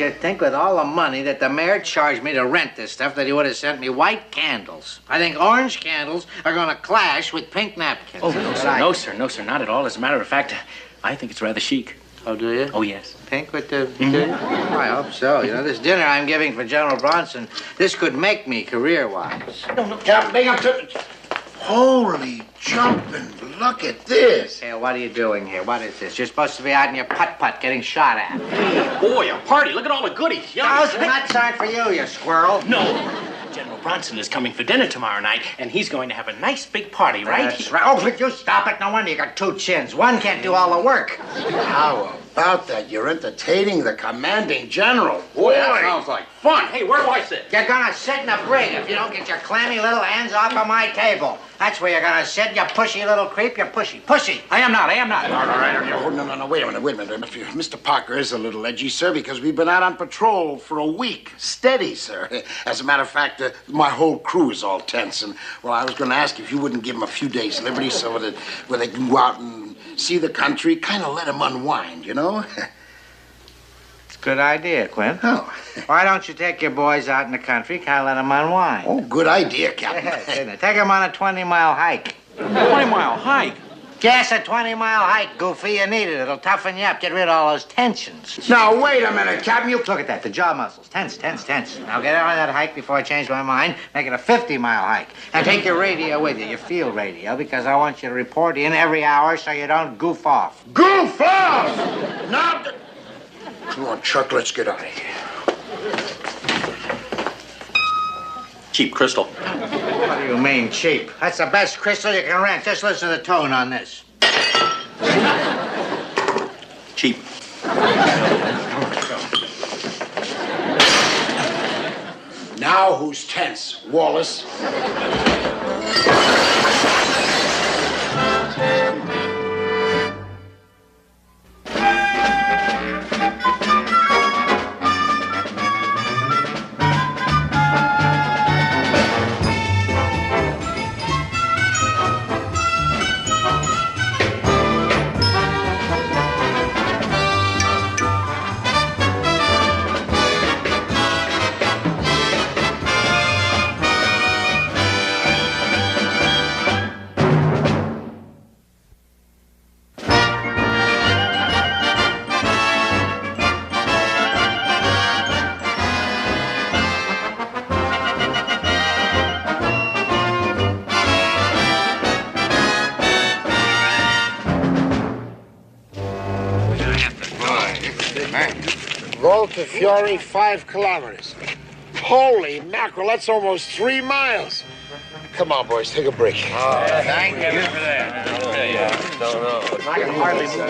you'd think with all the money that the mayor charged me to rent this stuff that he would have sent me white candles. I think orange candles are going to clash with pink napkins. Oh, no, sir. No, sir. No, sir. Not at all. As a matter of fact, I think it's rather chic. Oh, do you? Oh, yes. Pink with the... Oh, I hope so. You know, this dinner I'm giving for General Bronson, this could make me career-wise. No, Captain Binghamton. Holy jumping, look at this. Hey, what are you doing here? What is this? You're supposed to be out in your putt-putt getting shot at. Hey, boy, a party. Look at all the goodies. Those nuts aren't for you, you squirrel. No. General Bronson is coming for dinner tomorrow night, and he's going to have a nice big party, right? That's right. Oh, would you stop it? No wonder you got two chins. One can't do all the work. How about that? You're entertaining the commanding general. Boy, that sounds like fun. Hey, where do I sit? You're gonna sit in the brig if you don't get your clammy little hands off of my table. That's where you're gonna sit, you pushy little creep. You're pushy. I am not. All right. Oh, no, wait a minute. Mr. Parker is a little edgy, sir, because we've been out on patrol for a week. Steady, sir. As a matter of fact, my whole crew is all tense, and, well, I was going to ask if you wouldn't give them a few days' liberty so that when they can go out and see the country, kind of let them unwind, you know? It's a good idea, Quinn. Oh. Why don't you take your boys out in the country, kind of let them unwind? Oh, good idea, Captain. Yeah, take them on a 20-mile hike. 20-mile hike? Yes, a 20-mile hike, Goofy. You need it. It'll toughen you up, get rid of all those tensions. Now, wait a minute, Captain. You... Look at that, the jaw muscles. Tense. Now get on that hike before I change my mind. Make it a 50-mile hike. And take your radio with you, your field radio, because I want you to report in every hour so you don't goof off. Goof off! Now... Come on, Chuck, let's get out of here. Cheap crystal. What do you mean, cheap? That's the best crystal you can rent. Just listen to the tone on this. Cheap. Now who's tense? Wallace. To Fiore, 5 kilometers. Holy mackerel, that's almost 3 miles. Come on, boys, take a break. Oh, thank you for that. I can hardly move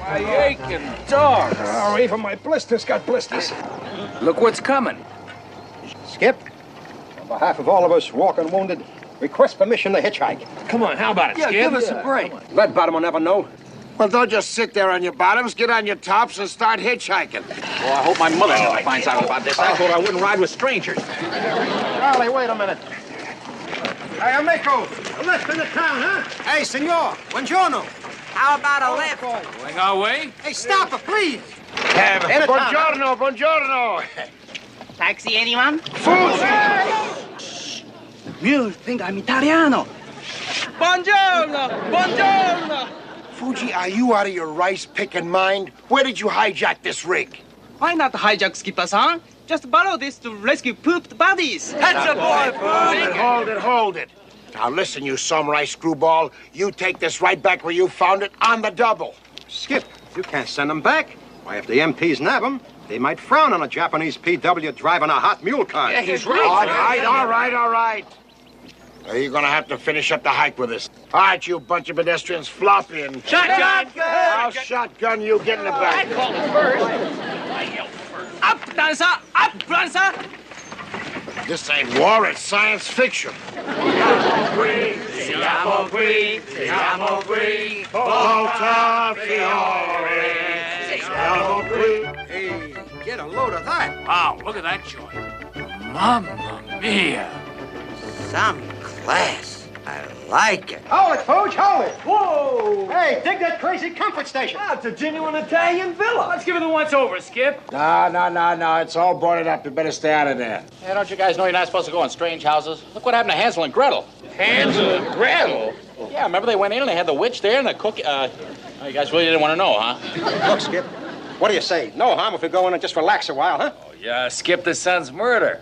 My aching dog. Oh, even my blisters got blisters. Look what's coming. Skip, on behalf of all of us walking wounded, request permission to hitchhike. Come on, how about it, Skip? Give us a break. Red bottom will never know. Well, don't just sit there on your bottoms. Get on your tops and start hitchhiking. Well, I hope my mother never finds out about this. I thought I wouldn't ride with strangers. Charlie, wait a minute. Hey, amico, a lift in the town, huh? Hey, senor, buongiorno. How about a lift? Going our way? Hey, stop it, please. Buongiorno. Taxi, anyone? Food. Mules think I'm Italiano. Buongiorno. Fuji, are you out of your rice-picking mind? Where did you hijack this rig? Why not hijack, Skipper-san? Just borrow this to rescue pooped bodies. That's a boy, Hold it. Now listen, you samurai screwball. You take this right back where you found it on the double. Skip, you can't send them back. Why, if the MPs nab them, they might frown on a Japanese PW driving a hot mule cart. Yeah, he's right. All right. Now, you're gonna have to finish up the hike with us. All right, you bunch of pedestrians, floppy and... Shotgun! I'll shotgun you. Get in the back. I called it first. I yelled first. Up, dancer! Up, dancer! This ain't war, it's science fiction. Siamo qui, Volta Fiore. Siamo qui. Hey, get a load of that. Wow, look at that joint. Mamma mia. Some class. I like it. Hold it, Pooch, hold it. Whoa! Hey, dig that crazy comfort station. Ah, it's a genuine Italian villa. Let's give it the once-over, Skip. No. It's all boarded up. You better stay out of there. Hey, don't you guys know you're not supposed to go in strange houses? Look what happened to Hansel and Gretel. Hansel and Gretel? Yeah, remember they went in and they had the witch there and the cook... Oh, you guys really didn't want to know, huh? Look, Skip, what do you say? No harm if we go in and just relax a while, huh? Oh, yeah, Skip, the son's murder.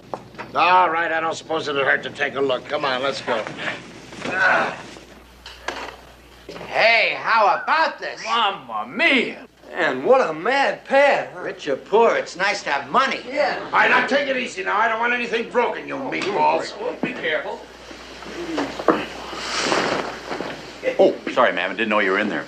All right, I don't suppose it'll hurt to take a look. Come on, let's go. Hey, how about this? Mamma mia. Man, what a mad pair. Huh? Rich or poor, it's nice to have money. Yeah. All right, now take it easy now. I don't want anything broken, you meatballs. Be careful. Oh, sorry, ma'am. I didn't know you were in there.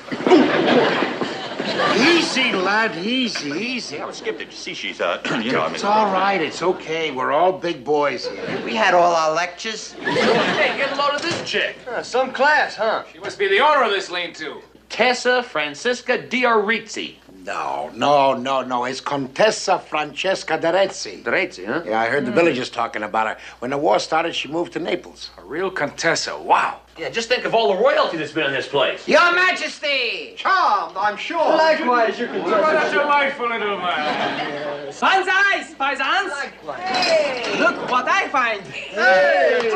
Easy, lad, easy. Yeah, well, Skip, did you see she's, It's all right. It's okay. We're all big boys here. We had all our lectures. Hey, get a load of this chick. Some class, huh? She must be the owner of this lean-to. Tessa Francisca Diorizzi. No. It's Contessa Francesca Derezzi. Drezzi, huh? Yeah, I heard the villagers talking about her. When the war started, she moved to Naples. A real Contessa. Wow. Yeah, just think of all the royalty that's been in this place. Your Majesty! Charmed, I'm sure. Likewise, you can What a delightful little man. Banzais, paisans! Hey, look what I find! Hey!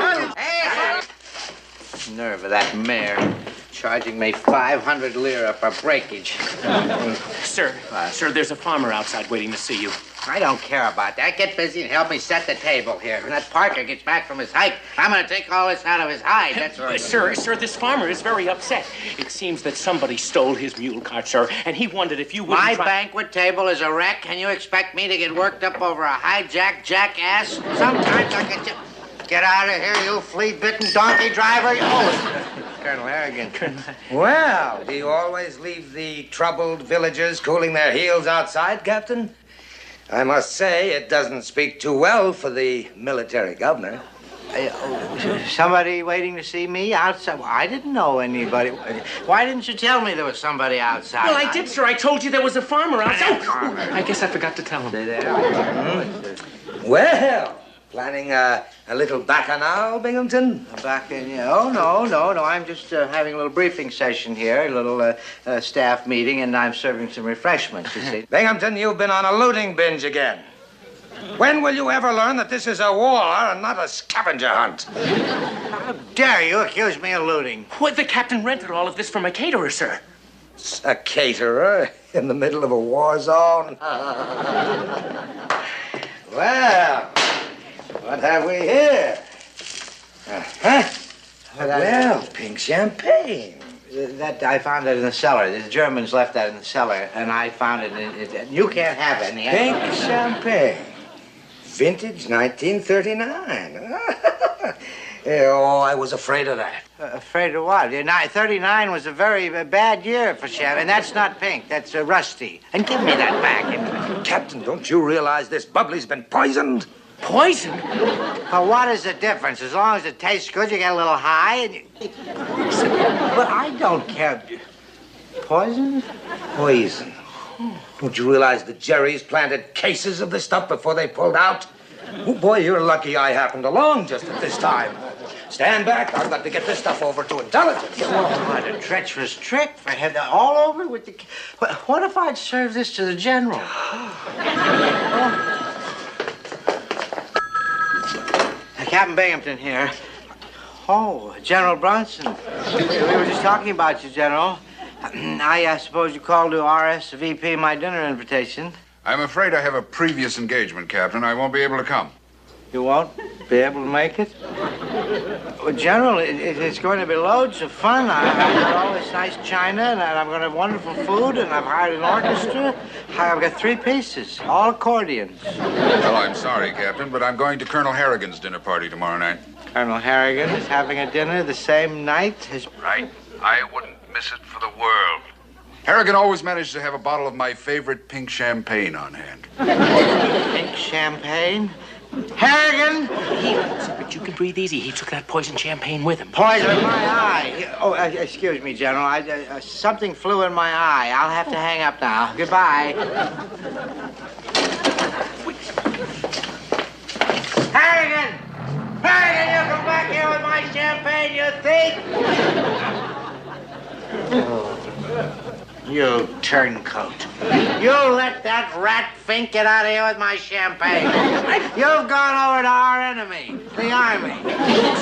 Nerve of that mare. Charging me 500 lira for breakage. Sir, there's a farmer outside waiting to see you. I don't care about that. Get busy and help me set the table here. When that Parker gets back from his hike, I'm going to take all this out of his hide. That's right. Sir, this farmer is very upset. It seems that somebody stole his mule cart, sir, and he wondered if you would My banquet table is a wreck, and you expect me to get worked up over a hijacked jackass? Sometimes I can just... Get out of here, you flea-bitten donkey driver. Oh, Colonel Harrigan. Well, do you always leave the troubled villagers cooling their heels outside, Captain? I must say, it doesn't speak too well for the military governor. Somebody waiting to see me outside? Well, I didn't know anybody. Why didn't you tell me there was somebody outside? Well, I did, sir. I told you there was a farmer outside. Oh, I guess I forgot to tell him. Well, planning a little bacchanal, Binghamton? Back in, oh, no. I'm just having a little briefing session here, a little staff meeting, and I'm serving some refreshments, you see. Binghamton, you've been on a looting binge again. When will you ever learn that this is a war and not a scavenger hunt? How dare you accuse me of looting? Well, the captain rented all of this from a caterer, sir. A caterer in the middle of a war zone? Well, what have we here? Well, pink champagne. That I found it in the cellar. The Germans left that in the cellar, and I found it. You can't have it. Pink champagne. Vintage 1939. Oh, I was afraid of that. Afraid of what? 39 was a very bad year for champagne. That's not pink. That's rusty. And give me that back. Captain, don't you realize this bubbly's been poisoned? Poison? Well, what is the difference? As long as it tastes good, you get a little high. And But I don't care. Poison? Poison. Don't you realize the Jerry's planted cases of this stuff before they pulled out? Oh, boy, you're lucky I happened along just at this time. Stand back. I've got to get this stuff over to intelligence. Oh, what a treacherous trick. I had that all over with the... What if I'd serve this to the general? Captain Binghamton here. Oh, General Brunson. We were just talking about you, General. I suppose you called to RSVP my dinner invitation. I'm afraid I have a previous engagement, Captain. I won't be able to come. You won't be able to make it? Well, General, it's going to be loads of fun. I've got all this nice china, and I'm going to have wonderful food, and I've hired an orchestra. I've got 3 pieces, all accordions. Well, I'm sorry, Captain, but I'm going to Colonel Harrigan's dinner party tomorrow night. Colonel Harrigan is having a dinner the same night as... Right. I wouldn't miss it for the world. Harrigan always managed to have a bottle of my favorite pink champagne on hand. Pink champagne? Harrigan! But you can breathe easy. He took that poison champagne with him. Poison in my eye. Oh, excuse me, General. Something flew in my eye. I'll have to hang up now. Goodbye. Harrigan! Harrigan, you come back here with my my champagne, you thief! You turncoat. You let that rat Fink get out of here with my champagne. You've gone over to our enemy, the Army.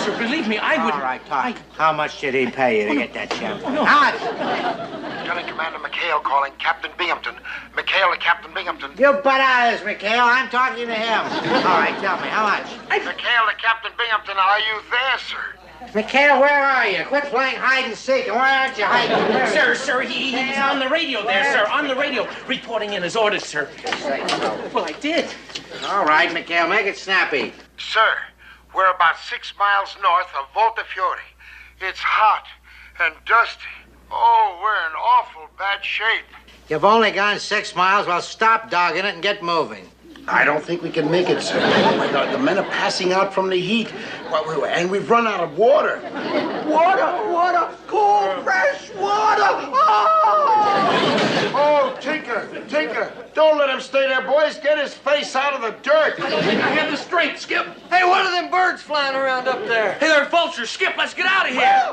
Sir, believe me, I would... All right, talk. How much did he pay you to get that champagne? How much? Lieutenant Commander McHale calling Captain Binghamton. McHale to Captain Binghamton. You butt out of this, McHale. I'm talking to him. All right, tell me, how much? McHale to Captain Binghamton, are you there, sir? McHale, where are you? Quit playing hide and seek, and why aren't you hiding? Sir, he's on the radio there, sir, on the radio, reporting in his orders, sir. Well, I did. All right, McHale, make it snappy. Sir, we're about 6 miles north of Volta Fiore. It's hot and dusty. Oh, we're in awful bad shape. You've only gone 6 miles. Well, stop dogging it and get moving. I don't think we can make it, sir. Oh, my God, the men are passing out from the heat. Well, and we've run out of water. Water, cool, fresh water. Oh, Tinker, don't let him stay there, boys. Get his face out of the dirt. I don't think I have the strength, Skip. Hey, what are them birds flying around up there? Hey, they're vultures. Skip, let's get out of here.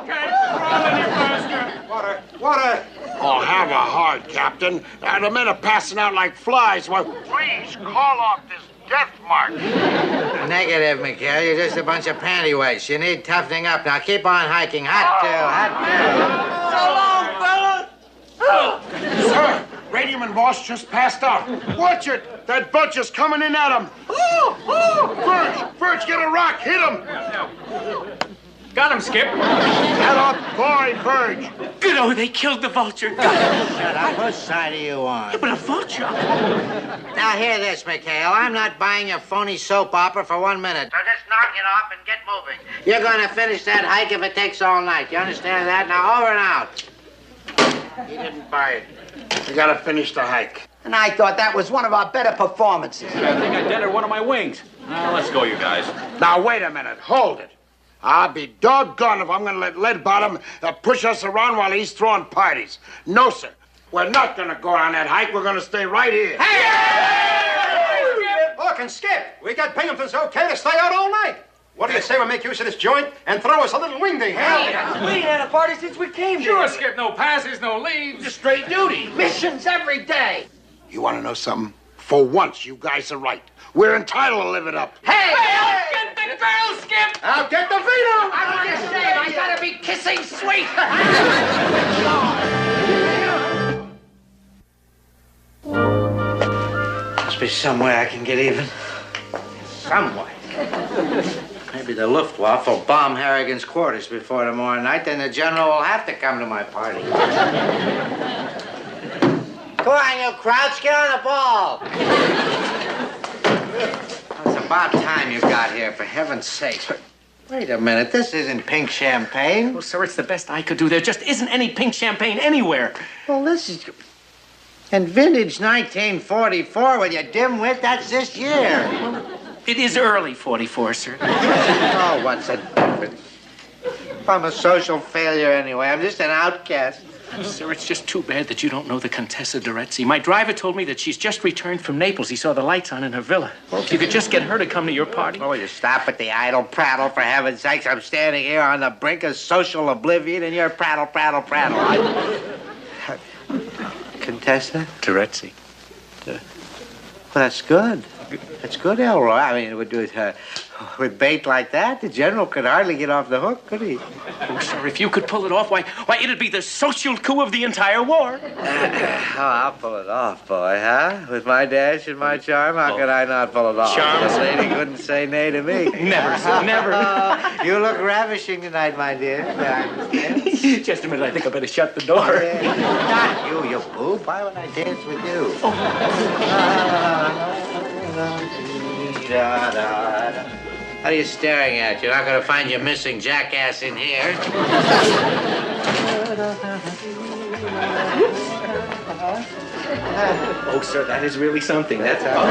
Water! Oh, have a heart, Captain. The men are passing out like flies. Well, please call off this death march. Negative, McHale. You're just a bunch of pantyweights. You need toughening up. Now keep on hiking. Hot So long, fellas. Sir, Radioman boss just passed out. Watch it. That bunch is coming in at him. Verge, get a rock. Hit him. Got him, Skip. Get up, boy, Verge. Good, oh, they killed the vulture. Shut up. Whose side are you on? But a vulture? Now, hear this, McHale. I'm not buying your phony soap opera for 1 minute. So just knock it off and get moving. You're going to finish that hike if it takes all night. You understand that? Now, over and out. He didn't buy it. We gotta finish the hike. And I thought that was one of our better performances. I think I dented one of my wings. Now, let's go, you guys. Now, wait a minute. Hold it. I'll be doggone if I'm gonna let Leadbottom push us around while he's throwing parties. No, sir. We're not gonna go on that hike. We're gonna stay right here. Hey! Look and Skip, we got Binghamton's okay to stay out all night. What do you say we make use of this joint and throw us a little wingding, huh? We ain't had a party since we came Sure, here. Skip. No passes, no leaves. Just straight duty. Missions every day. You wanna know something? For once, you guys are right. We're entitled to live it up. Hey! Get the girl, Skip! I'll get the veto! I'm just saying, I gotta be kissing sweet. Must be some way I can get even. Some way. Maybe the Luftwaffe will bomb Harrigan's quarters before tomorrow night, then the general will have to come to my party. Come on, you Crouch, get on the ball. It's about time you got here, for heaven's sake. Wait a minute, this isn't pink champagne. Well, sir, it's the best I could do. There just isn't any pink champagne anywhere. Well, this is... And vintage 1944 with your dimwit, that's this year. It is early 44, sir. Oh, what's the difference? I'm a social failure anyway. I'm just an outcast. Sir, it's just too bad that you don't know the Contessa d'Arezzi. My driver told me that she's just returned from Naples. He saw the lights on in her villa. If you could just get her to come to your party. Oh, you stop with the idle prattle, for heaven's sakes. I'm standing here on the brink of social oblivion, and you're prattle. Contessa? d'Arezzi. Well, that's good. That's good, Elroy. I mean, with bait like that, the general could hardly get off the hook, could he? Oh, sir, if you could pull it off, why, it'd be the social coup of the entire war. I'll pull it off, boy, huh? With my dash and my charm, how could I not pull it off? Charm? The lady couldn't say nay to me. Never, sir, never. You look ravishing tonight, my dear. Just a minute, I think I better shut the door. Not you boob. Why would I dance with you? What are you staring at? You're not going to find your missing jackass in here. Oh, sir, that is really something. That's how.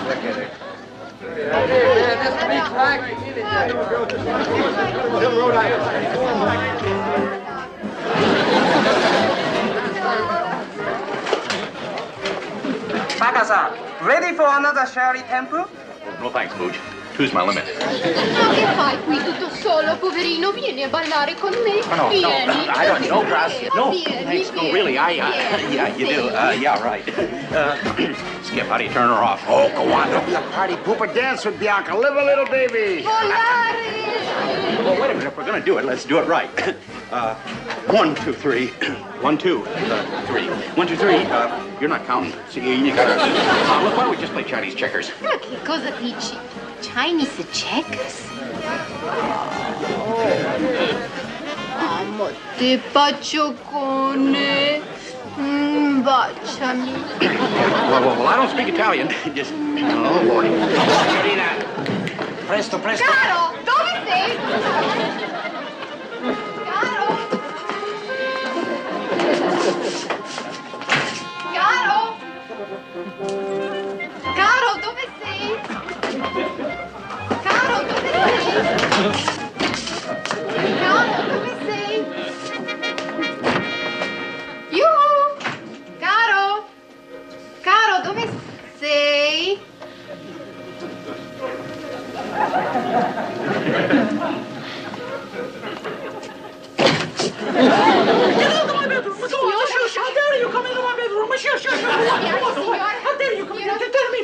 Look at her. Baka-san, ready for another sherry temple? No thanks, Booch. Two's my limit. Ma che fai qui tutto solo, poverino? Vieni a ballare con me. No, Vieni. I don't know, gracias. No, Vieni, thanks. No, vieni, really, vieni. yeah, you do. Yeah, right. Skip, how do you turn her off? Oh, go on. Don't be a party pooper. Dance with Bianca. Live a little, baby. Volare. Well, wait a minute. If we're going to do it, let's do it right. 1, 2, 3. 1, 2, 3. 1, 2, 3. You're not counting. See, you gotta... look, why don't we just play Chinese checkers? Ma che cosa dici? Chinese checkers? Amo te, baciocone. Baciami. Well, I don't speak Italian. Just... Oh, Lordy. Presto, presto. Caro, dove sei? Caro? Caro? Caro, dove sei? Caro, dove sei? Caro, dove sei? Yuhu! Caro? Caro, dove sei? How dare you come into my bedroom? How dare you come in? Tell me.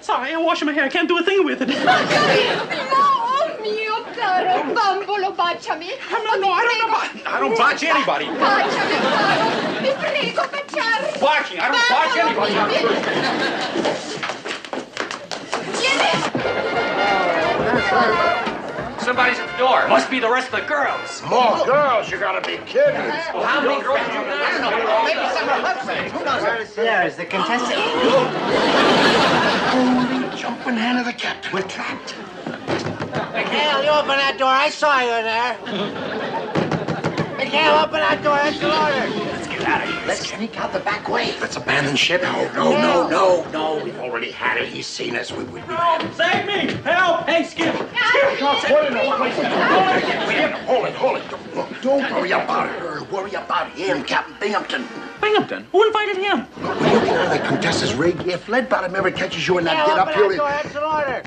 Sorry, I'm washing my hair. I can't do a thing with it. Oh mio caro bambolo, baciami. No, I don't botch anybody. Baciami, caro. Mi prego, baciarmi. Botching. I don't botch anybody. Somebody's at the door. Must be the rest of the girls. More girls? You gotta be kidding. Well, how many girls? I don't know. Maybe some are husbands. Who knows? There's the contestant. Holy jumping hand of the captain. We're trapped. McHale, you open that door. I saw you in there. McHale, open that door. That's the order. Let's get out of here. Let's sneak out the back way. Let's abandon ship. No. We've already had it. He's seen us. We Help! Save me! Help! Hey, Skip! Hold it. Don't worry about her. Worry about him, Captain Binghamton. Binghamton? Who invited him? Look, when you get out of the Contessa's rig, if lead bottom ever catches you in that get up, open that door. That's the order.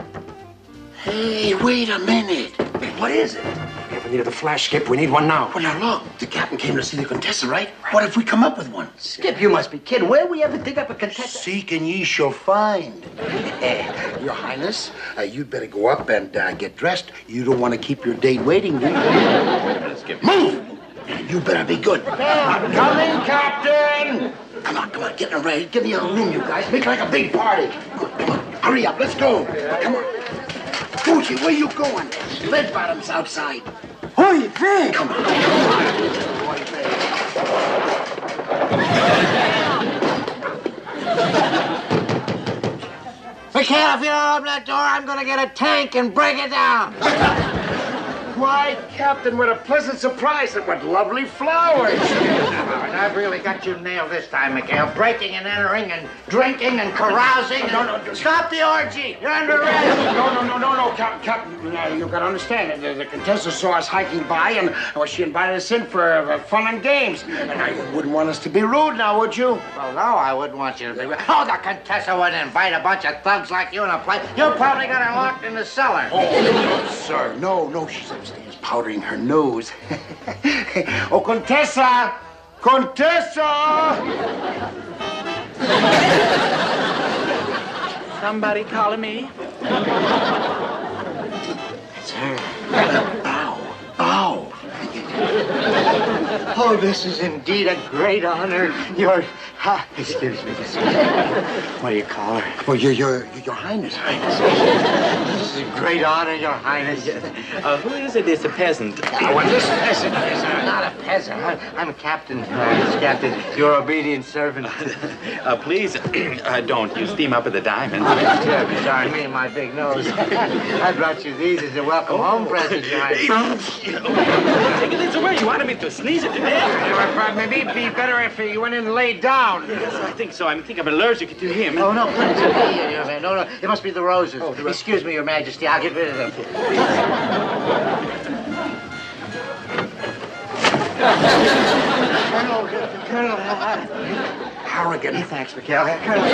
Hey, wait a minute. What is it? We ever needed a flash, Skip? We need one now. Well, now look. The captain came to see the Contessa, right? What if we come up with one? Skip, you must be kidding. Where we ever dig up a contessa? Seek and ye shall find. Your Highness, you'd better go up and get dressed. You don't want to keep your date waiting, do you? Wait a minute, Skip. Move! You better be good. Coming, Captain. Come on, get ready. Give me a room, you guys. Make it like a big party. Come on. Hurry up, let's go. Come on. Gucci, where you going? Lead bottom's outside. Hoi, Vic. Come on. McHale, if you don't open that door, I'm going to get a tank and break it down. Why, Captain, what a pleasant surprise and what lovely flowers. I've really got you nailed this time, McHale. Breaking and entering and drinking and carousing. No. Stop the orgy. You're under arrest. No, Captain. You've got to understand. The Contessa saw us hiking by, and she invited us in for fun and games. And now you wouldn't want us to be rude now, would you? Well, no, I wouldn't want you to be rude. Oh, the Contessa wouldn't invite a bunch of thugs like you in a place. You probably got her locked in the cellar. Oh, sir. No, she's upstairs powdering her nose. Oh, Contessa! Somebody calling me? It's her. Bow. Oh, this is indeed a great honor. Excuse me. What do you call her? Well, your Highness. This is a great honor, Your Highness. Who is it? It's a peasant. This peasant is Not a peasant. I'm Captain. Captain, your obedient servant. Please, don't. You steam up at the diamond. I'm terribly sorry, me and my big nose. I brought you these as a welcome home present, Your Highness. Take this away. You wanted me to sneeze it to death. Maybe it'd be better if you went in and laid down. Yes, I think so. I think I'm allergic to him. Oh, no, please. No. It must be the roses. Excuse me, Your Majesty. I'll get rid of them. Colonel. Harrigan. Thanks, McHale. Colonel.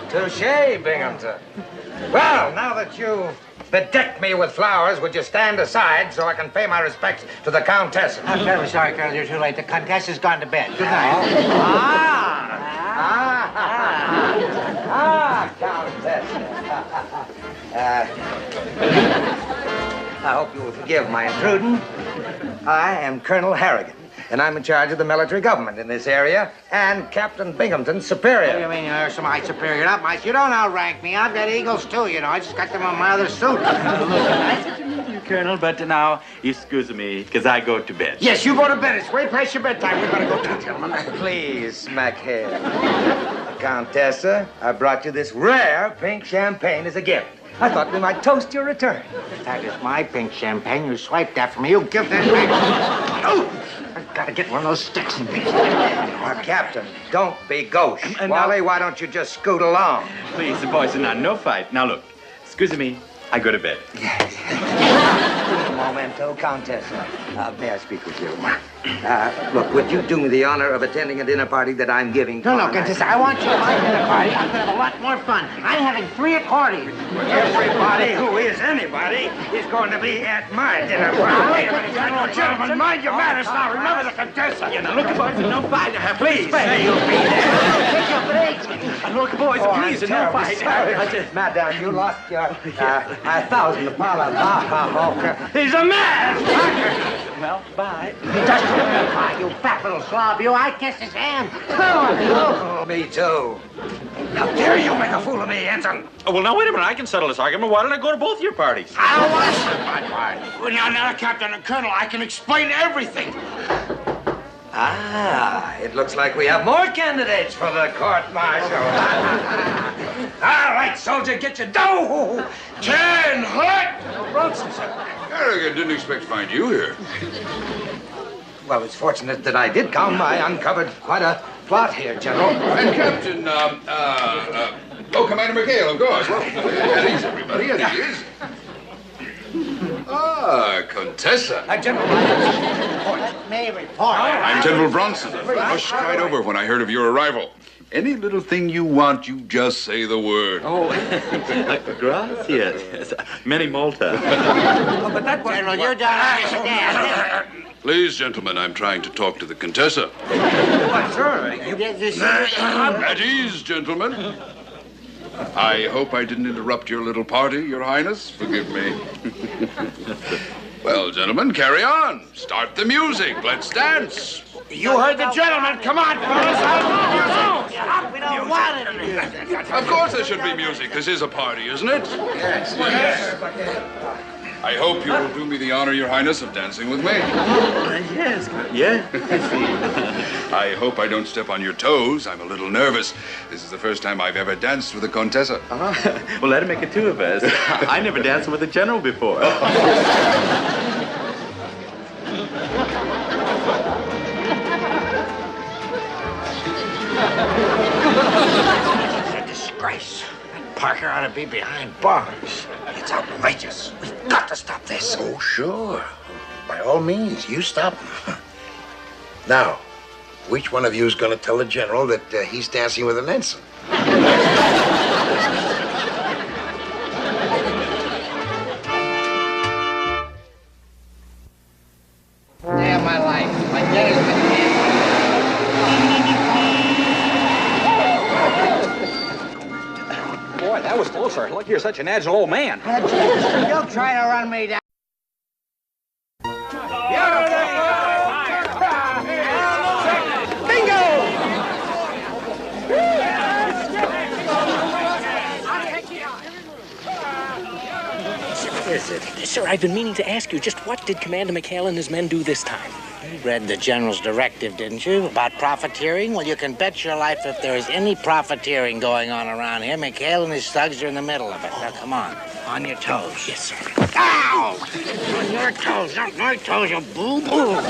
Touché, Binghamton. Well, now that you've bedecked me with flowers, would you stand aside so I can pay my respects to the Countess? I'm very sorry, Colonel. You're too late. The Countess has gone to bed. Good night. Countess. I hope you will forgive my intruding. I am Colonel Harrigan, and I'm in charge of the military government in this area, and Captain Binghamton's superior. What do you mean you're my superior? Not my... You don't outrank me. I've got eagles, too, you know. I just got them on my other suit. Nice to meet you, Colonel, but now, excuse me, because I go to bed. Yes, you go to bed. It's way past your bedtime. We better go to, gentlemen. Please, McHale's. Countessa, I brought you this rare pink champagne as a gift. I thought we might toast your return. That is my pink champagne. You swiped that from me. You give that back. Oh! I've got to get one of those sticks and things. Captain, don't be gauche. Wally, why don't you just scoot along? Please, boys, now, no fight. Now, look, excuse me, I go to bed. Un momento, Countessa. May I speak with you? Look, would you do me the honor of attending a dinner party that I'm giving? No, Countess, I want you at my dinner party. I'm going to have a lot more fun. I'm having 3 at parties. Everybody who is anybody is going to be at my dinner party. Gentlemen, mind your manners now. Remember the Contessa. Yeah, now, look, boys, no fight. Please, say you'll be there. Take your breaks. Look, boys, please, no fight. Madam, you lost your 1,000 dollars. He's a man! Well, bye. You fat little slob, you. I kissed his hand. Oh, me too. How dare you make a fool of me, Ensign? Oh, well, now, wait a minute. I can settle this argument. Why don't I go to both your parties? I don't want to sit my party. Well, now, Captain and Colonel, I can explain everything. It looks like we have more candidates for the court-martial. All right, soldier, get your dough. 10 hot. Bronson, sir. Harrigan, didn't expect to find you here. Well, it's fortunate that I did come. I uncovered quite a plot here, General. And Captain, Commander McHale, of course. Well, at ease, everybody, at ease. Contessa. General, May report. I'm General Bronson. I rushed right over when I heard of your arrival. Any little thing you want, you just say the word. Oh, gracias. Many molta. But that was... General, you don't understand. Please, gentlemen, I'm trying to talk to the Contessa. But, sir, At ease, gentlemen. I hope I didn't interrupt your little party, Your Highness. Forgive me. Well, gentlemen, carry on. Start the music. Let's dance. You heard the gentleman. Come on, fellas. We don't want it. Of course there should be music. This is a party, isn't it? Yes. I hope you will do me the honor, Your Highness, of dancing with me. Yes. Yeah. I hope I don't step on your toes. I'm a little nervous. This is the first time I've ever danced with a Contessa. Well, that'll make it 2 of us. I never danced with a general before. It's a disgrace. Parker ought to be behind bars. It's outrageous. We've got to stop this. Oh, sure. By all means, you stop him. Now, which one of you is going to tell the general that he's dancing with an ensign? Damn my life. My day has been Boy, that was closer. Look, you're such an agile old man. You'll try to run me down. Sir, I've been meaning to ask you, just what did Commander McHale and his men do this time? You read the general's directive, didn't you, about profiteering? Well, you can bet your life if there is any profiteering going on around here, McHale and his thugs are in the middle of it. Now, come on. On your toes. Yes, sir. Ow! On your toes, not my toes, you boo-boo.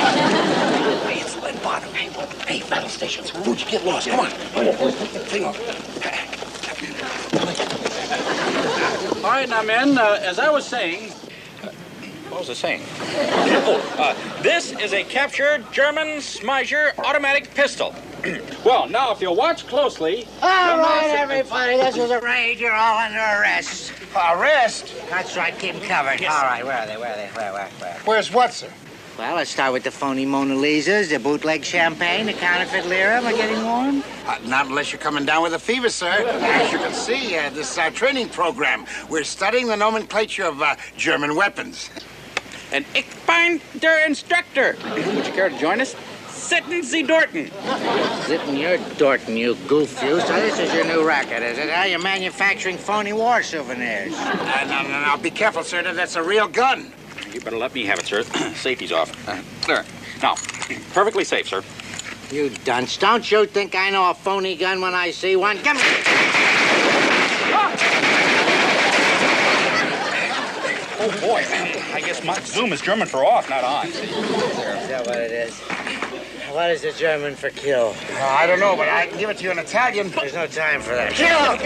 Hey, it's lead bottom. Hey, battle stations. Don't you get lost. Come on. Thing over. All right, now, men, as I was saying... what was I saying? This is a captured German Smiger automatic pistol. Well, now, if you'll watch closely... All right, everybody, this is a raid. You're all under arrest. Arrest? That's right, keep them covered. Yes, all sir. right, where are they? Where? Where's what, sir? Well, let's start with the phony Mona Lisas, the bootleg champagne, the counterfeit lira. Am I getting warm? Not unless you're coming down with a fever, sir. As you can see, this is our training program. We're studying the nomenclature of German weapons. And ich bin der Instructor. Would you care to join us? Sitten Sie dorten. Sitten you're Dorton, you goof you. So this is your new racket, is it? You're manufacturing phony war souvenirs. No, be careful, sir. That's a real gun. You better let me have it, sir. Safety's off. There. Now, perfectly safe, sir. You dunce. Don't you think I know a phony gun when I see one? Give me... Oh, boy. I guess my Zoom is German for off, not on. Is that what it is? What is the German for kill? I don't know, but I can give it to you in Italian. There's no time for that. Kill!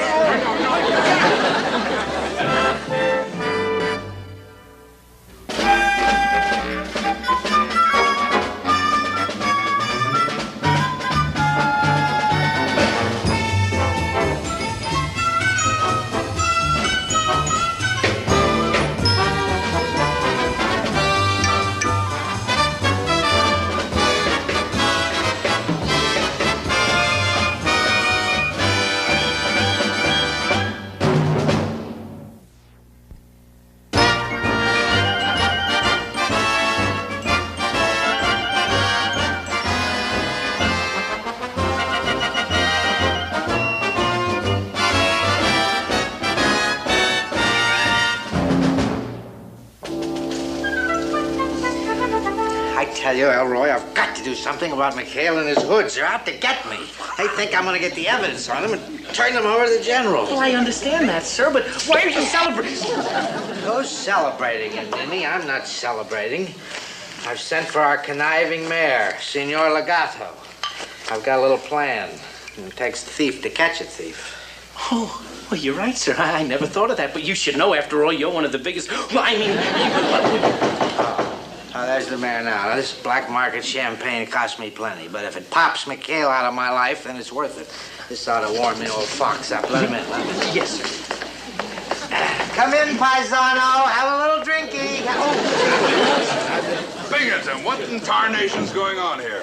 I tell you, Elroy, I've got to do something about McHale and his hoods. They're out to get me. They think I'm going to get the evidence on them and turn them over to the general. Well, I understand that, sir, but why are you celebrating? Who's celebrating, Indini? I'm not celebrating. I've sent for our conniving mayor, Signor Legato. I've got a little plan. It takes a thief to catch a thief. Oh, well, you're right, sir. I never thought of that, but you should know, after all, you're one of the biggest... Well, I mean... Oh, there's the mayor now. This black market champagne cost me plenty, but if it pops McHale out of my life, then it's worth it. This ought to warm the old fox up. Let him in. Yes, sir. Come in, paisano. Have a little drinky. Binghamton, what in tarnation's going on here?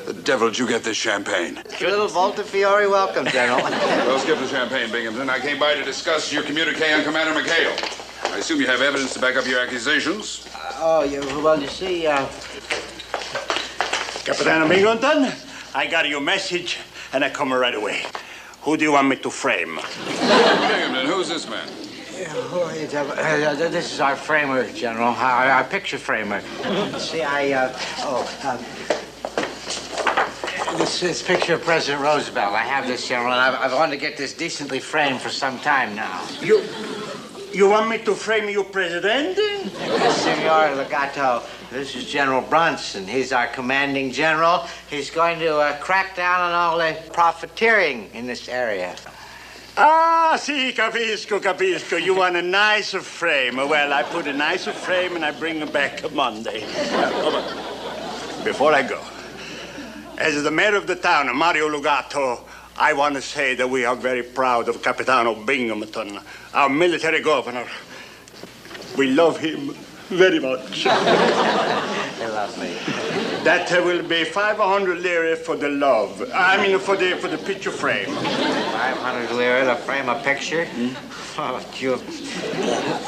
The devil did you get this champagne? A little Voltafiore welcome, General. Well, skip the champagne, Binghamton. I came by to discuss your communique on Commander McHale. I assume you have evidence to back up your accusations. Well, you see, Captain Binghamton, I got your message, and I come right away. Who do you want me to frame? Binghamton, who's this man? This is our framer, General, our picture framer. See, this picture of President Roosevelt. I have this, General, and I've wanted to get this decently framed for some time now. You want me to frame you, President? Senor Legato, this is General Brunson. He's our commanding general. He's going to crack down on all the profiteering in this area. Ah, si, capisco. You want a nicer frame. Well, I put a nicer frame and I bring it back Monday. Before I go, as the mayor of the town, Mario Lugato, I want to say that we are very proud of Capitano Binghamton, our military governor. We love him very much. They love me. That will be 500 lira for the love. I mean, for the picture frame. 500 lira to frame a picture? Oh, you...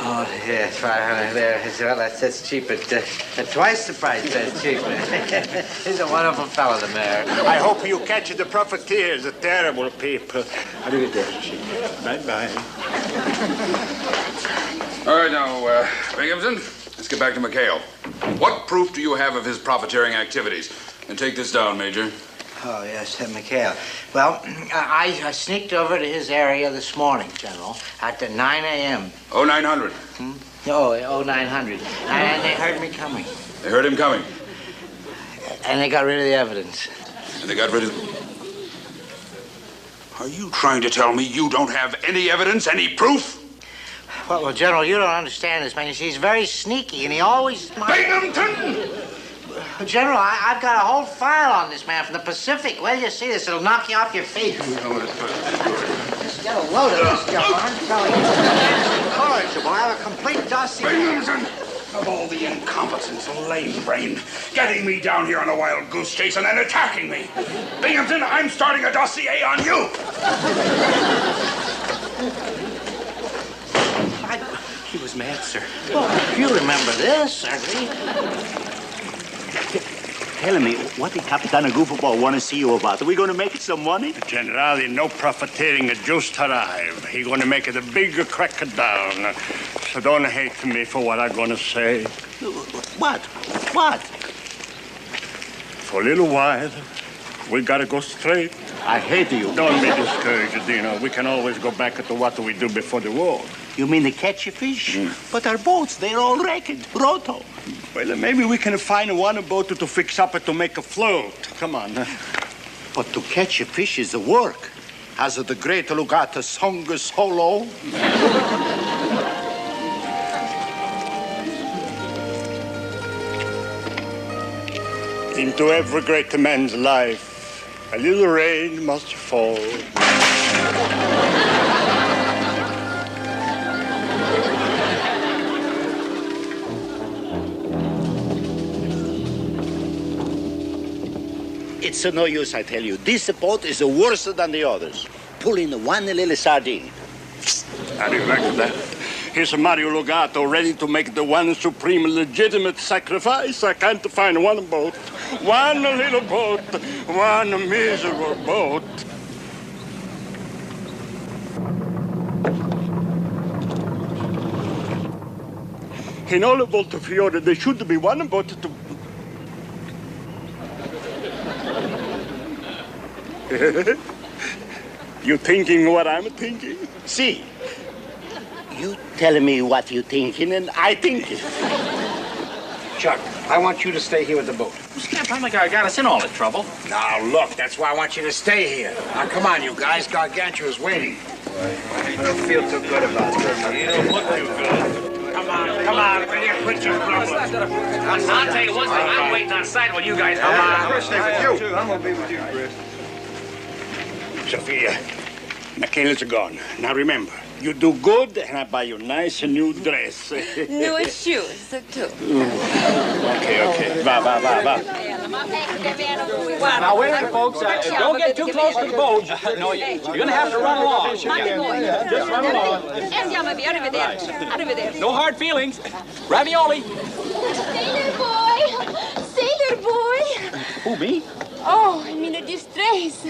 Oh, yes, 500 lira. Well, that's cheap. At twice the price, that's cheap. He's a wonderful fellow, the mayor. I hope you catch the profiteers, the terrible people. Arrivederci. Bye-bye. All right, now, Binghamton, let's get back to McHale. What proof do you have of his profiteering activities? And take this down, Major. Oh, yes, McHale. Well, I sneaked over to his area this morning, General, at 9 a.m. 0900. Oh, 0900. And they heard me coming. They heard him coming? And they got rid of the evidence. And they got rid of... Are you trying to tell me you don't have any evidence, any proof? Well, General, you don't understand this, man. You see, he's very sneaky, and he always... Binghamton! General, I've got a whole file on this man from the Pacific. Well, you see this. It'll knock you off your feet. Just get a load of this, John. Incorrigible. I have a complete dossier. Binghamton! Of all the incompetence and lame brain, getting me down here on a wild goose chase and then attacking me. Binghamton, I'm starting a dossier on you. He was mad, sir. Well, you remember this, certainly. Tell me, what the Capitano Goofball want to see you about? Are we going to make it some money? Generale, no profiteering had just arrived. He going to make it a bigger cracker down. So don't hate me for what I'm going to say. What? What? For a little while, we got to go straight. I hate you. Don't be discouraged, Dino. We can always go back to what we do before the war. You mean to catch a fish? But our boats, they're all wrecked. Roto. Well, maybe we can find one boat to fix up to make a float. Come on. But to catch a fish is a work. As the great Lugata sung solo. Into every great man's life, a little rain must fall. It's no use, I tell you. This boat is worse than the others. Pulling one little sardine. How do you like that? Here's Mario Logato ready to make the one supreme legitimate sacrifice. I can't find one boat. One little boat. One miserable boat. In all of Voltafiore, there should be one boat to... You thinking what I'm thinking? See, you tell me what you thinking, and I think it. Chuck, I want you to stay here with the boat. Snap, I'm the guy who got us in all this trouble. Now, look, that's why I want you to stay here. Now, come on, you guys. Gargantua is waiting. I don't feel too good about this. You don't look too good. Come on, will you quit your trouble? I'll tell you one thing, I'm waiting on sight while you guys come on. Chris, stay with you. I'm going to be with you, Chris. Sophia, McHale's gone. Now remember, you do good and I buy you a nice new dress. New shoes, too. Okay. Va. Now, wait a minute, folks. Don't get too close to the boat. No, you're going to have to run along. Just run along. No hard feelings. Ravioli. Sailor boy. Who, me? Oh, I'm in a distress.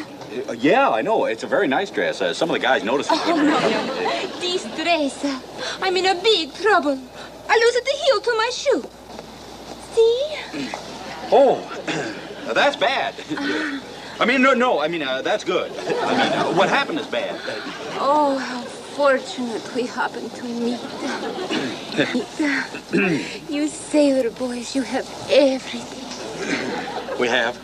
Yeah, I know. It's a very nice dress. Some of the guys noticed it. Oh, no. Distress. I'm in a big trouble. I lose the heel to my shoe. See? Oh, that's bad. I mean, no. I mean, that's good. I mean, what happened is bad. Oh, how fortunate we happened to meet. You sailor boys, you have everything. We have?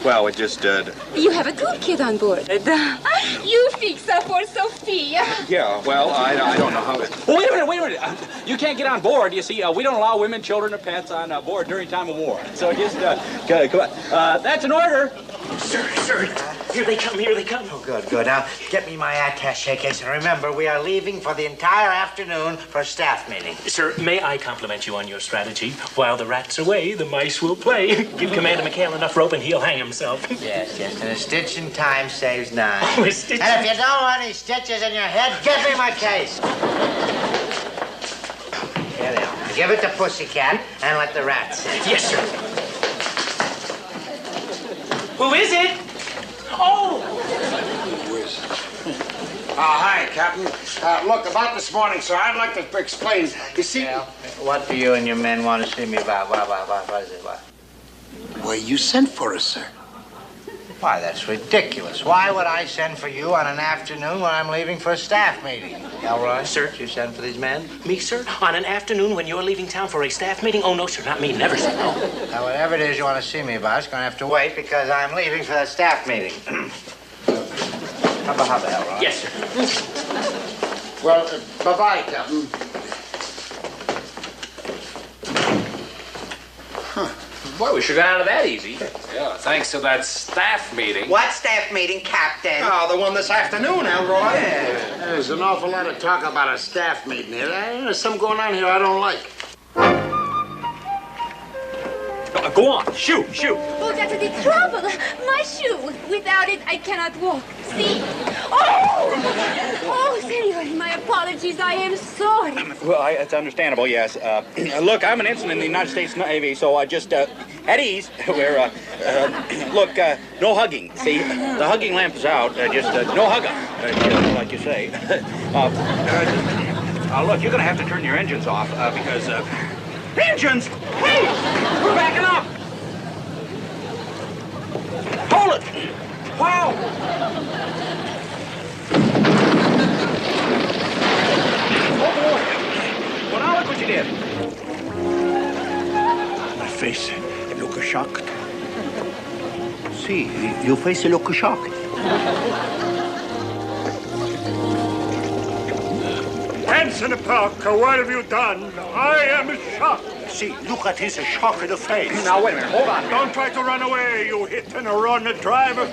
Well, it just, You have a toolkit on board. You fix up for Sophia. Yeah, well, I don't know how to... Oh, wait a minute. You can't get on board. You see, we don't allow women, children, or pets on board during time of war. So just, come on. That's an order. Sir, here they come. Oh, good. Now, get me my attaché case. And remember, we are leaving for the entire afternoon for a staff meeting. Sir, may I compliment you on your strategy? While the rat's away, the mice will play. Give Commander McHale enough rope and he'll hang himself. Yes, and a stitch in time saves 9. Oh, a stitch. And if you don't want any stitches in your head, give me my case. Here they are. Give it to Pussycat and let the rat sit. Yes, sir. Who is it? Oh! Hi, Captain. Look, about this morning, sir, I'd like to explain. You see... Well, what do you and your men want to see me about? What is it? Why, you sent for us, sir. Why, that's ridiculous. Why would I send for you on an afternoon when I'm leaving for a staff meeting? Elroy? Sir? You send for these men? Me, sir? On an afternoon when you're leaving town for a staff meeting? Oh, no, sir, not me. Never, sir, no. Now, whatever it is you want to see me about, it's going to have to wait because I'm leaving for that staff meeting. Hubba, Elroy. Yes, sir. Well, bye-bye, Captain. Boy, we sure got out of that easy. Yeah, thanks to that staff meeting. What staff meeting, Captain? Oh, the one this afternoon, Elroy. There's an awful lot of talk about a staff meeting here. There's something going on here I don't like. Go on, shoot. Oh, that's the trouble. My shoe. Without it, I cannot walk. See? Oh, senor, my apologies. I am sorry. Well, it's understandable, yes. Look, I'm an ensign in the United States Navy, so I just, at ease, where, look, no hugging. See, the hugging lamp is out. Just no hugging, like you say. Look, you're going to have to turn your engines off, because, engines! Hey! We're backing up! Hold it! Wow! Oh, boy. Well, now look what you did. My face, it look shocked. See, your face look shocked. Ensign Parker, what have you done? I am shocked. See, look at his shock in the face. Now, wait a minute. Hold on. Don't try to run away, you hit and run driver.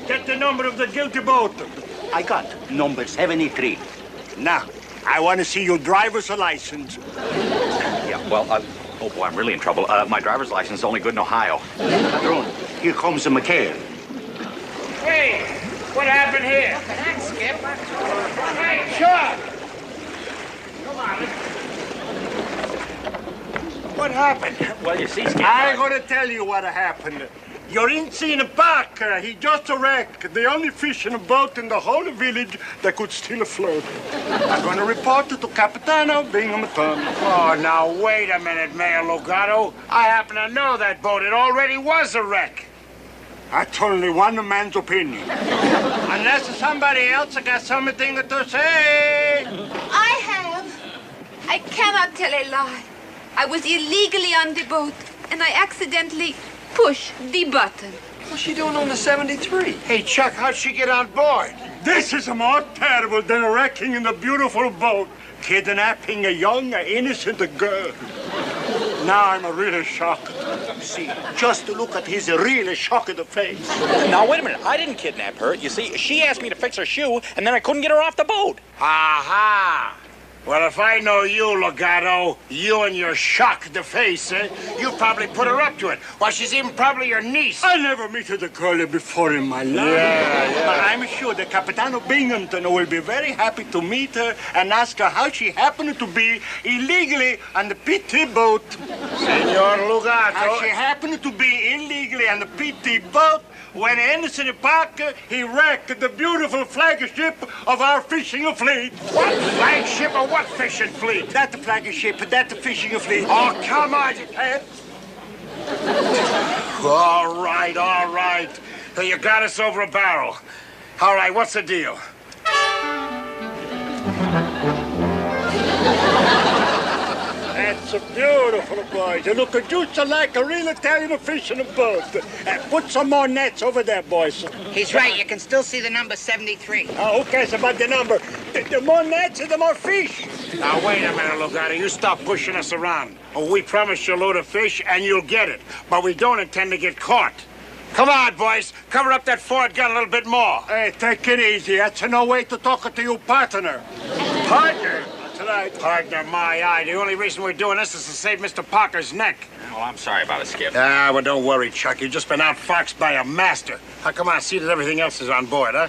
Get the number of the guilty boat. I got number 73. Now, I want to see your driver's license. Yeah, well, oh, boy, I'm really in trouble. My driver's license is only good in Ohio. Padron, here comes the McHale. Hey, what happened here? Thanks, Skip. Hey, Chuck! Come on. What happened? Well, you see, Skip, I'm going to tell you what happened. Your Ensign Parker, he just wrecked the only fishing boat in the whole village that could still afloat. I'm going to report it to Capitano Binghamton. Oh, now, wait a minute, Mayor Lugato. I happen to know that boat. It already was a wreck. That's only one man's opinion. Unless somebody else got something to say. I have. I cannot tell a lie. I was illegally on the boat, and I accidentally pushed the button. What's she doing on the 73? Hey, Chuck, how'd she get on board? This is more terrible than wrecking in a beautiful boat, kidnapping a young, innocent girl. Now I'm really shocked. See, just look at his really shock in the face. Now, wait a minute. I didn't kidnap her. You see, she asked me to fix her shoe, and then I couldn't get her off the boat. Aha! Well, if I know you, Lugato, you and your shock the face, you probably put her up to it. Well, she's even probably your niece. I never met the girl before in my life. Yeah. But I'm sure the Capitano Binghamton will be very happy to meet her and ask her how she happened to be illegally on the PT boat. Senor Lugato. How she happened to be illegally on the PT boat when Ensign Parker, he wrecked the beautiful flagship of our fishing fleet. What flagship or what fishing fleet? That the flagship, that the fishing fleet. Oh, come on. All right. So you got us over a barrel. All right, what's the deal? That's a beautiful boy. They look just like a real Italian fishing boat. Put some more nets over there, boys. He's right. You can still see the number 73. Who cares about the number? The more nets, the more fish. Now, wait a minute, Lugato. You stop pushing us around. Oh, we promised you a load of fish, and you'll get it. But we don't intend to get caught. Come on, boys. Cover up that forward gun a little bit more. Hey, take it easy. That's no way to talk to your partner. Partner? Right. Partner, my eye. The only reason we're doing this is to save Mr. Parker's neck. Well, I'm sorry about it, Skip. Well, don't worry, Chuck. You've just been outfoxed by a master. Now, come on, see that everything else is on board, huh?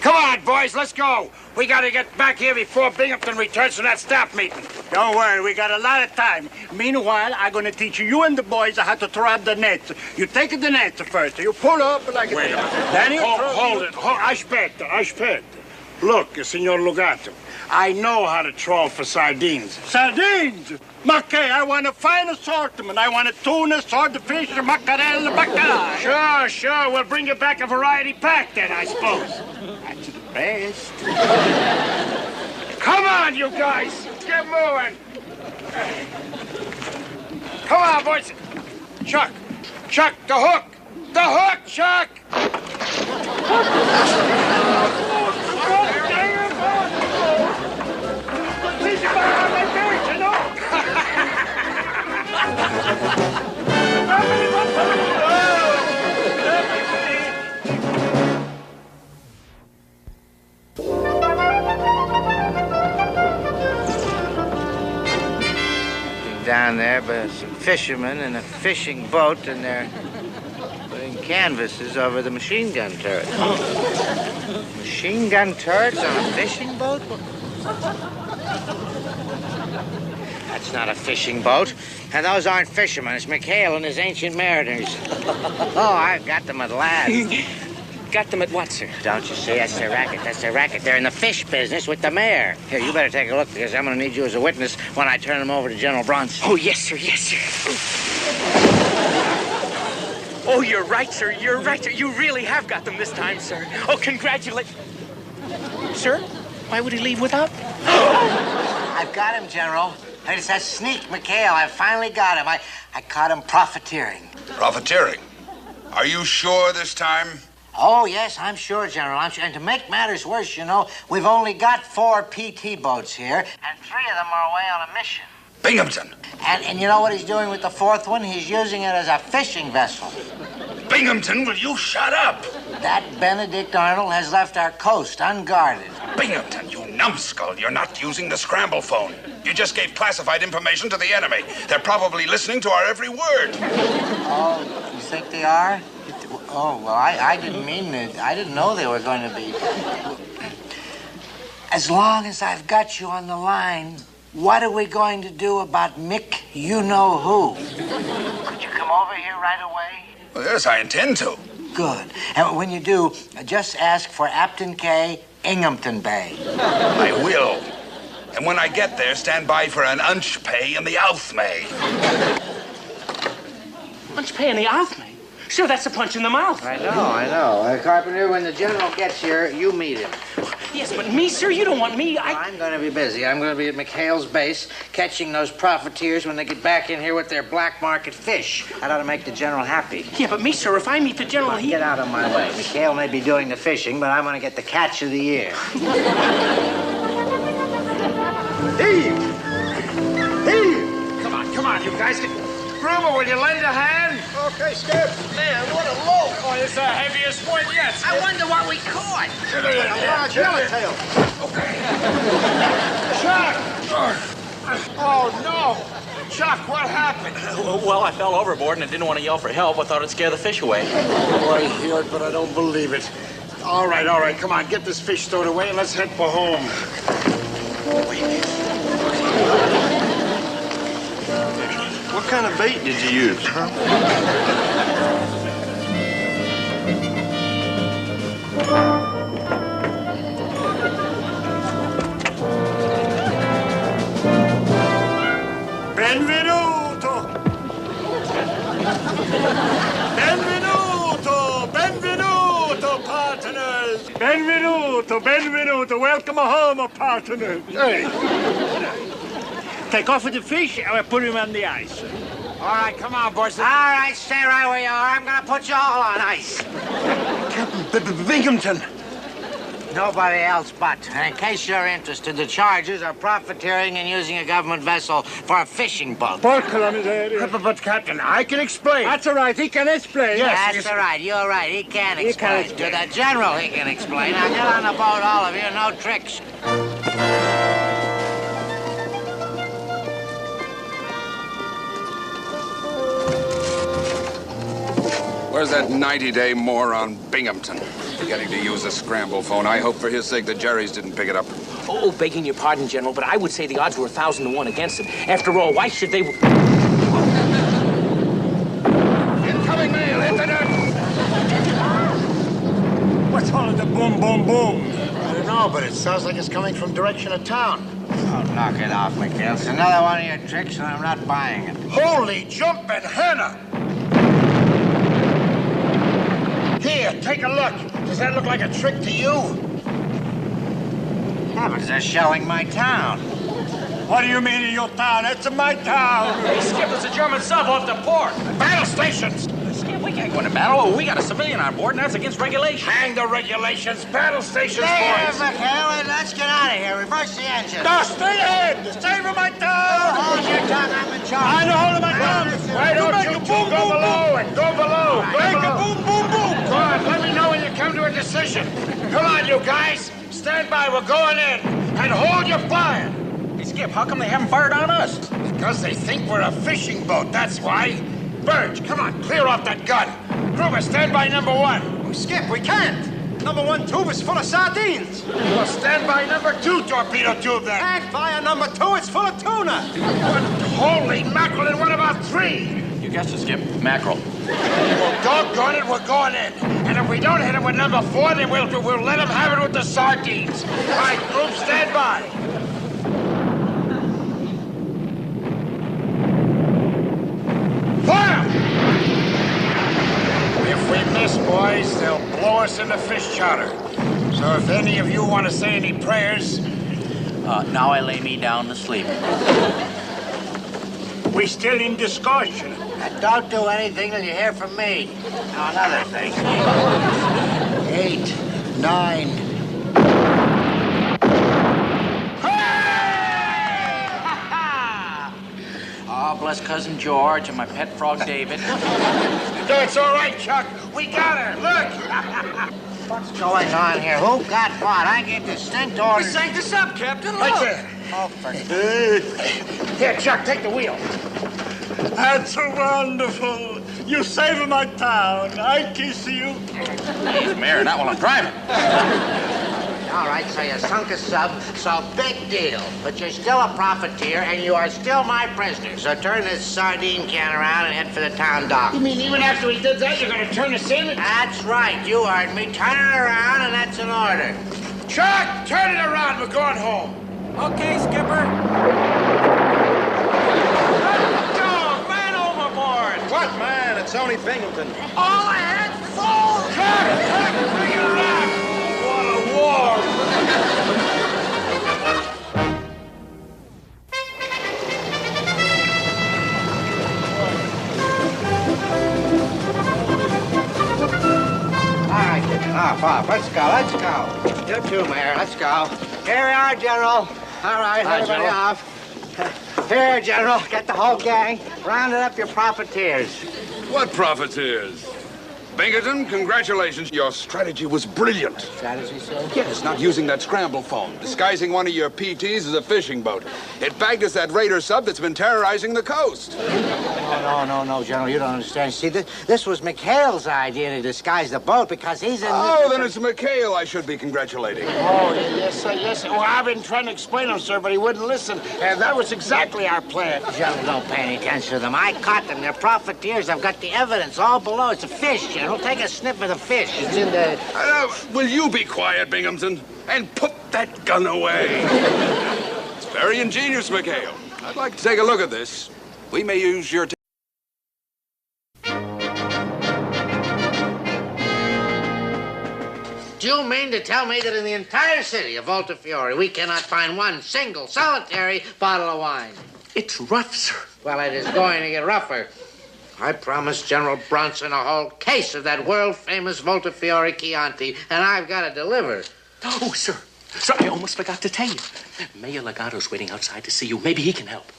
Come on, boys, let's go. We got to get back here before Binghamton returns from that staff meeting. Don't worry, we got a lot of time. Meanwhile, I'm going to teach you and the boys how to throw out the nets. You take the nets first. You pull up like... Wait a minute. Then you hold it. Aspetta. Look, Signor Lugato, I know how to trawl for sardines. Sardines? Mackay, I want a fine assortment. I want a tuna, swordfish, mackerel, bacalhau. Sure. We'll bring you back a variety pack then, I suppose. That's the best. Come on, you guys. Get moving. Come on, boys. Chuck, the hook. The hook, Chuck. He's down there by some fishermen in a fishing boat, and they're putting canvases over the machine gun turrets. Machine gun turrets on a fishing boat? That's not a fishing boat. And those aren't fishermen. It's McHale and his ancient mariners. Oh, I've got them at last. Got them at what, sir? Don't you see? That's their racket. That's their racket. They're in the fish business with the mayor. Here, you better take a look, because I'm going to need you as a witness when I turn them over to General Bronson. Oh, yes, sir. Yes, sir. Oh, you're right, sir. You're right, sir. You really have got them this time, sir. Oh, congratulations. Sir, why would he leave without? I've got him, General. It's that sneak, McHale. I finally got him. I caught him profiteering. Profiteering? Are you sure this time? Oh, yes, I'm sure, General. I'm sure. And to make matters worse, you know, we've only got 4 PT boats here, and 3 of them are away on a mission. Binghamton. And you know what he's doing with the 4th one? He's using it as a fishing vessel. Binghamton, will you shut up? That Benedict Arnold has left our coast unguarded. Binghamton, you numbskull, you're not using the scramble phone. You just gave classified information to the enemy. They're probably listening to our every word. Oh, you think they are? Oh, well, I didn't mean it. I didn't know they were going to be. As long as I've got you on the line, what are we going to do about Mick you-know-who? Could you come over here right away? Well, yes, I intend to. Good. And when you do, just ask for Apton K, Binghamton Bay. I will. And when I get there, stand by for an unch pay in the Althmay. Punch pay in the Althmay? Sure, that's a punch in the mouth. I know. Carpenter, when the general gets here, you meet him. Yes, but me, sir, you don't want me. I'm going to be busy. I'm going to be at McHale's base, catching those profiteers when they get back in here with their black market fish. That ought to make the general happy. Yeah, but me, sir, if I meet the general, he... Get out of my way. McHale may be doing the fishing, but I'm going to get the catch of the year. Heave! Come on, you guys. Gruber, will you lend a hand? Okay, Skip. Man, what a load. Oh, it's the heaviest one yet. I wonder what we caught. A large yellowtail. Chuck! Oh, no. Chuck, what happened? Well, I fell overboard and I didn't want to yell for help. I thought it'd scare the fish away. Oh, I hear it, but I don't believe it. All right. Come on, get this fish stowed away and let's head for home. What kind of bait did you use, huh? Benvenuto! partners! Benvenuto! Welcome home, partners! Hey! Take off with the fish, and we'll put him on the ice. All right, come on, boys. All right, stay right where you are. I'm going to put you all on ice. Captain Binghamton. Nobody else but. And in case you're interested, the charges are profiteering and using a government vessel for a fishing boat. But, Captain, I can explain. That's all right. He can explain. Yes, that's all right. You're right. He can explain. To the general, he can explain. Now, get on the boat, all of you. No tricks. Where's that 90-day moron Binghamton? Getting to use a scramble phone. I hope for his sake that Jerry's didn't pick it up. Oh, begging your pardon, General, but I would say the odds were 1,000 to 1 against him. After all, why should they... Incoming mail, Internet! What's all of the boom, boom, boom? I don't know, but it sounds like it's coming from direction of town. Oh, knock it off, McHale's. It's another one of your tricks, and I'm not buying it. Holy jumping Hannah! Here, take a look. Does that look like a trick to you? Yeah, but they're shelling my town. What do you mean in your town? It's my town. Hey, Skip, there's a German sub off the port. Battle stations. Skip, we can't go into battle. We got a civilian on board, and that's against regulations. Hang the regulations. Battle stations, There, boys. McHale, let's get out of here. Reverse the engine. No, straight ahead. Stay with my town. Hold your tongue. I'm in charge. I know hold of my tongue. Why don't you two go below and go below? Make a boom, boom, boom. Go on, let me know when you come to a decision. Come on, you guys. Stand by. We're going in. And hold your fire. Hey, Skip, Skip, how come they haven't fired on us? Because they think we're a fishing boat, that's why. Burge, come on, clear off that gun. Gruber, stand by number 1. Oh, Skip, we can't. Number 1 tube is full of sardines. Well, stand by number 2 torpedo tube, then. Can't fire number 2, it's full of tuna. Holy mackerel, and what about 3? You guessed it, Skip. Mackerel. Well, doggone it, we're going in. And if we don't hit it with number 4, then we'll let them have it with the sardines. All right, group, stand by. Fire! If we miss, boys, they'll blow us in the fish chowder. So if any of you want to say any prayers... Now I lay me down to sleep. We still in discussion. Don't do anything till you hear from me. Now, another thing. 8, 9. Oh, bless Cousin George and my pet frog David. No, it's all right, Chuck. We got her. Look. What's going on here? Who got what? I get distinct orders. We sank this up, Captain. Right Look. there. Oh, for... Here, Chuck, take the wheel. That's wonderful. You saved my town. I kiss you. Please, Mayor, not while I'm driving. All right, so you sunk a sub, so big deal. But you're still a profiteer, and you are still my prisoner. So turn this sardine can around and head for the town dock. You mean even after we did that, you're going to turn us in? That's right. You heard me. Turn it around, and that's an order. Chuck, turn it around. We're going home. Okay, Skipper. Dog, man overboard. What, man? It's only Binghamton. All hands full. Chuck, bring it around. What a war. All right, off. Let's go. You too, Mayor. Let's go. Here we are, General. All right, everybody off. Here, General. Get the whole gang. Rounded up your profiteers. What profiteers? Binghamton, congratulations. Your strategy was brilliant. Strategy, sir? Yes, not using that scramble phone, disguising one of your PTs as a fishing boat. It bagged us that raider sub that's been terrorizing the coast. No, General, you don't understand. See, this was McHale's idea to disguise the boat because he's in... Oh, then it's McHale I should be congratulating. Oh, yes, sir, yes, sir. Well, I've been trying to explain to him, sir, but he wouldn't listen. And that was exactly our plan. General, don't pay any attention to them. I caught them. They're profiteers. I've got the evidence all below. It's a fish, General. Take a sniff of the fish. It's in the... Will you be quiet, Binghamton, and put that gun away? It's very ingenious, McHale. I'd like to take a look at this. We may use your... Do you mean to tell me that in the entire city of Voltafiore, we cannot find one single, solitary bottle of wine? It's rough, sir. Well, it is going to get rougher. I promised General Bronson a whole case of that world-famous Voltafiore Chianti, and I've got to deliver. Oh, sir. Sir, I almost forgot to tell you. Mayor Legato's waiting outside to see you. Maybe he can help.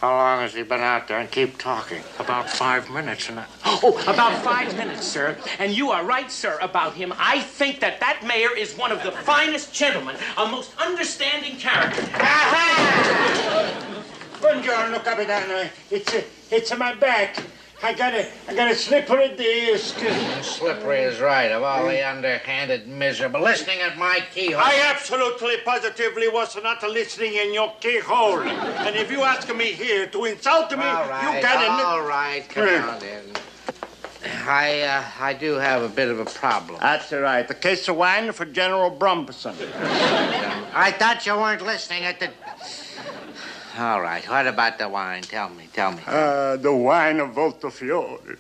How long has he been out there? And keep talking. About 5 minutes. About 5 minutes, sir. And you are right, sir, about him. I think that mayor is one of the finest gentlemen, a most understanding character. Buongiorno, Capitano. It's on my back. I got a slippery disc. Slippery is right, of all the underhanded, miserable listening at my keyhole. I absolutely, positively was not listening in your keyhole. And if you ask me here to insult me, you can... All right, come on in. I do have a bit of a problem. That's right. A case of wine for General Bronson. I thought you weren't listening at the... All right, what about the wine? Tell me. The wine of Voltafiore.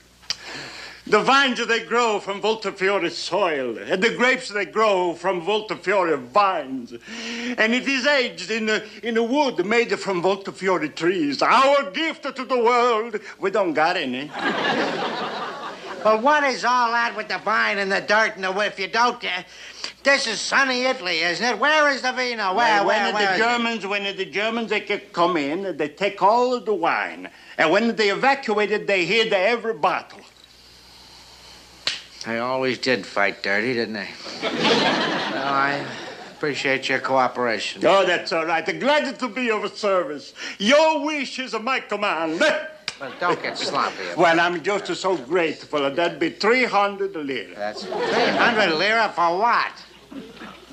The vines they grow from Voltafiore soil, and the grapes they grow from Voltafiore vines. And it is aged in a wood made from Voltafiore trees. Our gift to the world. We don't got any. Well, what is all that with the vine and the dirt and the if you don't... This is sunny Italy, isn't it? Where is the vino? When the Germans they come in, they take all of the wine. And when they evacuate it, they hid every bottle. They always did fight dirty, didn't they? Well, appreciate your cooperation. Oh, that's all right. Glad to be of service. Your wish is my command. Well, don't get sloppy about it. Well, I'm just so grateful. That'd be 300 lira. That's 300 lira for what?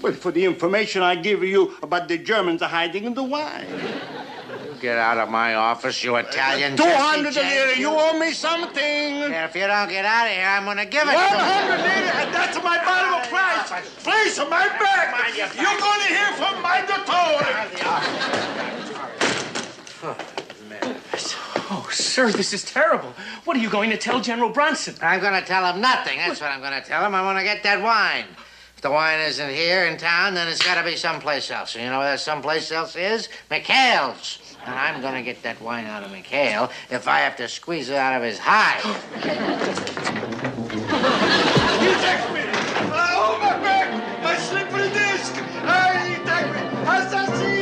Well, for the information I give you about the Germans hiding in the wine. You get out of my office, you Italian. 200 lira. You owe me something. Yeah, if you don't get out of here, I'm going to give it to you. 100 lira, and that's my bottom price. Please, my back. You're going to hear from my doctor. Oh, sir, this is terrible. What are you going to tell General Bronson? I'm going to tell him nothing. That's what I'm going to tell him. I want to get that wine. If the wine isn't here in town, then it's got to be someplace else. And you know where someplace else is? McHale's. And I'm going to get that wine out of McHale if I have to squeeze it out of his hide. He attacked me. Oh, my back. My slippery disc. He attacked me. Assassin.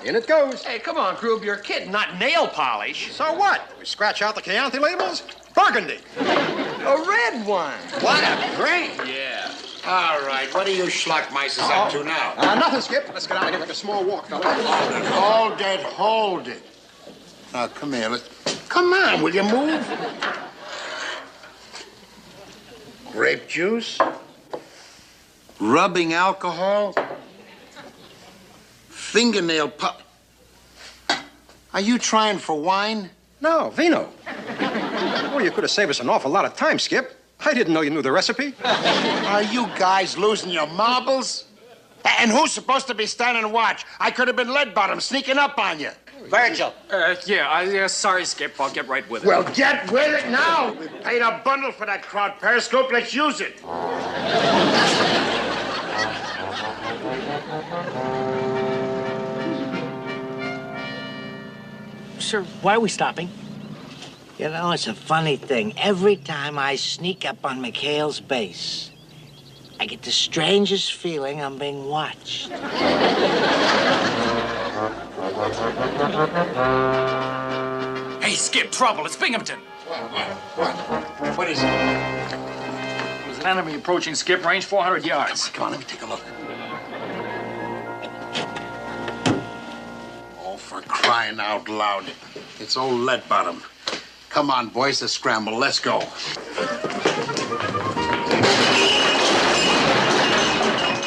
In it goes. Hey, come on, Groob, you're kidding, not nail polish. So what? We scratch out the Chianti labels? Burgundy. A red one. What a green. Yeah. All right, what are you schlockmeisters up to now? Nothing, Skip. Let's get out of here like a small walk, fella. Hold it, hold it. Now, come here. Come on, will you move? Grape juice? Rubbing alcohol? Fingernail pop. Are you trying for wine? No, vino. Well, you could have saved us an awful lot of time, Skip. I didn't know you knew the recipe. Are you guys losing your marbles? And who's supposed to be standing watch? I could have been lead bottom sneaking up on you. Virgil. Sorry, Skip. I'll get right with it. Well, get with it now. We paid a bundle for that crowd periscope. Let's use it. Sir, why are we stopping? You know, it's a funny thing. Every time I sneak up on McHale's base, I get the strangest feeling I'm being watched. Hey, Skip, trouble. It's Binghamton. What is it? There's an enemy approaching, Skip, range 400 yards. Come on, let me take a look. Oh, for crying out loud. It's old lead bottom. Come on, boys, let's scramble. Let's go.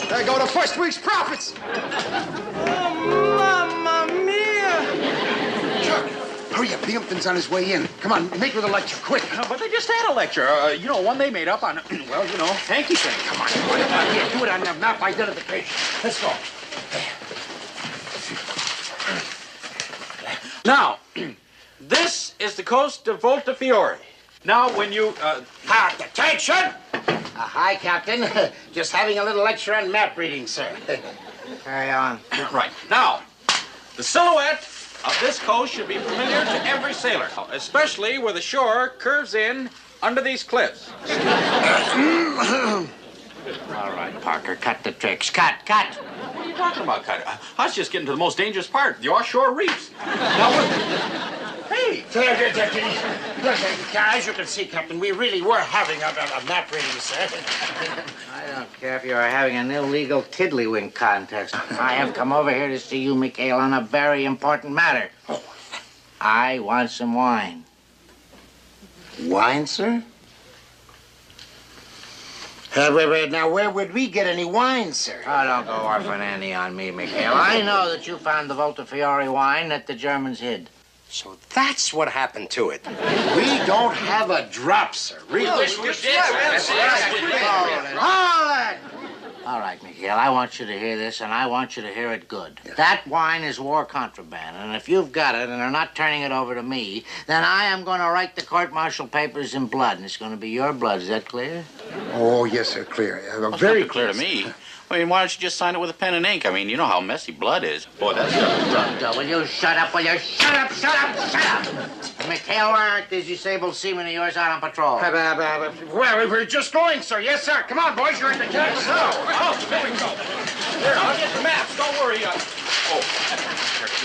There go the first week's profits. Oh, Mamma Mia! Chuck, hurry up. Binghamton's on his way in. Come on, make her the lecture, quick. But they just had a lecture. One they made up on, hanky thing. Come on. Here, do it on the map identification. Let's go. Now, this is the coast of Voltafiore. Now, when you, Attention! Hi, Captain. Just having a little lecture on map reading, sir. Carry on. Right. Now, the silhouette of this coast should be familiar to every sailor, especially where the shore curves in under these cliffs. All right, Parker, cut the tricks. Cut. What are you talking about, Cut? I was just getting to the most dangerous part, the offshore reefs. Now, hey! As you can see, Captain, we really were having a map reading, sir. I don't care if you're having an illegal tiddlywink contest. I have come over here to see you, McHale, on a very important matter. I want some wine. Wine, sir? Now, where would we get any wine, sir? Oh, don't go orphan Annie on me, McHale. I know that you found the Voltafiore wine that the Germans hid. So that's what happened to it. We don't have a drop, sir. Really? All right, McHale, I want you to hear this, and I want you to hear it good. Yeah. That wine is war contraband, and if you've got it and are not turning it over to me, then I am going to write the court-martial papers in blood, and it's going to be your blood. Is that clear? Oh, yes, sir, clear. Very clear to me. I mean, why don't you just sign it with a pen and ink? I mean, you know how messy blood is. Boy, that's Will you shut up? Will you shut up? Shut up! Shut up! McHale, where aren't these disabled seamen of yours out on patrol? Well, we're just going, sir. Yes, sir. Come on, boys. You're in the camp. Oh, there we go. Here, I'll get the maps. Don't worry.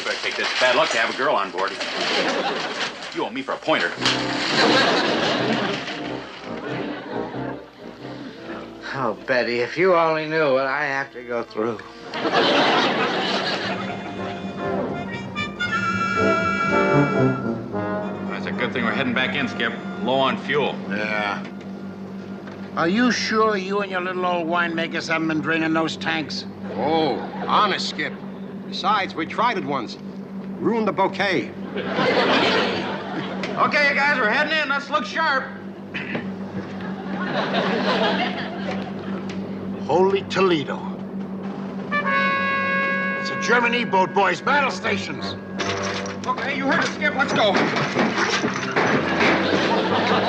you better take this. Bad luck to have a girl on board. You owe me for a pointer. Oh, Betty, if you only knew what I have to go through. That's a good thing we're heading back in, Skip. Low on fuel. Yeah. Are you sure you and your little old winemakers haven't been draining those tanks? Oh, honest, Skip. Besides, we tried it once. Ruined the bouquet. Okay, you guys, we're heading in. Let's look sharp. Holy Toledo. It's a German E-boat, boys. Battle stations. Okay, you heard it, Skip. Let's go.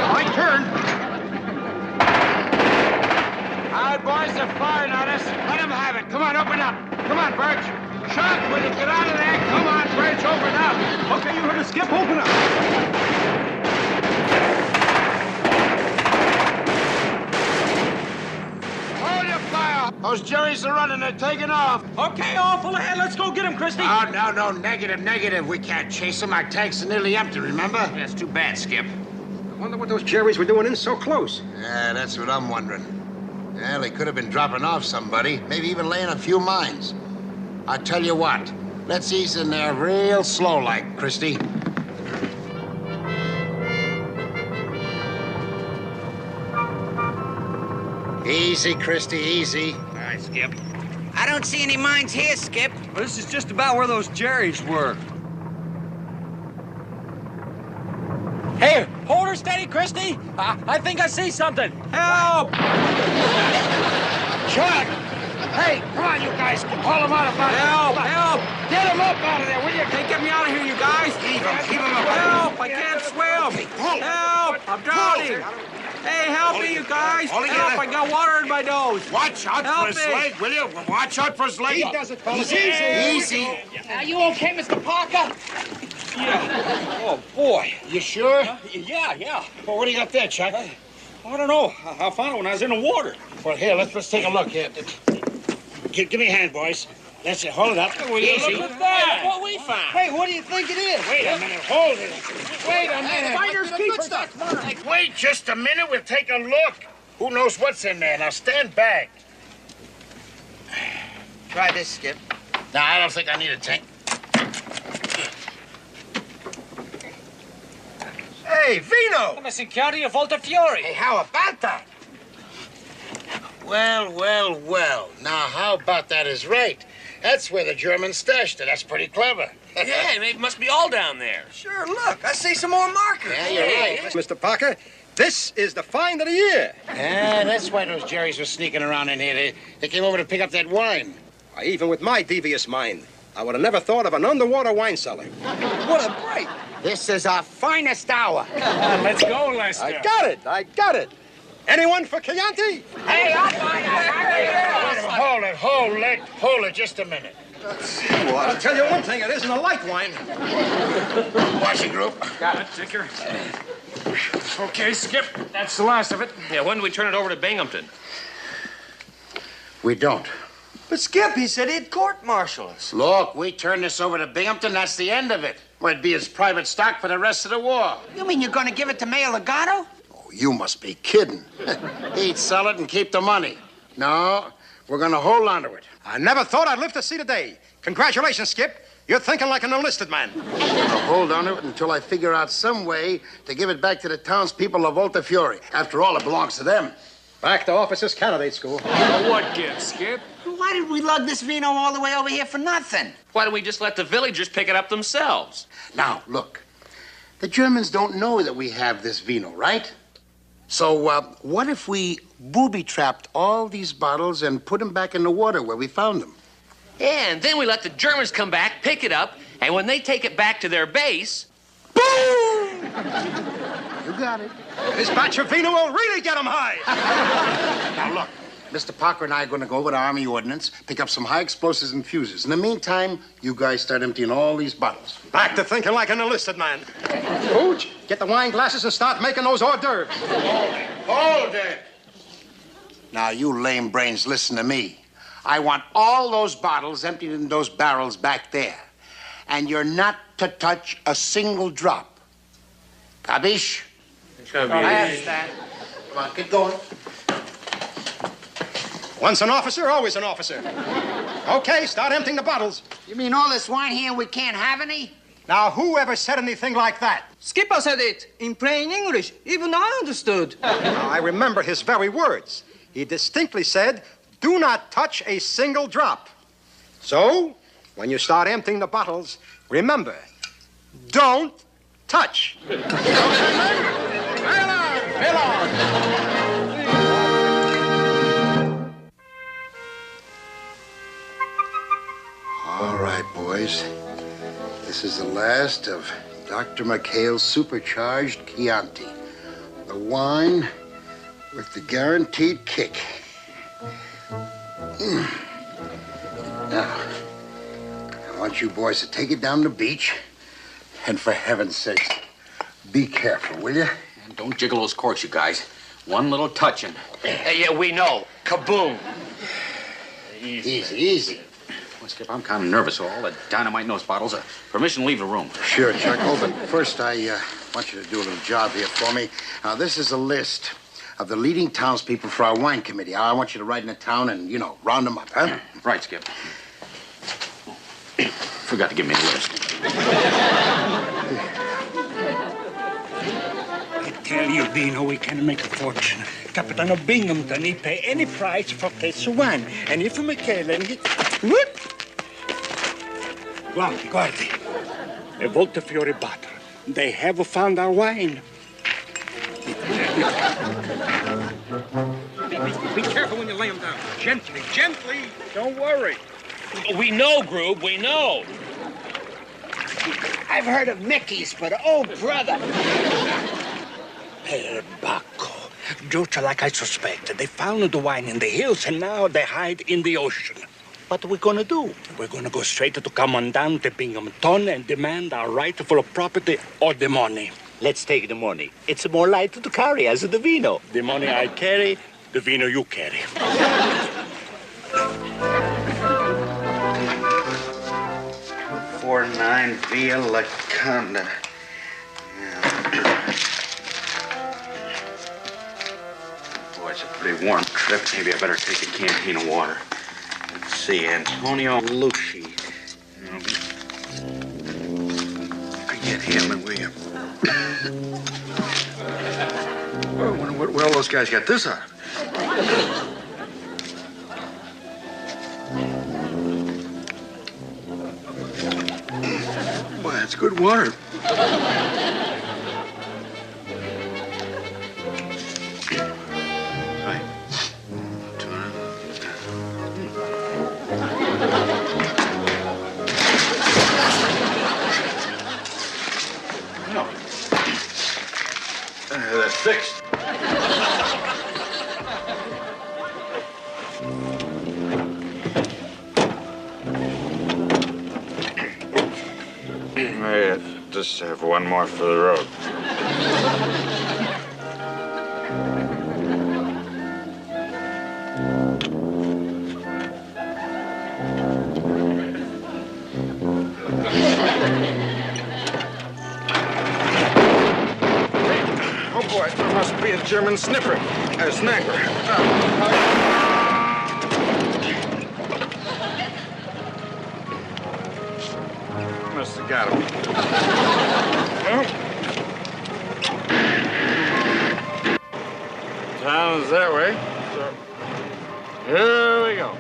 My turn. All right, boys, they're firing at us. Let them have it. Come on, open up. Come on, Birch. Shot, will you get out of there? Come on, Birch, open up. Okay, you heard it, Skip. Open up. Those Jerrys are running. They're taking off. Okay, all full ahead. Let's go get them, Christy. Oh, no. Negative. We can't chase them. Our tanks are nearly empty, remember? That's too bad, Skip. I wonder what those Jerrys were doing in so close. Yeah, that's what I'm wondering. Well, they could have been dropping off somebody, maybe even laying a few mines. I tell you what, let's ease in there real slow-like, Christy. Easy, Christy, easy. All right, Skip. I don't see any mines here, Skip. Well, this is just about where those Jerrys were. Hey, hold her steady, Christy. I think I see something. Help! Chuck! Hey, come on, you guys. Haul them out of there. Help! Get them up out of there, will you? Hey, get me out of here, you guys. Keep them up. Help! I can't swim. Help! I'm drowning. Hey, help me, you guys. Help, I got water in my nose. Watch out for his leg, will you? Watch out for his leg. He does it, fellas. Easy. Are you okay, Mr. Parker? Yeah. Oh, boy. You sure? Yeah. Well, what do you got there, Chuck? I don't know. I found it when I was in the water. Well, here, let's take a look here. Give me a hand, boys. That's it. Hold it up. Easy. Look at that. What we found. Hey, what do you think it is? Wait a minute. Hold it. Wait a minute. Finders keepers. Wait just a minute. We'll take a look. Who knows what's in there? Now, stand back. Try this, Skip. No, I don't think I need a tank. Hey, Vino! I'm a security of Voltafiore. Hey, how about that? Well. Now, how about that is right? That's where the Germans stashed it. That's pretty clever. Yeah, they must be all down there. Sure, look. I see some more markers. Yeah, you're right. Mr. Parker, this is the find of the year. Yeah, that's why those Jerrys were sneaking around in here. They came over to pick up that wine. Even with my devious mind, I would have never thought of an underwater wine cellar. What a break. This is our finest hour. Let's go, Lester. I got it. Anyone for Chianti? Hey, I'll buy it. Hold it just a minute. Well, I'll tell you one thing, it isn't a light wine. Washing group. Got it, Dicker. Okay, Skip, that's the last of it. Yeah, when do we turn it over to Binghamton? We don't. But Skip, he said he'd court-martial us. Look, we turn this over to Binghamton, that's the end of it. Well, it'd be his private stock for the rest of the war. You mean you're going to give it to Mayor Legato? Oh, you must be kidding. He'd sell it and keep the money. No, we're going to hold on to it. I never thought I'd live to see the day. Congratulations, Skip. You're thinking like an enlisted man. I'll hold on to it until I figure out some way to give it back to the townspeople of Voltafiore. After all, it belongs to them. Back to officers' candidate school. What gift, Skip? Why did we lug this vino all the way over here for nothing? Why don't we just let the villagers pick it up themselves? Now, look. The Germans don't know that we have this vino, right? So, what if we booby-trapped all these bottles and put them back in the water where we found them? Yeah, and then we let the Germans come back, pick it up, and when they take it back to their base, boom! You got it. This batch of vino will really get them high. Now, look. Mr. Parker and I are going to go over to Army Ordnance, pick up some high explosives and fuses. In the meantime, you guys start emptying all these bottles. Back to thinking like an enlisted man. Pooch, get the wine glasses and start making those hors d'oeuvres. Hold it! Now, you lame brains, listen to me. I want all those bottles emptied in those barrels back there. And you're not to touch a single drop. Capiche? I understand. Come on, get going. Once an officer, always an officer. Okay, start emptying the bottles. You mean all this wine here and we can't have any? Now, who ever said anything like that? Skipper said it in plain English. Even I understood. Now, I remember his very words. He distinctly said, do not touch a single drop. So, when you start emptying the bottles, remember, don't touch. All right, boys. This is the last of Dr. McHale's supercharged Chianti. The wine with the guaranteed kick. Now, I want you boys to take it down the beach. And for heaven's sake, be careful, will you? And don't jiggle those corks, you guys. One little touching. yeah, we know. Kaboom. Easy, easy. Well, Skip, I'm kind of nervous, so all the dynamite in those bottles. Permission to leave the room. Sure, Chuck. Oh, but first, I want you to do a little job here for me. Now, this is a list of the leading townspeople for our wine committee. I want you to ride in the town and, round them up, huh? Right, Skip. Forgot to give me a list. I tell you, Dino, we can make a fortune. Capitano Binghamton, he pay any price for case of wine. And if McHale and he... Whoop! Guardi. A Voltafiore bottle. They have found our wine. Be careful when you lay them down. Gently, gently. Don't worry. We know, Groob, we know. I've heard of Mickey's, but oh, brother. El Bacco. Just like I suspected. They found the wine in the hills, and now they hide in the ocean. What are we going to do? We're going to go straight to Commandante Binghamton and demand our rightful property or the money. Let's take the money. It's more light to carry as the vino. The money I carry, the vino you carry. 49 Via La Conda. Boy, it's a pretty warm trip. Maybe I better take a canteen of water. Let's see, Antonio Lucci. Get him, and will you? Where all those guys got this out of? Boy, that's good water. Right. No. That's fixed. I just have one more for the road. Oh, boy, there must be a German sniffer. A sniper. Must have got him. Well, town's that way. Here we go.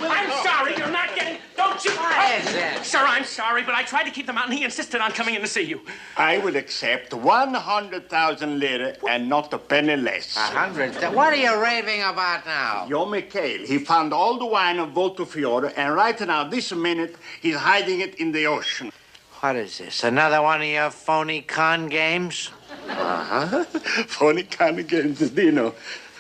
I'm sorry, you're not getting... Don't you... What is it? Sir, I'm sorry, but I tried to keep them out, and he insisted on coming in to see you. I will accept 100,000 lira and not a penny less. 100? What are you raving about now? Your McHale, he found all the wine of Voltofiore, and right now, this minute, he's hiding it in the ocean. What is this? Another one of your phony con games? Uh-huh. Phony kind of games, Dino.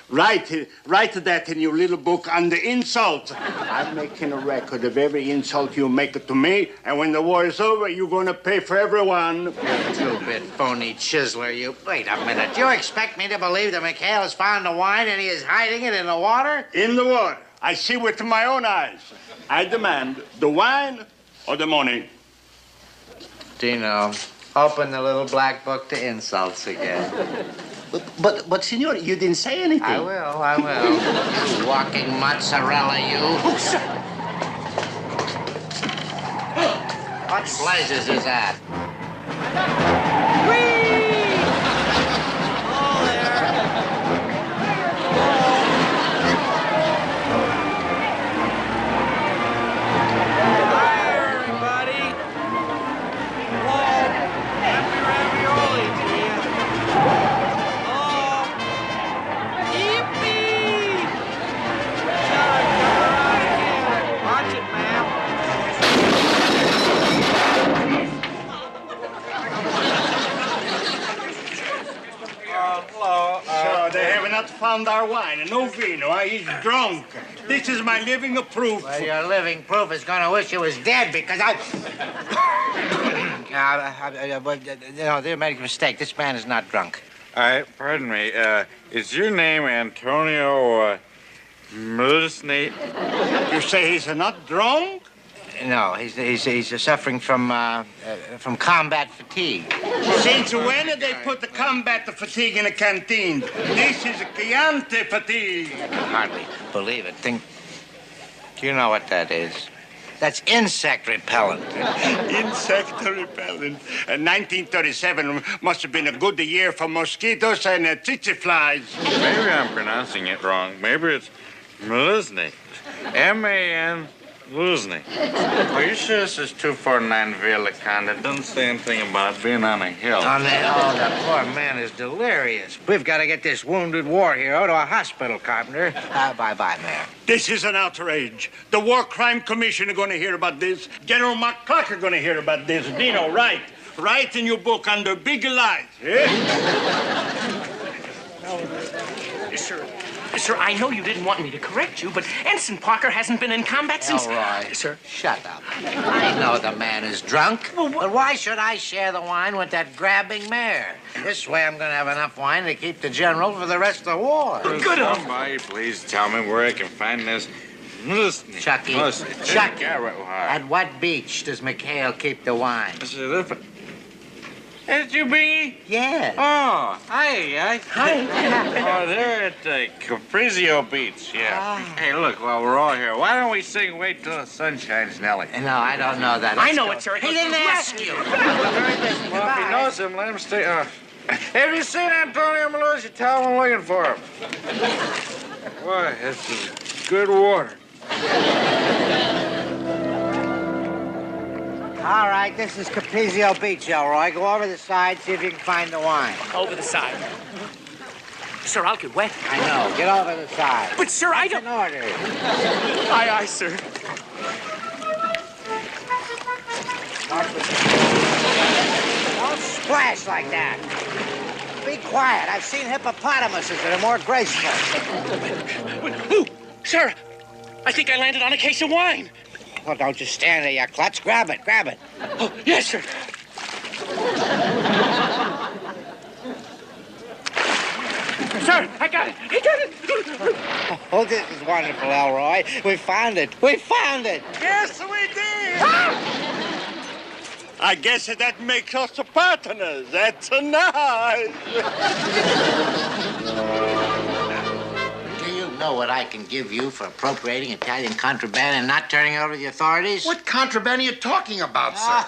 Write that in your little book under insult. I'm making a record of every insult you make to me, and when the war is over, you're going to pay for everyone. You two-bit phony chiseler, you. Wait a minute. You expect me to believe that McHale has found the wine and he is hiding it in the water? In the water. I see with my own eyes. I demand the wine or the money. Dino, open the little black book to insults again. But, Signor, you didn't say anything. I will. You walking mozzarella, you. Oh, sir! What blazes is that? Found our wine, no vino. He's drunk. This is my living proof. Well, your living proof is going to wish you was dead because I... they made a mistake. This man is not drunk. Pardon me. Is your name Antonio Milsney? You say he's not drunk? No, he's suffering from combat fatigue. Since when did they put the combat fatigue in a canteen? This is Chianti fatigue. I can hardly believe it. Do you know what that is? That's insect repellent. Insect repellent. 1937 must have been a good year for mosquitoes and tsetse flies. Maybe I'm pronouncing it wrong. Maybe it's Milsney. M-A-N... Losney. Are you sure this is 249 Villicon? It doesn't say anything about being on a hill. On the hill? Oh, that poor man is delirious. We've got to get this wounded war hero to a hospital, Carpenter. Bye-bye, Mayor. This is an outrage. The War Crime Commission are going to hear about this. General McClock are going to hear about this. Dino, write. Write in your book under big lies. Eh? Sir, I know you didn't want me to correct you, but Ensign Parker hasn't been in combat since... Elroy. Sir. Shut up. I know the man is drunk. Well, but why should I share the wine with that grabbing mayor? This way I'm going to have enough wine to keep the general for the rest of the war. Good. Somebody please tell me where I can find this... Chucky. Chucky. At what beach does McHale keep the wine? This is different. Is you, Bingy? Yes. Oh, hi. Hi. Oh, they're at Caprizio Beach, yeah. Hey, look, while we're all here, why don't we sing Wait Till the Sun Shines, Nellie? No, I don't know that. I know it, sir. He didn't ask you. Well, if he knows him, let him stay. Have you seen Antonio Melusi? Tell him I'm looking for him. Boy, this is good water. All right, this is Caprizio Beach, Elroy. Go over the side, see if you can find the wine. Over the side. Sir, I'll get wet. I know. Get over the side. But, sir, I don't... An order. Aye, sir. Don't splash like that. Be quiet. I've seen hippopotamuses that are more graceful. Ooh, sir, I think I landed on a case of wine. Well, don't just stand there, you klutz. Grab it. Oh, yes, sir. Sir, I got it. Oh, this is wonderful, Elroy. We found it. Yes, we did. I guess that makes us partners. That's nice. Do you know what I can give you for appropriating Italian contraband and not turning it over to the authorities? What contraband are you talking about, sir?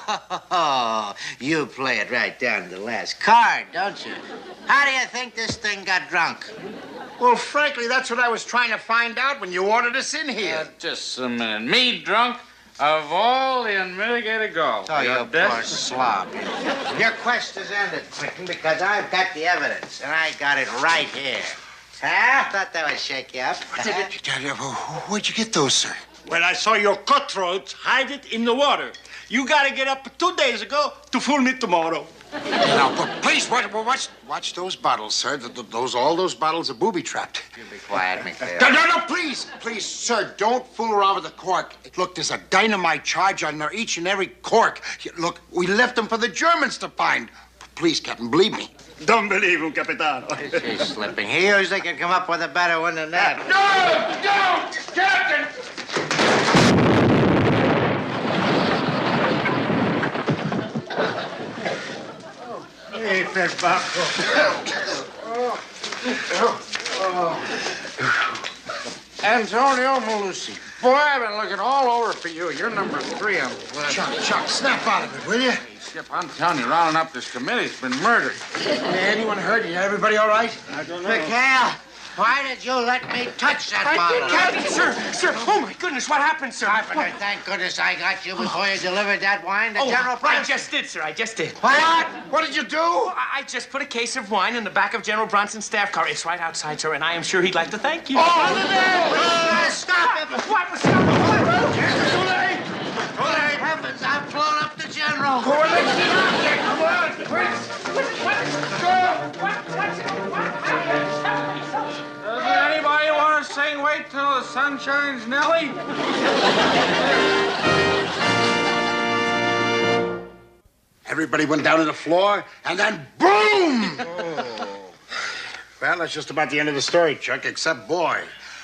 Oh, you play it right down to the last card, don't you? How do you think this thing got drunk? Well, frankly, that's what I was trying to find out when you ordered us in here. Just a minute. Me drunk? Of all the unmitigated golf. Oh, you poor slob. Your quest is ended, Quentin, because I've got the evidence, and I got it right here. Huh? Thought that would shake you up. Where'd you get those, sir? Well, I saw your cutthroats hide it in the water. You gotta get up 2 days ago to fool me tomorrow. Now, but please, watch those bottles, sir. All those bottles are booby-trapped. You be quiet, McHale. No, please, sir, don't fool around with the cork. Look, there's a dynamite charge on each and every cork. Look, we left them for the Germans to find. Please, Captain, believe me. Don't believe him, Capitano. He's slipping. He usually can come up with a better one than that. No, don't, Captain! Hey, Perbacco. Antonio Malusi. Boy, I've been looking all over for you. You're number 3 on the list. Chuck, snap out of it, will you? Hey, Skip, I'm telling you, rounding up this committee's been murdered. Anyone hurt? Everybody all right? I don't know. McHale, why did you let me touch that bottle? Sir, oh my goodness, what happened, sir? Thank goodness I got you before you delivered that wine to General Bronson. I just did, sir, I just did. What? What did you do? I just put a case of wine in the back of General Bronson's staff car. It's right outside, sir, and I am sure he'd like to thank you. Stop it! What was stop it? Too late! Heavens, I've blown up the General. Come on, Does anybody want to sing Wait Till the Sun Shines, Nellie? Everybody went down to the floor, and then boom! Well, that's just about the end of the story, Chuck, except, boy,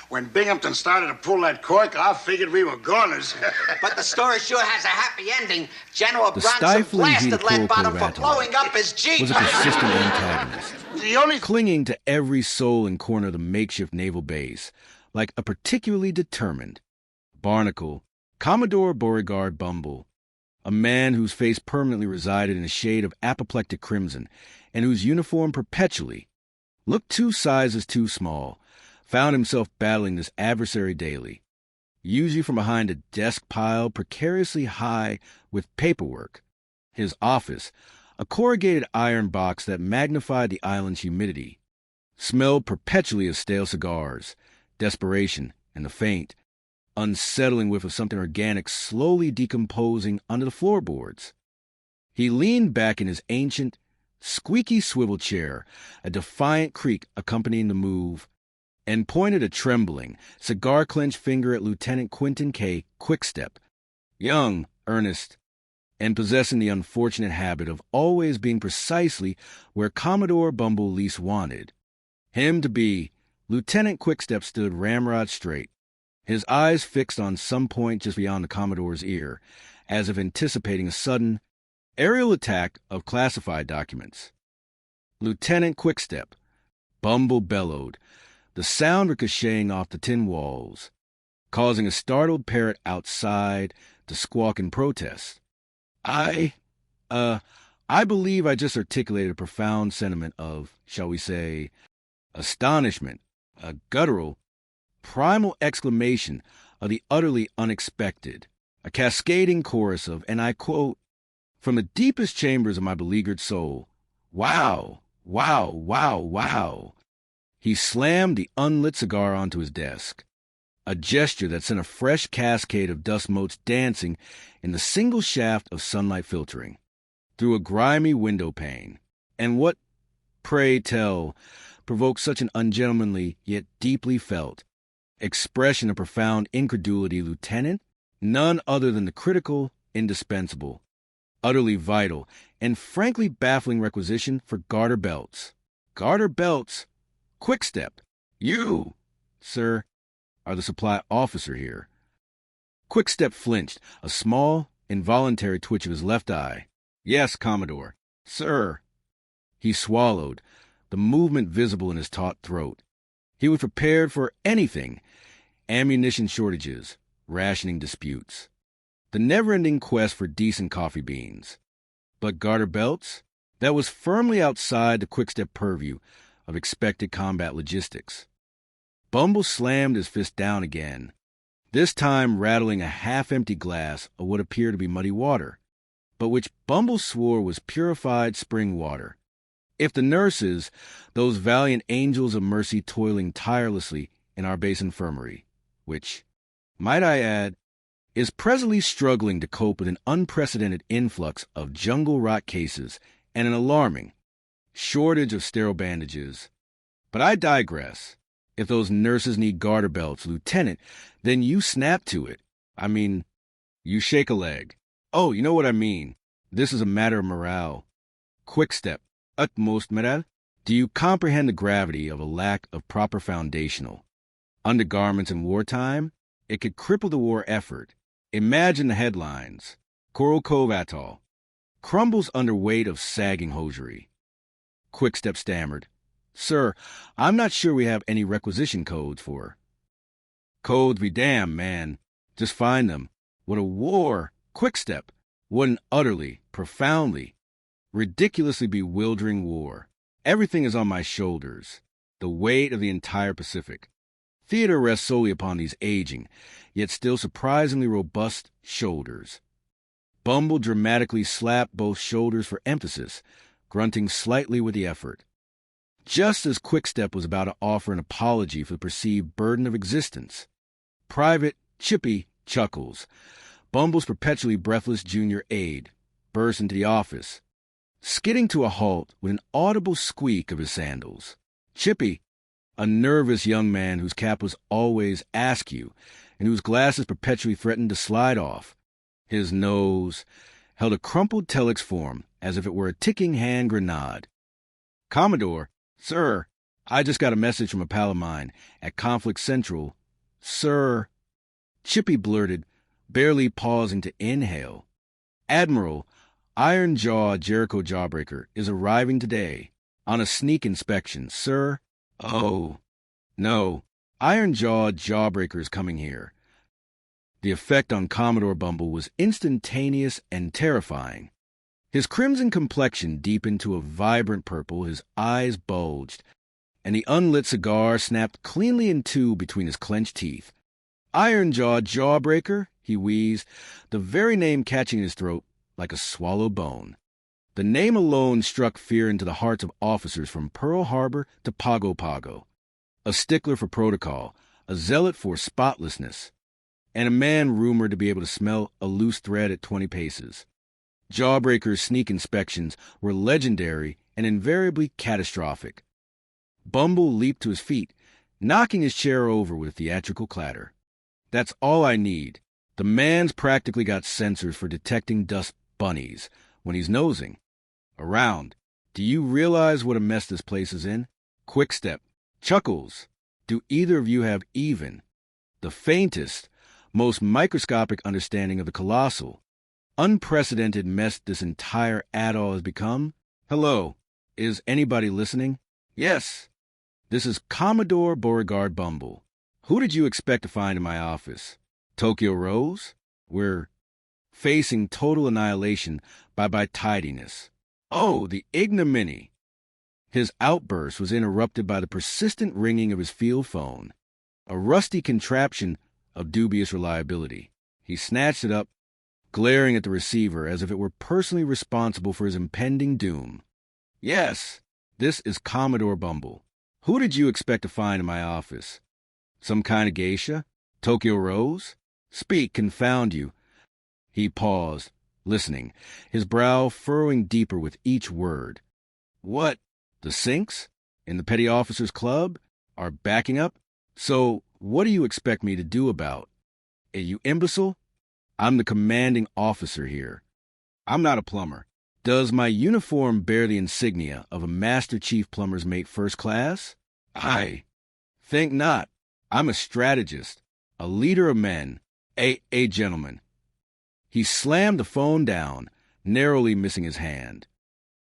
when Binghamton started to pull that cork, I figured we were goners. But the story sure has a happy ending. General The Bronson stifling heat blasted of lead bottom for chloroplast blowing up his Jeep. was a persistent antagonist, The only clinging to every soul and corner of the makeshift naval base, like a particularly determined barnacle, Commodore Beauregard Bumble, a man whose face permanently resided in a shade of apoplectic crimson, and whose uniform perpetually looked 2 sizes too small, found himself battling this adversary daily, usually from behind a desk pile precariously high with paperwork. His office, a corrugated iron box that magnified the island's humidity, smelled perpetually of stale cigars, desperation, and the faint, unsettling whiff of something organic slowly decomposing under the floorboards. He leaned back in his ancient, squeaky swivel chair, a defiant creak accompanying the move, and pointed a trembling, cigar-clenched finger at Lieutenant Quentin K. Quickstep, young, earnest, and possessing the unfortunate habit of always being precisely where Commodore Bumble least wanted him to be. Lieutenant Quickstep stood ramrod straight, his eyes fixed on some point just beyond the Commodore's ear, as if anticipating a sudden, aerial attack of classified documents. Lieutenant Quickstep, Bumble bellowed, the sound ricocheting off the tin walls, causing a startled parrot outside to squawk in protest. I believe I just articulated a profound sentiment of, shall we say, astonishment, a guttural, primal exclamation of the utterly unexpected, a cascading chorus of, and I quote, from the deepest chambers of my beleaguered soul, wow, wow, wow, wow. He slammed the unlit cigar onto his desk, a gesture that sent a fresh cascade of dust motes dancing in the single shaft of sunlight filtering through a grimy window pane. And what, pray tell, provoked such an ungentlemanly yet deeply felt expression of profound incredulity, Lieutenant? None other than the critical, indispensable, utterly vital, and frankly baffling requisition for garter belts. Garter belts? Quickstep, you, sir, are the supply officer here. Quickstep flinched, a small, involuntary twitch of his left eye. Yes, Commodore. Sir. He swallowed, the movement visible in his taut throat. He was prepared for anything: ammunition shortages, rationing disputes, the never-ending quest for decent coffee beans. But garter belts? That was firmly outside the quick-step purview of expected combat logistics. Bumble slammed his fist down again, this time rattling a half-empty glass of what appeared to be muddy water, but which Bumble swore was purified spring water. If the nurses, those valiant angels of mercy toiling tirelessly in our base infirmary, which, might I add, is presently struggling to cope with an unprecedented influx of jungle rot cases and an alarming shortage of sterile bandages. But I digress. If those nurses need garter belts, Lieutenant, then you snap to it. I mean, you shake a leg. Oh, you know what I mean. This is a matter of morale. Quick step. Utmost morale. Do you comprehend the gravity of a lack of proper foundational undergarments in wartime? It could cripple the war effort. Imagine the headlines. Coral Cove Atoll crumbles under weight of sagging hosiery. Quickstep stammered. Sir, I'm not sure we have any requisition codes for. Codes be damned, man. Just find them. What a war. Quickstep. What an utterly, profoundly, ridiculously bewildering war. Everything is on my shoulders. The weight of the entire Pacific. Theater rests solely upon these aging, yet still surprisingly robust shoulders. Bumble dramatically slapped both shoulders for emphasis, grunting slightly with the effort. Just as Quickstep was about to offer an apology for the perceived burden of existence, Private Chippy Chuckles, Bumble's perpetually breathless junior aide, burst into the office, skidding to a halt with an audible squeak of his sandals. Chippy, a nervous young man whose cap was always askew and whose glasses perpetually threatened to slide off, his nose held a crumpled telex form as if it were a ticking hand grenade. Commodore, sir, I just got a message from a pal of mine at Conflict Central. Sir, Chippy blurted, barely pausing to inhale. Admiral, Iron Jaw Jericho Jawbreaker is arriving today on a sneak inspection, sir. Oh, no, Iron Jaw Jawbreaker is coming here. The effect on Commodore Bumble was instantaneous and terrifying. His crimson complexion deepened to a vibrant purple, his eyes bulged, and the unlit cigar snapped cleanly in two between his clenched teeth. Iron Jaw Jawbreaker, he wheezed, the very name catching in his throat like a swallowed bone. The name alone struck fear into the hearts of officers from Pearl Harbor to Pago Pago. A stickler for protocol, a zealot for spotlessness, and a man rumored to be able to smell a loose thread at 20 paces. Jawbreaker's sneak inspections were legendary and invariably catastrophic. Bumble leaped to his feet, knocking his chair over with a theatrical clatter. That's all I need. The man's practically got sensors for detecting dust bunnies when he's nosing around. Do you realize what a mess this place is in? Quickstep, Chuckles, do either of you have even the faintest, most microscopic understanding of the colossal, unprecedented mess this entire atoll has become? Hello, is anybody listening? Yes, this is Commodore Beauregard Bumble. Who did you expect to find in my office? Tokyo Rose? We're facing total annihilation by tidiness. Oh, the ignominy! His outburst was interrupted by the persistent ringing of his field phone, a rusty contraption of dubious reliability. He snatched it up, glaring at the receiver as if it were personally responsible for his impending doom. Yes, this is Commodore Bumble. Who did you expect to find in my office? Some kind of geisha? Tokyo Rose? Speak, confound you. He paused, listening, his brow furrowing deeper with each word. What? The Sinks? In the Petty Officers Club? Are backing up? So, what do you expect me to do about? You imbecile? I'm the commanding officer here. I'm not a plumber. Does my uniform bear the insignia of a Master Chief Plumber's Mate First Class? I think not. I'm a strategist, a leader of men, a gentleman. He slammed the phone down, narrowly missing his hand.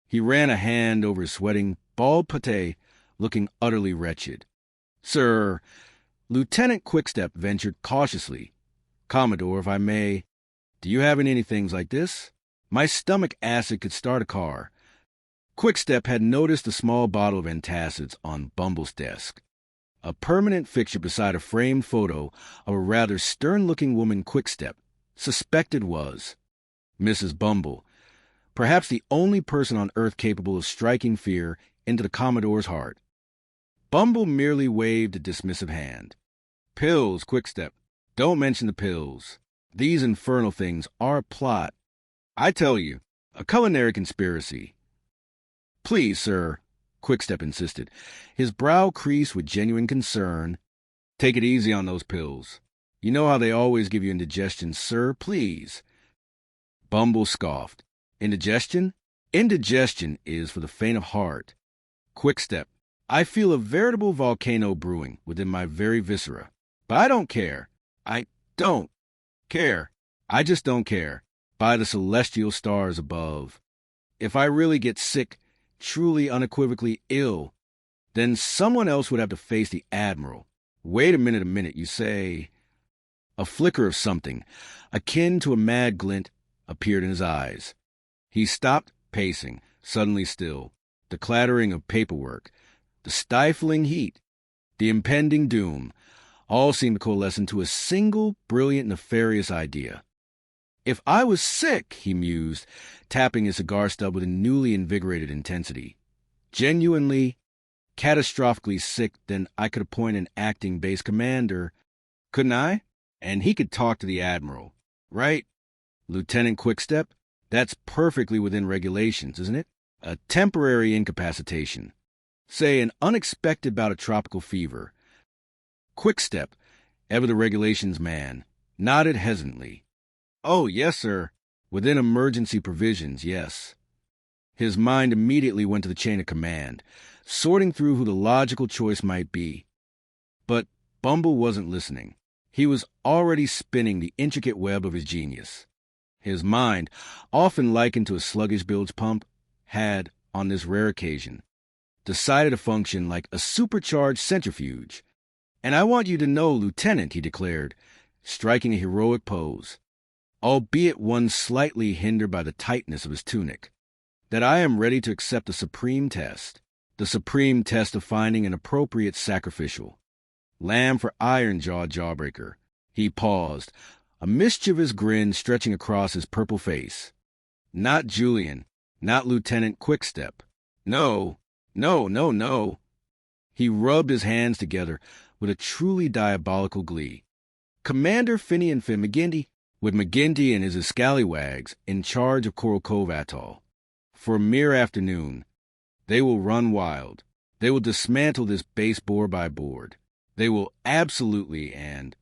He ran a hand over his sweating, bald pate, looking utterly wretched. Sir, Lieutenant Quickstep ventured cautiously. Commodore, if I may, do you have any things like this? My stomach acid could start a car. Quickstep had noticed the small bottle of antacids on Bumble's desk, a permanent fixture beside a framed photo of a rather stern-looking woman Quickstep suspected was Mrs. Bumble, perhaps the only person on Earth capable of striking fear into the Commodore's heart. Bumble merely waved a dismissive hand. Pills, Quickstep. Don't mention the pills. These infernal things are a plot. I tell you, a culinary conspiracy. Please, sir, Quickstep insisted, his brow creased with genuine concern. Take it easy on those pills. You know how they always give you indigestion, sir, please. Bumble scoffed. Indigestion? Indigestion is for the faint of heart. Quickstep, I feel a veritable volcano brewing within my very viscera. But I don't care. I don't care. I just don't care. By the celestial stars above. If I really get sick, truly unequivocally ill, then someone else would have to face the admiral. Wait a minute, you say. A flicker of something, akin to a mad glint, appeared in his eyes. He stopped pacing, suddenly still. The clattering of paperwork, the stifling heat, the impending doom, all seemed to coalesce into a single, brilliant, nefarious idea. If I was sick, he mused, tapping his cigar stub with a newly invigorated intensity, genuinely, catastrophically sick, then I could appoint an acting base commander, couldn't I? And he could talk to the admiral, right? Lieutenant Quickstep? That's perfectly within regulations, isn't it? A temporary incapacitation. Say, an unexpected bout of tropical fever. Quickstep, ever the regulations man, nodded hesitantly. Oh, yes, sir. Within emergency provisions, yes. His mind immediately went to the chain of command, sorting through who the logical choice might be. But Bumble wasn't listening. He was already spinning the intricate web of his genius. His mind, often likened to a sluggish bilge pump, had, on this rare occasion, decided to function like a supercharged centrifuge. And I want you to know, Lieutenant, he declared, striking a heroic pose, albeit one slightly hindered by the tightness of his tunic, that I am ready to accept the supreme test of finding an appropriate sacrificial. Lamb for iron-jawed jawbreaker. He paused, a mischievous grin stretching across his purple face. Not Julian, not Lieutenant Quickstep. No. He rubbed his hands together with a truly diabolical glee. Commander Finian Finn McGinty, with McGinty and his scallywags in charge of Coral Cove Atoll. For a mere afternoon, they will run wild. They will dismantle this base board by board. They will absolutely and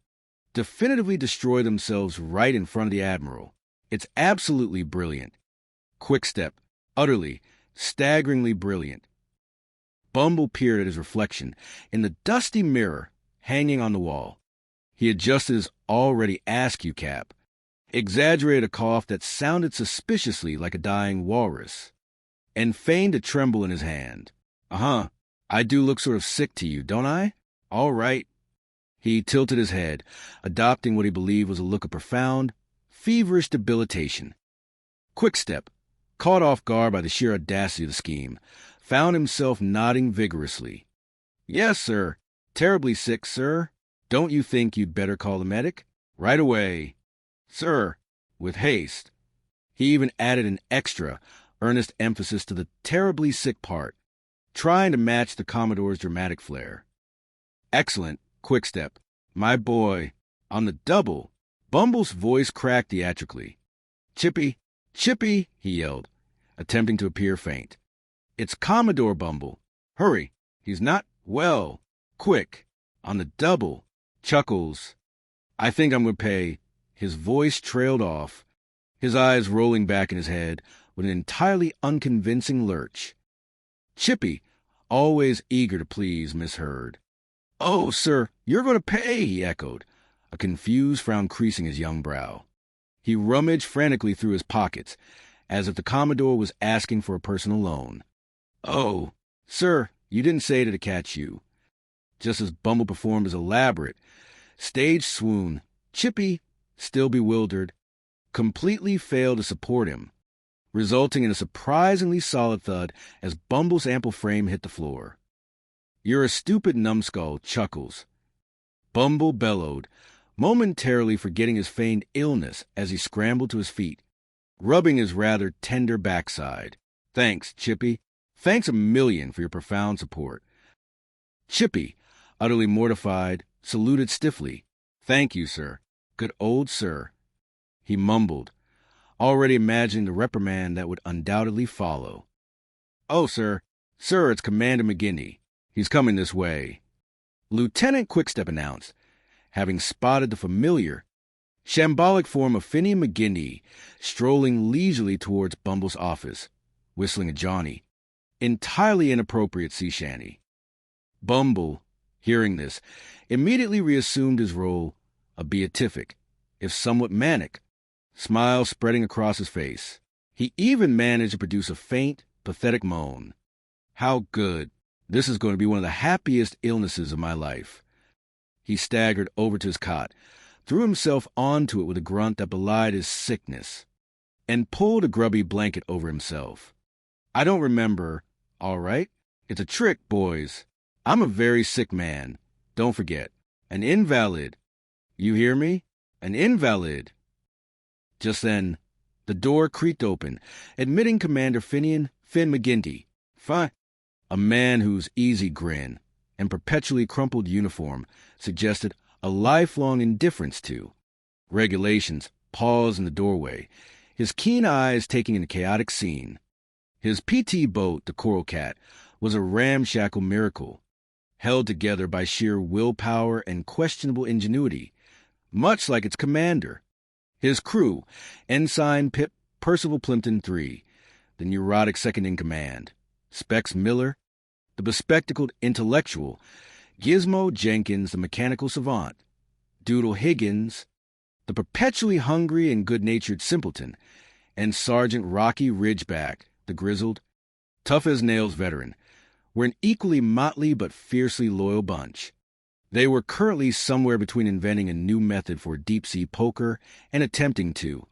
definitively destroy themselves right in front of the admiral. It's absolutely brilliant. Quickstep, utterly, staggeringly brilliant. Bumble peered at his reflection in the dusty mirror hanging on the wall. He adjusted his already askew cap, exaggerated a cough that sounded suspiciously like a dying walrus, and feigned a tremble in his hand. I do look sort of sick to you, don't I? All right. He tilted his head, adopting what he believed was a look of profound, feverish debilitation. Quickstep, caught off guard by the sheer audacity of the scheme, found himself nodding vigorously. Yes, sir. Terribly sick, sir. Don't you think you'd better call the medic? Right away. Sir, with haste. He even added an extra, earnest emphasis to the terribly sick part, trying to match the Commodore's dramatic flair. Excellent, Quickstep. My boy. On the double. Bumble's voice cracked theatrically. Chippy, Chippy, he yelled, attempting to appear faint. It's Commodore Bumble. Hurry. He's not well. Quick. On the double. Chuckles. I think I'm going to pay. His voice trailed off, his eyes rolling back in his head with an entirely unconvincing lurch. Chippy, always eager to please, misheard. Oh, sir, you're going to pay, he echoed, a confused frown creasing his young brow. He rummaged frantically through his pockets, as if the Commodore was asking for a personal loan. Oh, sir, you didn't say to catch you. just as Bumble performed his elaborate stage swoon. Chippy, still bewildered, completely failed to support him, resulting in a surprisingly solid thud as Bumble's ample frame hit the floor. "You're a stupid numbskull," chuckles. Bumble bellowed, momentarily forgetting his feigned illness as he scrambled to his feet, rubbing his rather tender backside. "Thanks, Chippy. Thanks a million for your profound support." Chippy, utterly mortified, saluted stiffly. "Thank you, sir. Good old sir." He mumbled, already imagining the reprimand that would undoubtedly follow. "Oh, sir. Sir, it's Commander McGinty. He's coming this way," Lieutenant Quickstep announced, having spotted the familiar, shambolic form of Finian McGinty strolling leisurely towards Bumble's office, whistling a Johnny. Entirely inappropriate sea shanty. Bumble, hearing this, immediately reassumed his role, a beatific, if somewhat manic, smile spreading across his face. He even managed to produce a faint, pathetic moan. "How good. This is going to be one of the happiest illnesses of my life." He staggered over to his cot, threw himself onto it with a grunt that belied his sickness, and pulled a grubby blanket over himself. "I don't remember. All right? It's a trick, boys. I'm a very sick man. Don't forget. An invalid. You hear me? An invalid." Just then, the door creaked open, admitting Commander Finn McGinty. A man whose easy grin and perpetually crumpled uniform suggested a lifelong indifference to regulations paused in the doorway, his keen eyes taking in the chaotic scene. His PT boat, the Coral Cat, was a ramshackle miracle, held together by sheer willpower and questionable ingenuity, much like its commander. His crew, Ensign Percival Plimpton III, the neurotic second-in-command, Specs Miller, the bespectacled intellectual, Gizmo Jenkins, the mechanical savant, Doodle Higgins, the perpetually hungry and good-natured simpleton, and Sergeant Rocky Ridgeback, the grizzled, tough-as-nails veteran, were an equally motley but fiercely loyal bunch. They were currently somewhere between inventing a new method for deep-sea poker and attempting to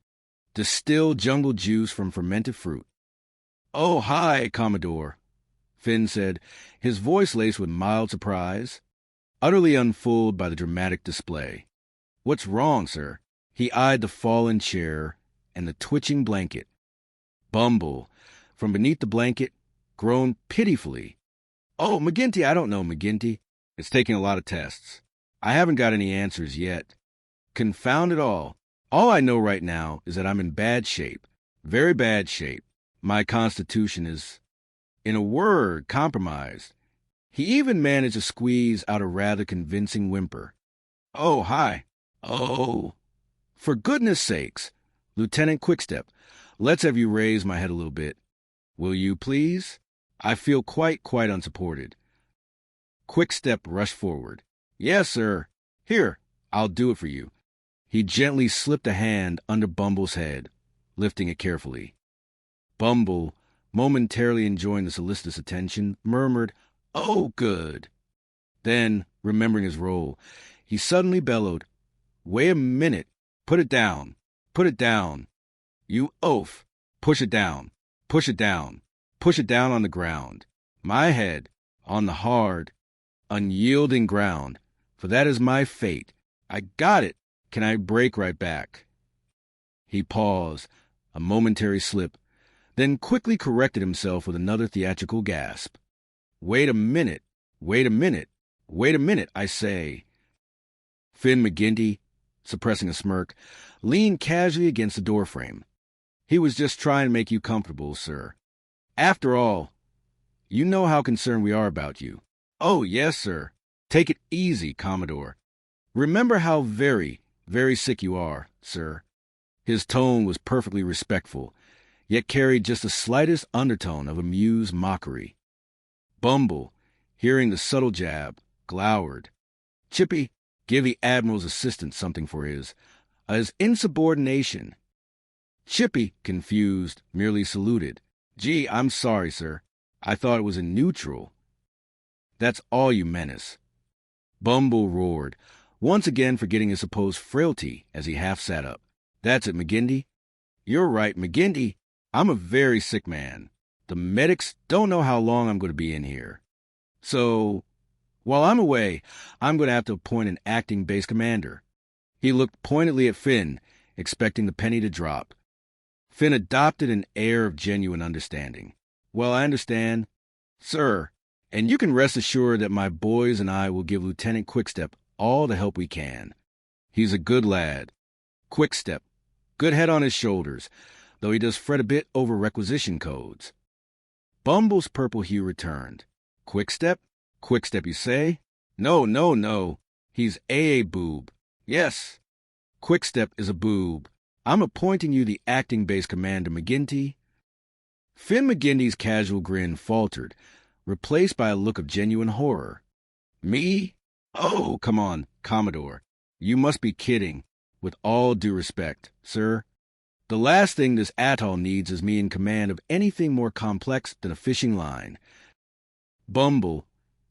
distill jungle juice from fermented fruit. "Oh, hi, Commodore," Finn said, his voice laced with mild surprise, utterly unfooled by the dramatic display. "What's wrong, sir?" He eyed the fallen chair and the twitching blanket. Bumble, from beneath the blanket, groaned pitifully. "Oh, McGinty, I don't know, McGinty. It's taking a lot of tests. I haven't got any answers yet. Confound it all. All I know right now is that I'm in bad shape. Very bad shape. My constitution is, in a word, compromised." He even managed to squeeze out a rather convincing whimper. "Oh, hi. Oh. For goodness sakes, Lieutenant Quickstep, let's have you raise my head a little bit. Will you, please? I feel quite unsupported." Quickstep rushed forward. "Yes, sir. Here, I'll do it for you." He gently slipped a hand under Bumble's head, lifting it carefully. Bumble, momentarily enjoying the solicitous attention, murmured, "Oh, good." Then, remembering his role, he suddenly bellowed, "Wait a minute. Put it down. Put it down. You oaf. Push it down. Push it down. Push it down on the ground. My head, on the hard, unyielding ground, for that is my fate. I got it. Can I break right back?" He paused, a momentary slip, then quickly corrected himself with another theatrical gasp. "Wait a minute. Wait a minute. Wait a minute, I say." Finn McGinty, suppressing a smirk, leaned casually against the doorframe. "He was just trying to make you comfortable, sir. After all, you know how concerned we are about you." "Oh, yes, sir. Take it easy, Commodore. Remember how very, very sick you are, sir." His tone was perfectly respectful, yet carried just the slightest undertone of amused mockery. Bumble, hearing the subtle jab, glowered. "Chippy, give the admiral's assistant something for his insubordination." Chippy, confused, merely saluted. "Gee, I'm sorry, sir. I thought it was in neutral." "That's all you menace." Bumble roared, once again forgetting his supposed frailty as he half sat up. That's it, McGinty. You're right, McGinty. I'm a very sick man. The medics don't know how long I'm going to be in here. So, while I'm away, I'm going to have to appoint an acting base commander. He looked pointedly at Finn, expecting the penny to drop. Finn adopted an air of genuine understanding. Well, I understand, sir, and you can rest assured that my boys and I will give Lieutenant Quickstep all the help we can. He's a good lad. Quickstep, good head on his shoulders, though he does fret a bit over requisition codes. Bumble's purple hue returned. Quickstep? Quickstep, you say? No. He's a boob. Yes. Quickstep is a boob. I'm appointing you the acting base commander, McGinty. Finn McGinty's casual grin faltered, replaced by a look of genuine horror. Me? Oh, come on, Commodore. You must be kidding. With all due respect, sir. The last thing this atoll needs is me in command of anything more complex than a fishing line. Bumble,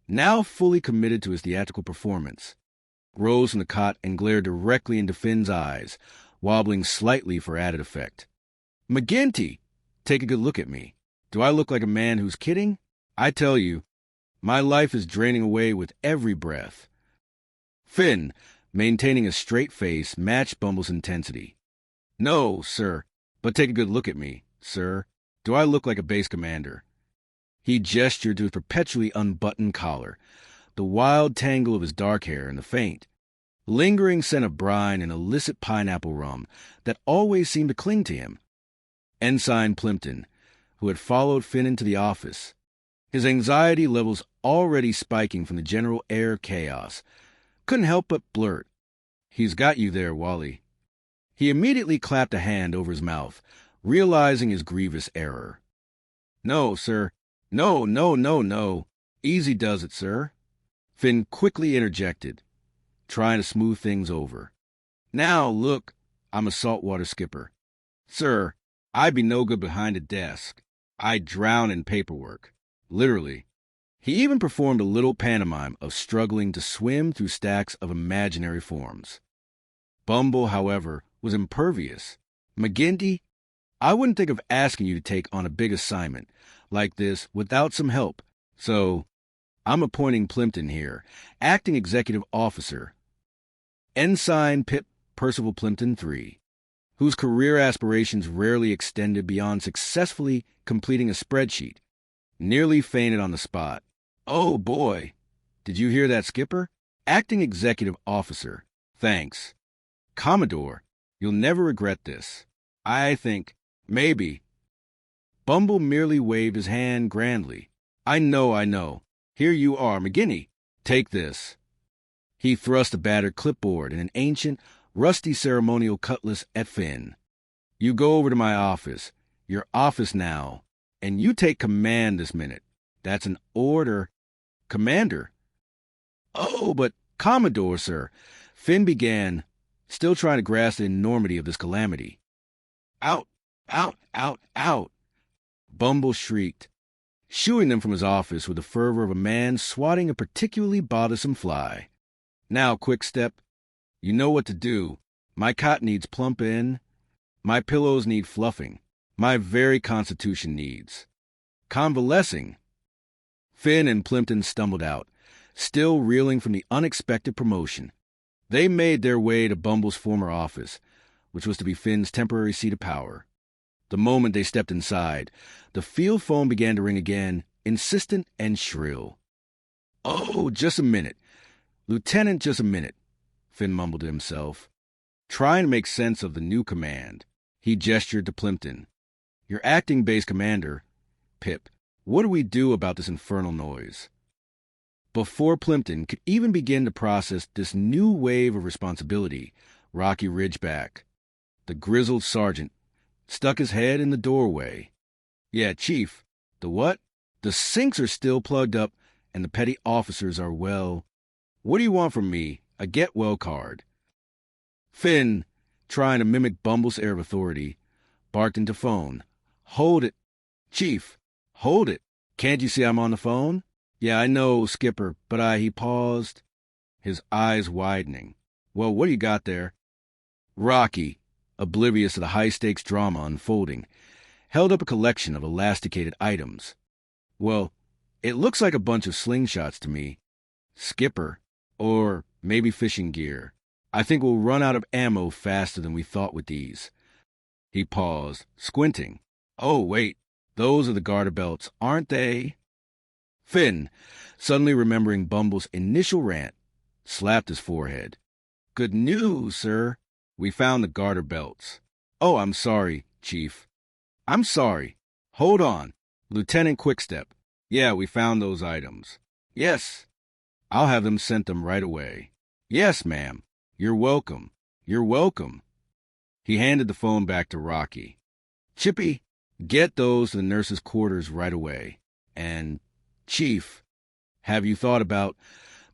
now fully committed to his theatrical performance, rose from the cot and glared directly into Finn's eyes, wobbling slightly for added effect. McGinty, take a good look at me. Do I look like a man who's kidding? I tell you, my life is draining away with every breath. Finn, maintaining a straight face, matched Bumble's intensity. No, sir, but take a good look at me, sir. Do I look like a base commander? He gestured to his perpetually unbuttoned collar, the wild tangle of his dark hair, and the faint, lingering scent of brine and illicit pineapple rum that always seemed to cling to him. Ensign Plimpton, who had followed Finn into the office, his anxiety levels already spiking from the general air of chaos, couldn't help but blurt, "He's got you there, Wally." He immediately clapped a hand over his mouth, realizing his grievous error. No, sir. No. Easy does it, sir. Finn quickly interjected, trying to smooth things over. Now, look, I'm a saltwater skipper. Sir, I'd be no good behind a desk. I'd drown in paperwork. Literally. He even performed a little pantomime of struggling to swim through stacks of imaginary forms. Bumble, however, was impervious. McGinty, I wouldn't think of asking you to take on a big assignment like this without some help. So, I'm appointing Plimpton here, acting executive officer. Ensign Pip Percival Plimpton III, whose career aspirations rarely extended beyond successfully completing a spreadsheet, nearly fainted on the spot. Oh, boy. Did you hear that, Skipper? Acting executive officer. Thanks. Commodore, you'll never regret this. I think, maybe. Bumble merely waved his hand grandly. I know. Here you are, McGinty. Take this. He thrust a battered clipboard and an ancient, rusty ceremonial cutlass at Finn. You go over to my office, your office now, and you take command this minute. That's an order. Commander. Oh, but Commodore, sir. Finn began, still trying to grasp the enormity of this calamity. Out. Bumble shrieked, shooing them from his office with the fervor of a man swatting a particularly bothersome fly. Now, Quickstep, you know what to do. My cot needs plump in. My pillows need fluffing. My very constitution needs convalescing. Finn and Plimpton stumbled out, still reeling from the unexpected promotion. They made their way to Bumble's former office, which was to be Finn's temporary seat of power. The moment they stepped inside, the field phone began to ring again, insistent and shrill. Oh, just a minute. Lieutenant, just a minute, Finn mumbled to himself, trying to make sense of the new command. He gestured to Plimpton. Your acting base commander, Pip, what do we do about this infernal noise? Before Plimpton could even begin to process this new wave of responsibility, Rocky Ridgeback, the grizzled sergeant, stuck his head in the doorway. Yeah, Chief. The what? The sinks are still plugged up, and the petty officers are, well... What do you want from me? A get-well card. Finn, trying to mimic Bumble's air of authority, barked into phone. Hold it. Chief, hold it. Can't you see I'm on the phone? Yeah, I know, Skipper, but he paused. his eyes widening. Well, what do you got there? Rocky, oblivious of the high-stakes drama unfolding, held up a collection of elasticated items. Well, it looks like a bunch of slingshots to me. Skipper, or maybe fishing gear. I think we'll run out of ammo faster than we thought with these. He paused, squinting. Oh, wait, those are the garter belts, aren't they? Finn, suddenly remembering Bumble's initial rant, slapped his forehead. Good news, sir. We found the garter belts. Oh, I'm sorry, Chief. I'm sorry. Hold on. Lieutenant Quickstep. Yeah, we found those items. Yes. I'll have them sent them right away. Yes, ma'am. You're welcome. You're welcome. He handed the phone back to Rocky. Chippy, get those to the nurse's quarters right away. And, Chief, have you thought about...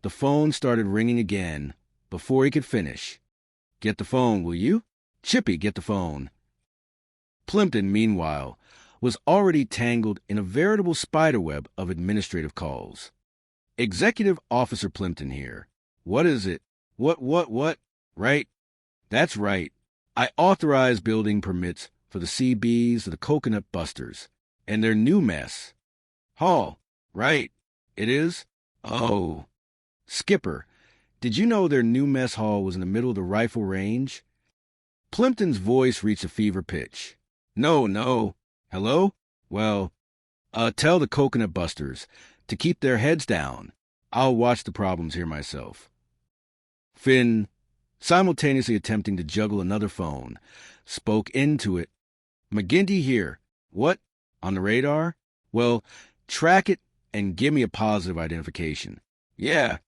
The phone started ringing again before he could finish. Get the phone, will you? Chippy, get the phone. Plimpton, meanwhile, was already tangled in a veritable spiderweb of administrative calls. Executive Officer Plimpton here. What is it? What? Right? That's right. I authorize building permits for the CBs of the Coconut Busters and their new mess. Hall, right. It is? Oh. Skipper, did you know their new mess hall was in the middle of the rifle range? Plimpton's voice reached a fever pitch. No. Hello? Well, tell the Coconut Busters to keep their heads down. I'll watch the problems here myself. Finn, simultaneously attempting to juggle another phone, spoke into it. McGinty here. What? On the radar? Well, track it and give me a positive identification. Yeah.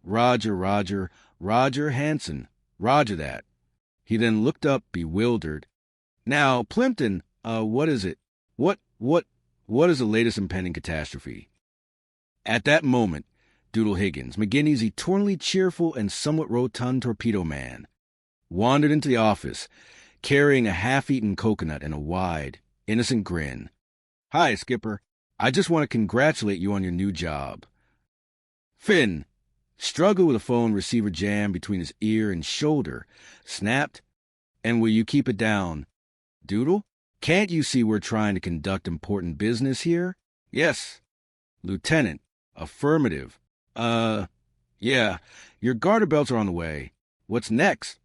Roger Hanson. Roger that. He then looked up, bewildered. Now, Plimpton, what is it? What is the latest impending catastrophe? At that moment, Doodle Higgins, McGinty's eternally cheerful and somewhat rotund torpedo man, wandered into the office, carrying a half-eaten coconut and a wide, innocent grin. Hi, Skipper. I just want to congratulate you on your new job. Finn, struggled with a phone receiver jam between his ear and shoulder, snapped, and will you keep it down? Doodle, can't you see we're trying to conduct important business here? Yes. Lieutenant, affirmative. Yeah, your garter belts are on the way. What's next?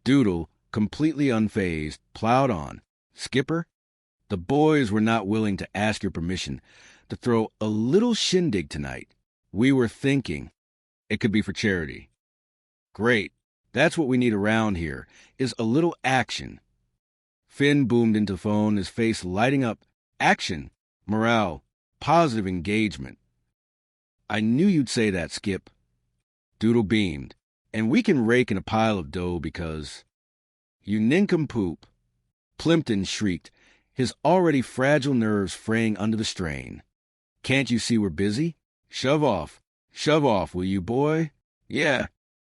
Doodle, completely unfazed, plowed on. Skipper, the boys were not willing to ask your permission to throw a little shindig tonight. We were thinking it could be for charity. Great. That's what we need around here, is a little action. Finn boomed into the phone, his face lighting up. Action, morale, positive engagement. I knew you'd say that, Skip. Doodle beamed. And we can rake in a pile of dough because... You nincompoop. Plimpton shrieked, his already fragile nerves fraying under the strain. Can't you see we're busy? Shove off, will you, boy? Yeah,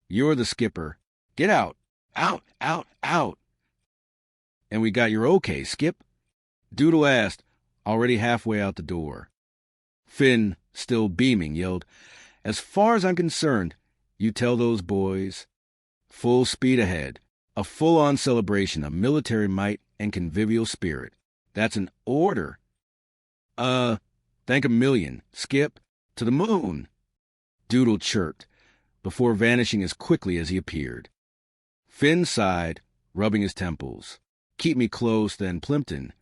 you're the skipper. Get out. Out. And we got your okay, Skip? Doodle asked, already halfway out the door. Finn, still beaming, yelled, As far as I'm concerned, you tell those boys. Full speed ahead. A full-on celebration of military might and convivial spirit. That's an order. Thank a million. Skip, to the moon. Doodle chirped, before vanishing as quickly as he appeared. Finn sighed, rubbing his temples. Keep me close, then, Plimpton.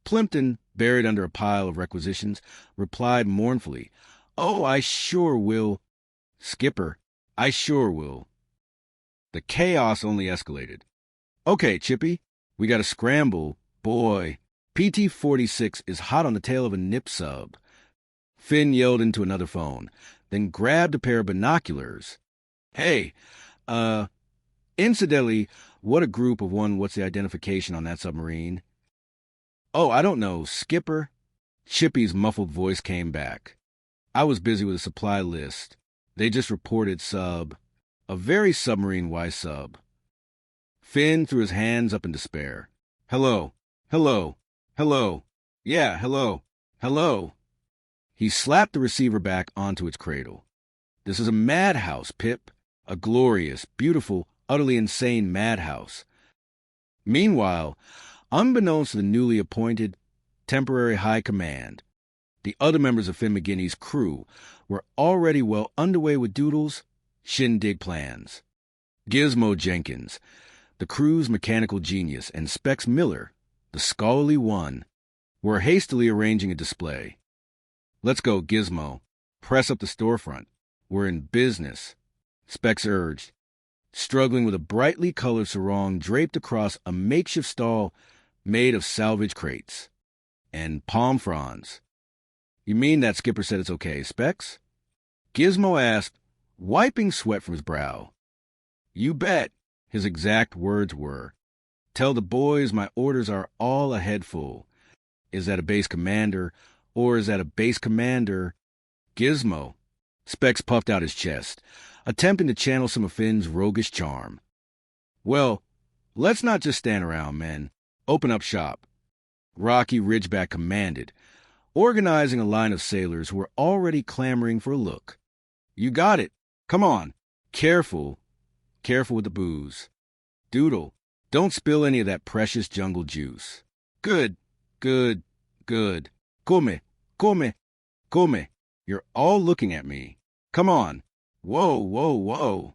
Plimpton, buried under a pile of requisitions, replied mournfully, Oh, I sure will. Skipper, I sure will. The chaos only escalated. Okay, Chippy, we got to scramble. Boy, PT-46 is hot on the tail of a nip sub. Finn yelled into another phone, then grabbed a pair of binoculars. Hey, incidentally, what a group of one, what's the identification on that submarine? Oh, I don't know, Skipper. Chippy's muffled voice came back. I was busy with a supply list. They just reported sub. A very submarine-wise sub. Finn threw his hands up in despair. Hello. Yeah, hello. He slapped the receiver back onto its cradle. This is a madhouse, Pip. A glorious, beautiful, utterly insane madhouse. Meanwhile, unbeknownst to the newly appointed temporary high command, the other members of Finn McGinty's crew were already well underway with Doodle's shindig plans. Gizmo Jenkins, the crew's mechanical genius, and Specs Miller, the scholarly one, were hastily arranging a display. Let's go, Gizmo. Press up the storefront. We're in business, Specs urged, struggling with a brightly colored sarong draped across a makeshift stall made of salvage crates and palm fronds. You mean that skipper said it's okay, Specs? Gizmo asked, wiping sweat from his brow. You bet, his exact words were. Tell the boys my orders are all a head full. Is that a base commander, or is that a base commander? Gizmo. Specs puffed out his chest, attempting to channel some of Finn's roguish charm. Well, let's not just stand around, men. Open up shop. Rocky Ridgeback commanded, organizing a line of sailors who were already clamoring for a look. You got it. Come on. Careful. Careful with the booze. Doodle, don't spill any of that precious jungle juice. Good, good, good. Come, come, come. You're all looking at me. Come on. Whoa, whoa, whoa.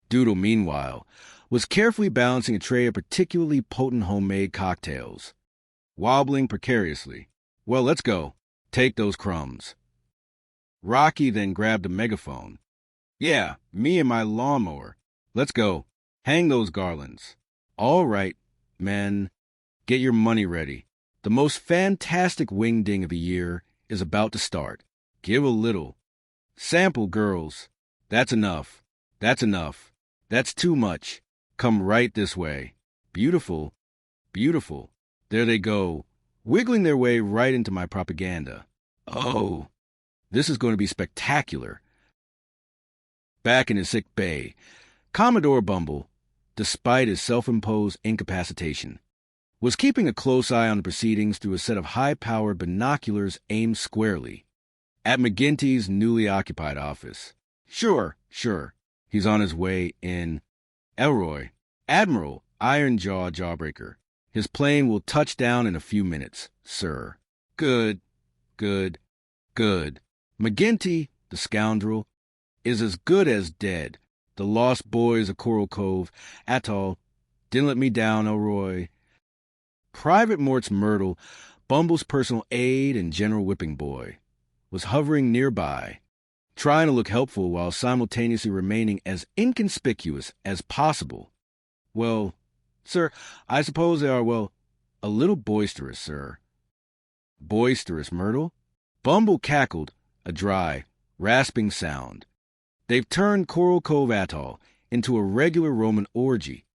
Doodle, meanwhile, was carefully balancing a tray of particularly potent homemade cocktails, wobbling precariously. Well, let's go. Take those crumbs. Rocky then grabbed a megaphone. Yeah, me and my lawnmower. Let's go. Hang those garlands. All right, men. Get your money ready. The most fantastic wingding of the year is about to start. Give a little. Sample, girls. That's enough. That's enough. That's too much. Come right this way. Beautiful. Beautiful. There they go, wiggling their way right into my propaganda. Oh, this is going to be spectacular. Back in his sick bay, Commodore Bumble, despite his self-imposed incapacitation, was keeping a close eye on the proceedings through a set of high-powered binoculars aimed squarely at McGinty's newly occupied office. Sure, he's on his way in. Elroy, Admiral Iron Jaw Jawbreaker. His plane will touch down in a few minutes, sir. Good, good, good. McGinty, the scoundrel, is as good as dead. The lost boys of Coral Cove Atoll didn't let me down, Elroy. Private Mort's Myrtle, Bumble's personal aide and general whipping boy, was hovering nearby, trying to look helpful while simultaneously remaining as inconspicuous as possible. Well, sir, I suppose they are, well, a little boisterous, sir. Boisterous, Myrtle? Bumble cackled, a dry, rasping sound. They've turned Coral Cove Atoll into a regular Roman orgy,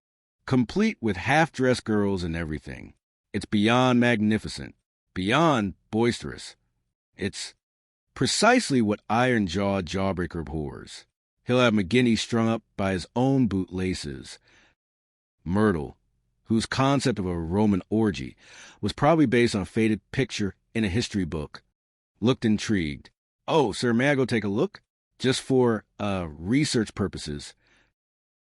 complete with half-dressed girls and everything. It's beyond magnificent, beyond boisterous. It's precisely what Iron Jaw Jawbreaker abhors. He'll have McGinty strung up by his own bootlaces. Myrtle, whose concept of a Roman orgy was probably based on a faded picture in a history book, looked intrigued. Oh, sir, may I go take a look? Just for, research purposes.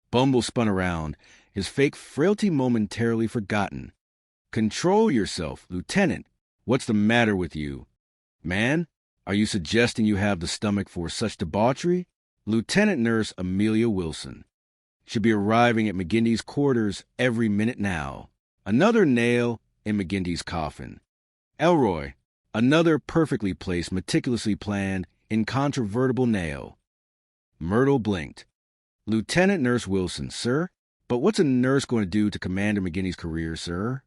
Bumble spun around, his fake frailty momentarily forgotten. Control yourself, Lieutenant. What's the matter with you? Man, are you suggesting you have the stomach for such debauchery? Lieutenant Nurse Amelia Wilson should be arriving at McGinty's quarters every minute now. Another nail in McGinty's coffin. Elroy, another perfectly placed, meticulously planned, incontrovertible nail. Myrtle blinked. Lieutenant Nurse Wilson, sir? But what's a nurse going to do to Commander McGinty's career, sir?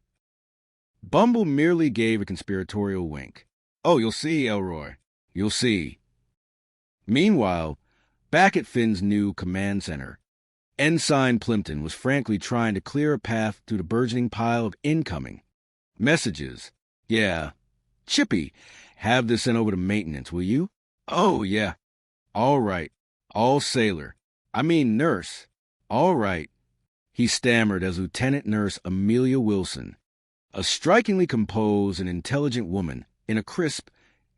Bumble merely gave a conspiratorial wink. Oh, you'll see, Elroy. You'll see. Meanwhile, back at Finn's new command center, Ensign Plimpton was frankly trying to clear a path through the burgeoning pile of incoming messages. Yeah. Chippy, have this sent over to maintenance, will you? Oh, yeah. All right. All sailor. I mean nurse. All right. He stammered as Lieutenant Nurse Amelia Wilson, a strikingly composed and intelligent woman in a crisp,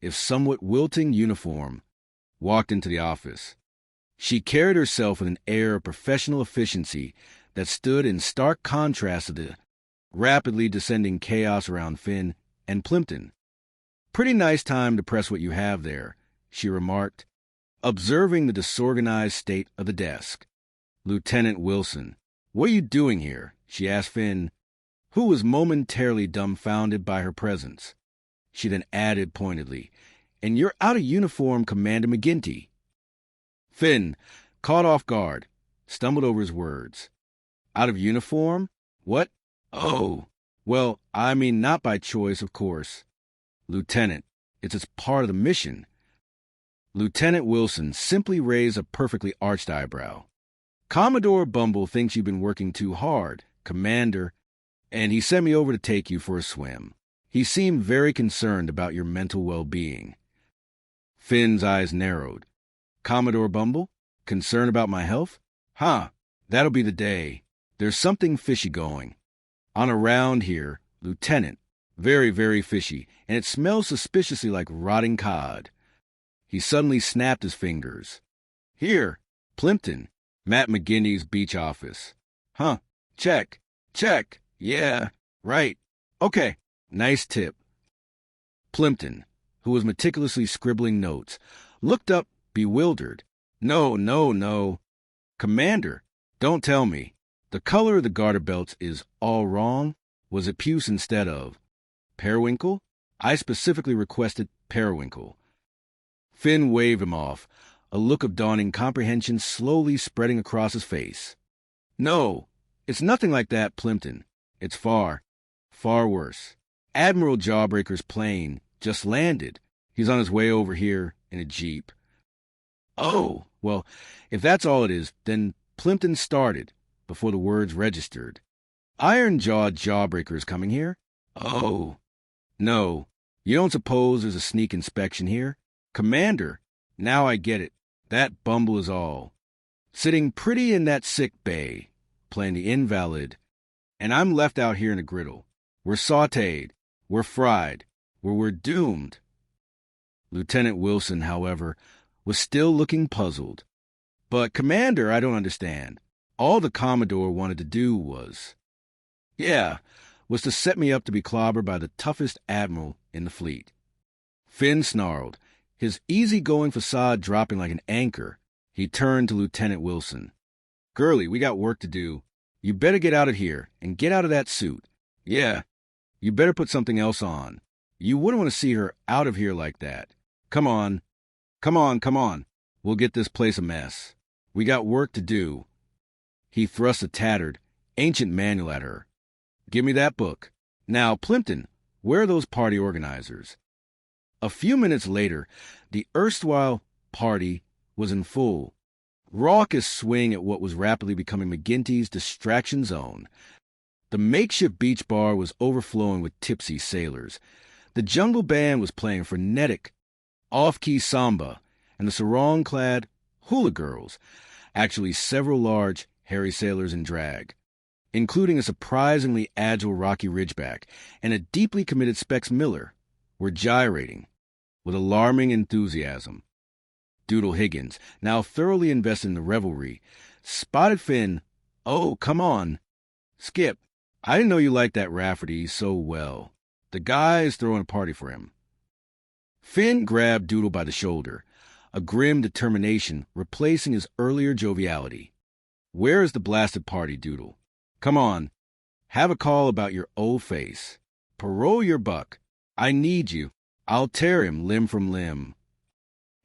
if somewhat wilting uniform, walked into the office. She carried herself with an air of professional efficiency that stood in stark contrast to the rapidly descending chaos around Finn and Plimpton. "Pretty nice time to press what you have there," she remarked, observing the disorganized state of the desk. "Lieutenant Wilson, what are you doing here?" she asked Finn, who was momentarily dumbfounded by her presence. She then added pointedly, "And you're out of uniform, Commander McGinty." Finn, caught off guard, stumbled over his words. "Out of uniform? What? Oh, well, I mean not by choice, of course. Lieutenant, it's as part of the mission." Lieutenant Wilson simply raised a perfectly arched eyebrow. "Commodore Bumble thinks you've been working too hard, Commander, and he sent me over to take you for a swim. He seemed very concerned about your mental well-being." Finn's eyes narrowed. "Commodore Bumble? Concerned about my health? Huh, that'll be the day. There's something fishy going on around here, Lieutenant. Very, very fishy, and it smells suspiciously like rotting cod." He suddenly snapped his fingers. "Here, Plimpton, Matt McGinty's beach office. Huh, check, yeah, right. Okay, nice tip." Plimpton, who was meticulously scribbling notes, looked up, bewildered. No. Commander, don't tell me. The color of the garter belts is all wrong? Was it puce instead of periwinkle? I specifically requested periwinkle." Finn waved him off, a look of dawning comprehension slowly spreading across his face. "No, it's nothing like that, Plimpton. It's far worse. Admiral Jawbreaker's plane just landed. He's on his way over here in a jeep." "Oh, well, if that's all it is, then Plimpton started before the words registered. Iron-jawed Jawbreaker's coming here? Oh, no, you don't suppose there's a sneak inspection here? Commander, now I get it. That Bumble is all. Sitting pretty in that sick bay, playing the invalid, and I'm left out here in a griddle. We're sautéed, we're fried, we're doomed." Lieutenant Wilson, however, was still looking puzzled. "But, Commander, I don't understand. All the Commodore wanted to do was to set me up to be clobbered by the toughest admiral in the fleet." Finn snarled, his easy-going facade dropping like an anchor. He turned to Lieutenant Wilson. "Girlie, we got work to do. You better get out of here and get out of that suit. Yeah, you better put something else on. You wouldn't want to see her out of here like that. Come on. We'll get this place a mess. We got work to do." He thrust a tattered, ancient manual at her. "Give me that book. Now, Plimpton, where are those party organizers?" A few minutes later, the erstwhile party was in full raucous swing at what was rapidly becoming McGinty's distraction zone. The makeshift beach bar was overflowing with tipsy sailors. The jungle band was playing frenetic, off-key samba, and the sarong-clad hula girls, actually several large, hairy sailors in drag, including a surprisingly agile Rocky Ridgeback and a deeply committed Specs Miller, were gyrating with alarming enthusiasm. Doodle Higgins, now thoroughly invested in the revelry, spotted Finn. "Oh, come on. Skip, I didn't know you liked that Rafferty so well. The guy is throwing a party for him." Finn grabbed Doodle by the shoulder, a grim determination replacing his earlier joviality. "Where is the blasted party, Doodle? Come on. Have a call about your old face. Parole your buck. I need you. I'll tear him limb from limb."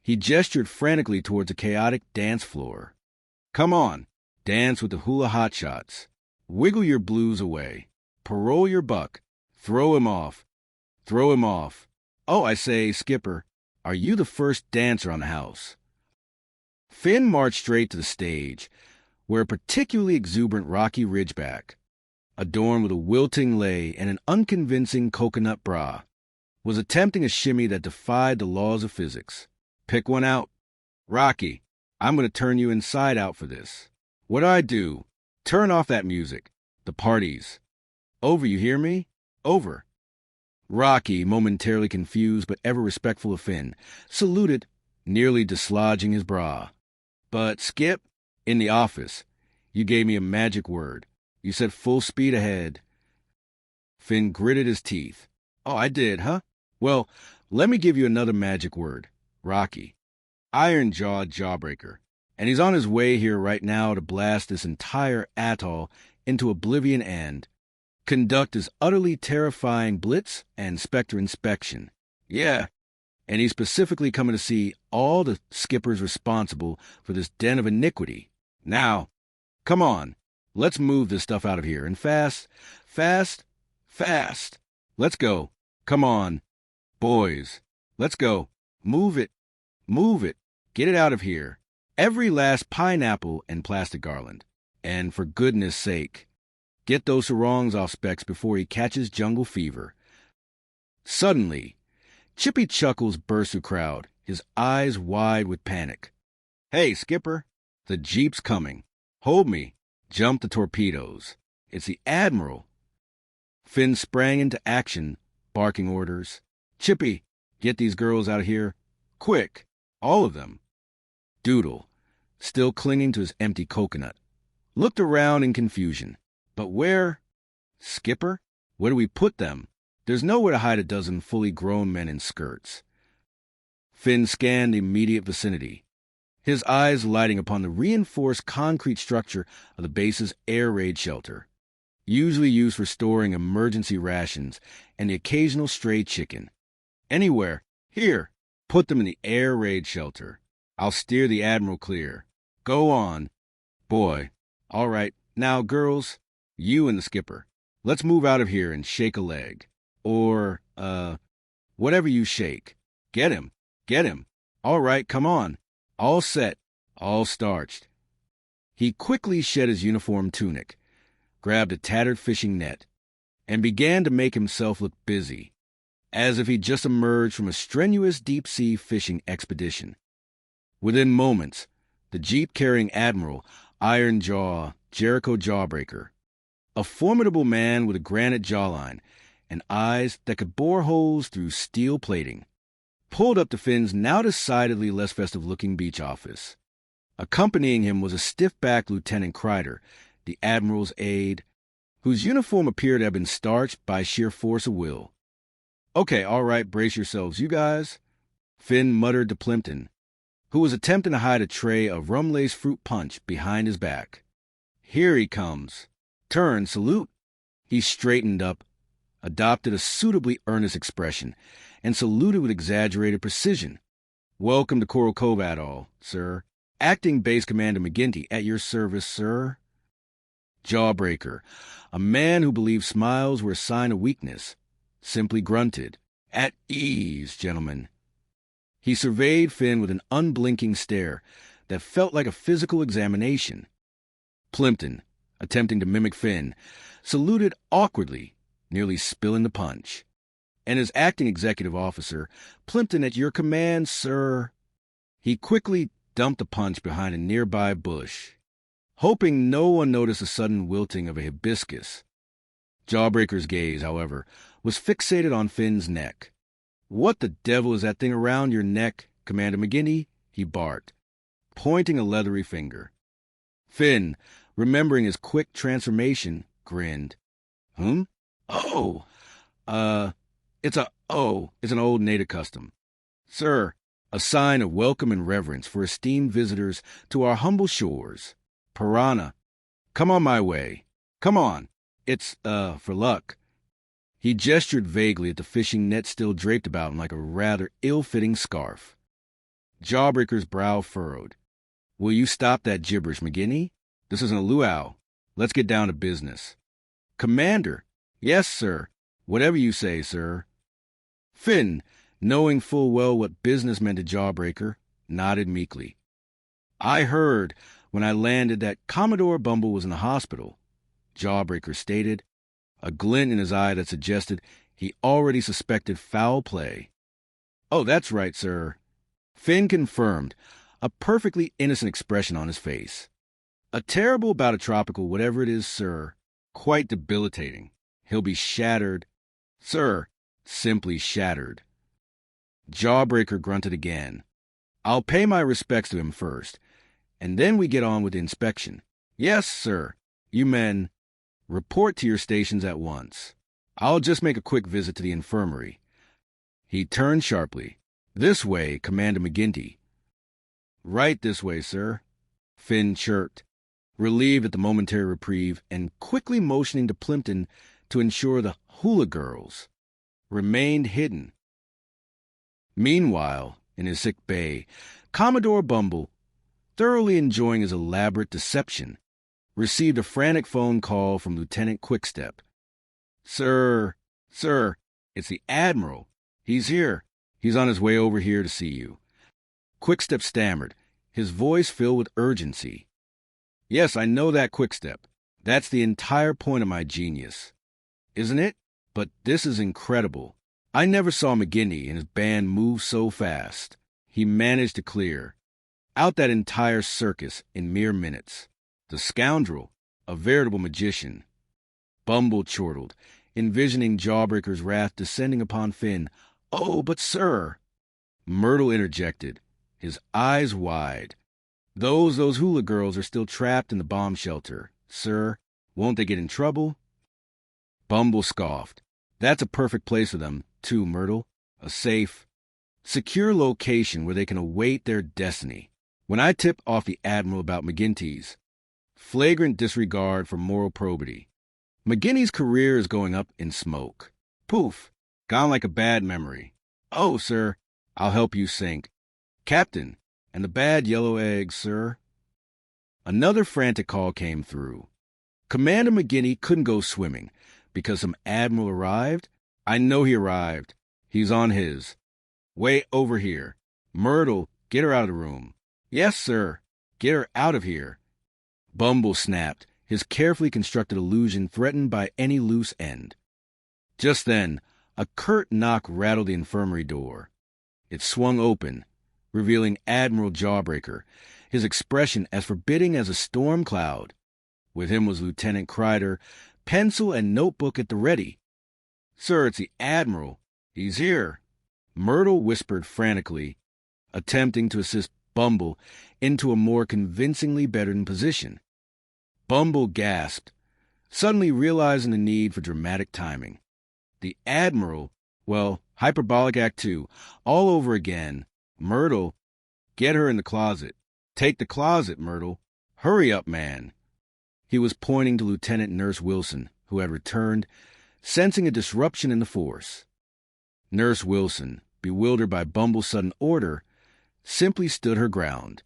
He gestured frantically towards a chaotic dance floor. "Come on. Dance with the hula hotshots. Wiggle your blues away. Parole your buck. Throw him off. Oh, I say, Skipper, are you the first dancer on the house?" Finn marched straight to the stage, where a particularly exuberant Rocky Ridgeback, adorned with a wilting lei and an unconvincing coconut bra, was attempting a shimmy that defied the laws of physics. "Pick one out. Rocky, I'm going to turn you inside out for this. What do I do? Turn off that music. The party's over, you hear me? Over." Rocky, momentarily confused but ever respectful of Finn, saluted, nearly dislodging his bra. But, Skip, in the office, you gave me a magic word. You said full speed ahead. Finn gritted his teeth. Oh, I did, huh? Well, let me give you another magic word. Rocky. Iron-jawed jawbreaker. And he's on his way here right now to blast this entire atoll into oblivion and conduct his utterly terrifying blitz and Spectre inspection. Yeah, and he's specifically coming to see all the skippers responsible for this den of iniquity. Now, come on, let's move this stuff out of here, and fast, fast, fast. Let's go. Come on. Boys, let's go. Move it. Move it. Get it out of here. Every last pineapple and plastic garland. And for goodness sake, get those sarongs off Specs before he catches jungle fever. Suddenly, Chippy Chuckles burst through crowd, his eyes wide with panic. Hey, Skipper, the Jeep's coming. Hold me. Jump the torpedoes. It's the Admiral. Finn sprang into action, barking orders. Chippy, get these girls out of here. Quick. All of them. Doodle, still clinging to his empty coconut, looked around in confusion. But where? Skipper? Where do we put them? There's nowhere to hide a dozen fully grown men in skirts. Finn scanned the immediate vicinity, his eyes lighting upon the reinforced concrete structure of the base's air raid shelter, usually used for storing emergency rations and the occasional stray chicken. Anywhere. Here. Put them in the air raid shelter. I'll steer the Admiral clear. Go on. Boy. All right. Now, girls, you and the skipper. Let's move out of here and shake a leg. Or, whatever you shake. Get him. Get him. All right, come on. All set. All starched. He quickly shed his uniform tunic, grabbed a tattered fishing net, and began to make himself look busy, as if he'd just emerged from a strenuous deep-sea fishing expedition. Within moments, the Jeep carrying Admiral, Iron Jaw, Jericho Jawbreaker, a formidable man with a granite jawline and eyes that could bore holes through steel plating, pulled up to Finn's now decidedly less festive-looking beach office. Accompanying him was a stiff-backed Lieutenant Kreider, the Admiral's aide, whose uniform appeared to have been starched by sheer force of will. Okay, all right, brace yourselves, you guys, Finn muttered to Plimpton, who was attempting to hide a tray of rum-laced fruit punch behind his back. Here he comes. Turn, salute. He straightened up, adopted a suitably earnest expression, and saluted with exaggerated precision. Welcome to Coral Cove Atoll, sir. Acting Base Commander McGinty, at your service, sir. Jawbreaker, a man who believed smiles were a sign of weakness, simply grunted. At ease, gentlemen. He surveyed Finn with an unblinking stare that felt like a physical examination. Plimpton, attempting to mimic Finn, saluted awkwardly, nearly spilling the punch. And as acting executive officer, Plimpton, at your command, sir. He quickly dumped the punch behind a nearby bush, hoping no one noticed the sudden wilting of a hibiscus. Jawbreaker's gaze, however, was fixated on Finn's neck. What the devil is that thing around your neck, Commander McGinty? He barked, pointing a leathery finger. Finn, remembering his quick transformation, grinned. Oh, it's an old native custom. Sir, a sign of welcome and reverence for esteemed visitors to our humble shores. Piranha, come on my way. Come on. It's, for luck. He gestured vaguely at the fishing net still draped about him like a rather ill-fitting scarf. Jawbreaker's brow furrowed. Will you stop that gibberish, McGinty? This isn't a luau. Let's get down to business. Commander. Yes, sir. Whatever you say, sir. Finn, knowing full well what business meant to Jawbreaker, nodded meekly. I heard when I landed that Commodore Bumble was in the hospital, Jawbreaker stated, a glint in his eye that suggested he already suspected foul play. Oh, that's right, sir. Finn confirmed, a perfectly innocent expression on his face. A terrible bout of tropical whatever it is, sir. Quite debilitating. He'll be shattered. Sir, simply shattered. Jawbreaker grunted again. I'll pay my respects to him first, and then we get on with the inspection. Yes, sir. You men, report to your stations at once. I'll just make a quick visit to the infirmary. He turned sharply. This way, Commander McGinty. Right this way, sir. Finn chirped, relieved at the momentary reprieve, and quickly motioning to Plimpton to ensure the hula girls remained hidden. Meanwhile, in his sick bay, Commodore Bumble, thoroughly enjoying his elaborate deception, received a frantic phone call from Lieutenant Quickstep. Sir, it's the Admiral. He's here. He's on his way over here to see you. Quickstep stammered, his voice filled with urgency. Yes, I know that, Quickstep. That's the entire point of my genius. Isn't it? But this is incredible. I never saw McGinty and his band move so fast. He managed to clear out that entire circus in mere minutes. The scoundrel, a veritable magician. Bumble chortled, envisioning Jawbreaker's wrath descending upon Finn. Oh, but sir! Myrtle interjected, his eyes wide. Those hula girls are still trapped in the bomb shelter. Sir, won't they get in trouble? Bumble scoffed. That's a perfect place for them, too, Myrtle. A safe, secure location where they can await their destiny. When I tip off the Admiral about McGinty's flagrant disregard for moral probity, McGinty's career is going up in smoke. Poof, gone like a bad memory. Oh, sir, I'll help you sink. Captain, and the bad yellow eggs, sir. Another frantic call came through. Commander McGinty couldn't go swimming because some Admiral arrived. I know he arrived. He's on his way over here. Myrtle, get her out of the room. Yes, sir. Get her out of here. Bumble snapped, his carefully constructed illusion threatened by any loose end. Just then, a curt knock rattled the infirmary door. It swung open, revealing Admiral Jawbreaker, his expression as forbidding as a storm cloud. With him was Lieutenant Crider, pencil and notebook at the ready. Sir, it's the Admiral. He's here. Myrtle whispered frantically, attempting to assist Bumble into a more convincingly bettered position. Bumble gasped, suddenly realizing the need for dramatic timing. The Admiral, well, hyperbolic act 2, all over again. Myrtle, get her in the closet. Take the closet, Myrtle. Hurry up, man. He was pointing to Lieutenant Nurse Wilson, who had returned, sensing a disruption in the force. Nurse Wilson, bewildered by Bumble's sudden order, simply stood her ground.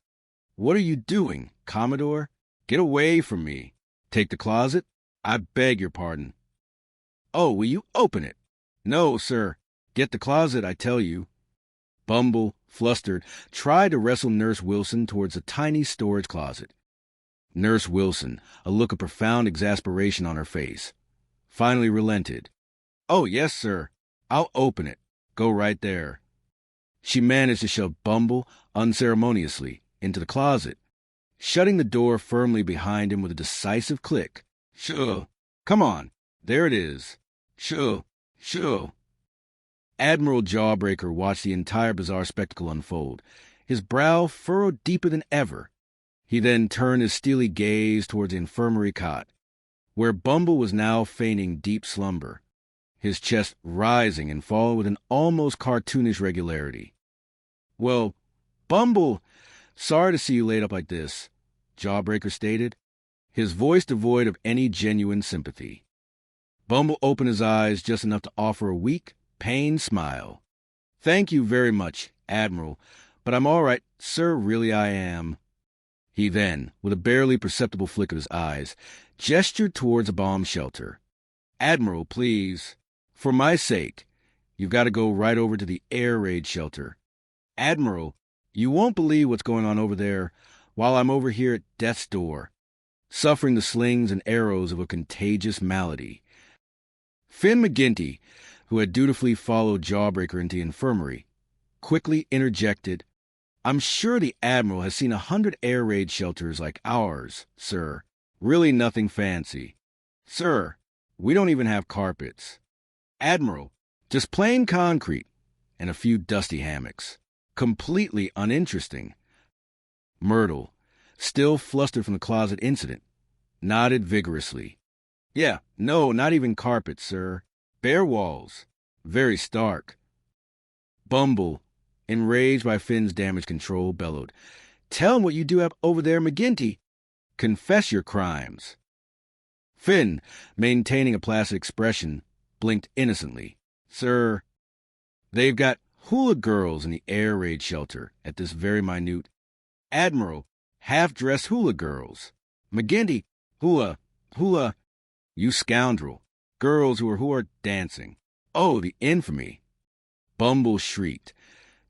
What are you doing, Commodore? Get away from me. Take the closet? I beg your pardon. Oh, will you open it? No, sir. Get the closet, I tell you. Bumble, flustered, tried to wrestle Nurse Wilson towards a tiny storage closet. Nurse Wilson, a look of profound exasperation on her face, finally relented. Oh, yes, sir. I'll open it. Go right there. She managed to shove Bumble unceremoniously into the closet, shutting the door firmly behind him with a decisive click. Shoo! Come on. There it is. Shoo! Shoo! Admiral Jawbreaker watched the entire bizarre spectacle unfold, his brow furrowed deeper than ever. He then turned his steely gaze towards the infirmary cot, where Bumble was now feigning deep slumber, his chest rising and falling with an almost cartoonish regularity. Well, Bumble, sorry to see you laid up like this, Jawbreaker stated, his voice devoid of any genuine sympathy. Bumble opened his eyes just enough to offer a weak, pained smile. Thank you very much, Admiral, but I'm all right, sir, really I am. He then, with a barely perceptible flick of his eyes, gestured towards a bomb shelter. Admiral, please, for my sake, you've got to go right over to the air raid shelter. Admiral, you won't believe what's going on over there while I'm over here at death's door, suffering the slings and arrows of a contagious malady. Finn McGinty, who had dutifully followed Jawbreaker into the infirmary, quickly interjected, I'm sure the Admiral has seen 100 air raid shelters like ours, sir. Really nothing fancy. Sir, we don't even have carpets. Admiral, just plain concrete and a few dusty hammocks. Completely uninteresting. Myrtle, still flustered from the closet incident, nodded vigorously. Yeah, no, not even carpet, sir. Bare walls. Very stark. Bumble, enraged by Finn's damage control, bellowed, Tell him what you do up over there, McGinty. Confess your crimes. Finn, maintaining a placid expression, blinked innocently. Sir, they've got hula girls in the air raid shelter at this very minute. Admiral, half-dressed hula girls. McGinty, hula, you scoundrel. Girls who are dancing. Oh, the infamy. Bumble shrieked,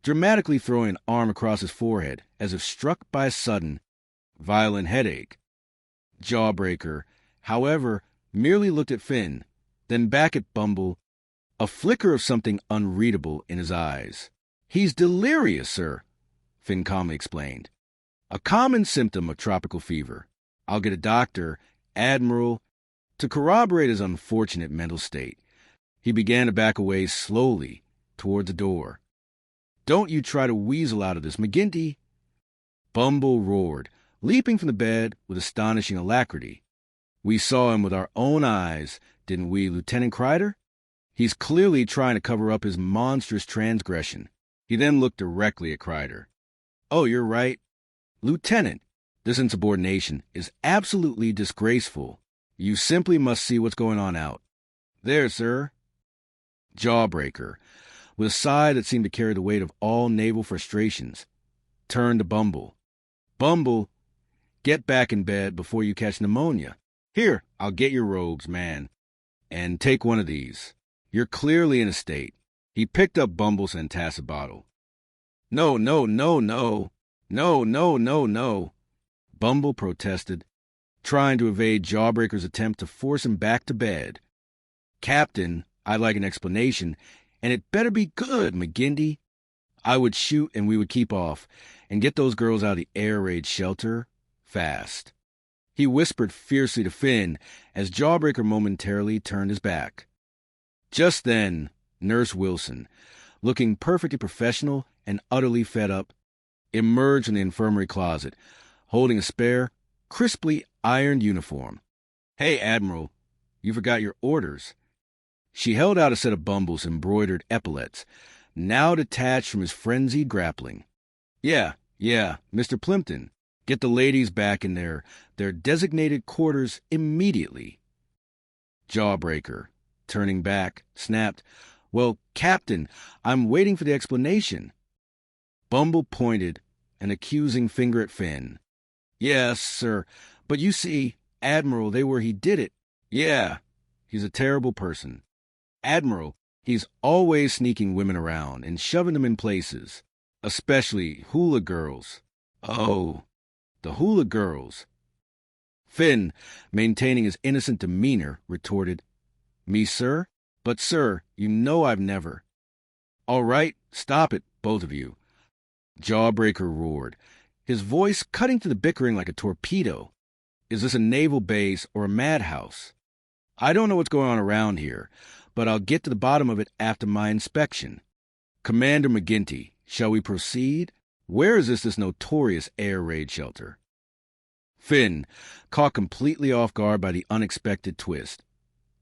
dramatically throwing an arm across his forehead as if struck by a sudden, violent headache. Jawbreaker, however, merely looked at Finn, then back at Bumble, a flicker of something unreadable in his eyes. He's delirious, sir, Finn calmly explained. A common symptom of tropical fever. I'll get a doctor, Admiral, to corroborate his unfortunate mental state. He began to back away slowly toward the door. Don't you try to weasel out of this, McGinty. Bumble roared, leaping from the bed with astonishing alacrity. We saw him with our own eyes, didn't we, Lieutenant Kreider? He's clearly trying to cover up his monstrous transgression. He then looked directly at Kreider. Oh, you're right. Lieutenant, this insubordination is absolutely disgraceful. You simply must see what's going on out. There, sir. Jawbreaker, with a sigh that seemed to carry the weight of all naval frustrations, turned to Bumble. Bumble, get back in bed before you catch pneumonia. Here, I'll get your robes, man. And take one of these. You're clearly in a state. He picked up Bumble's antacid bottle. No. Bumble protested, trying to evade Jawbreaker's attempt to force him back to bed. Captain, I'd like an explanation, and it better be good, McGinty. I would shoot and we would keep off, and get those girls out of the air raid shelter fast. He whispered fiercely to Finn as Jawbreaker momentarily turned his back. Just then, Nurse Wilson, looking perfectly professional and utterly fed up, emerged from the infirmary closet, holding a spare, crisply ironed uniform. Hey, Admiral, you forgot your orders. She held out a set of Bumble's embroidered epaulets, now detached from his frenzied grappling. Yeah, Mr. Plimpton, get the ladies back in their designated quarters immediately. Jawbreaker, turning back, snapped, Well, Captain, I'm waiting for the explanation. Bumble pointed an accusing finger at Finn. Yes, sir, but you see, Admiral, they were he did it. Yeah, he's a terrible person. Admiral, he's always sneaking women around and shoving them in places, especially hula girls. Oh, the hula girls. Finn, maintaining his innocent demeanor, retorted, Me, sir? But, sir, you know I've never. All right, stop it, both of you. Jawbreaker roared, his voice cutting to the bickering like a torpedo. Is this a naval base or a madhouse? I don't know what's going on around here, but I'll get to the bottom of it after my inspection. Commander McGinty, shall we proceed? Where is this notorious air raid shelter? Finn, caught completely off guard by the unexpected twist.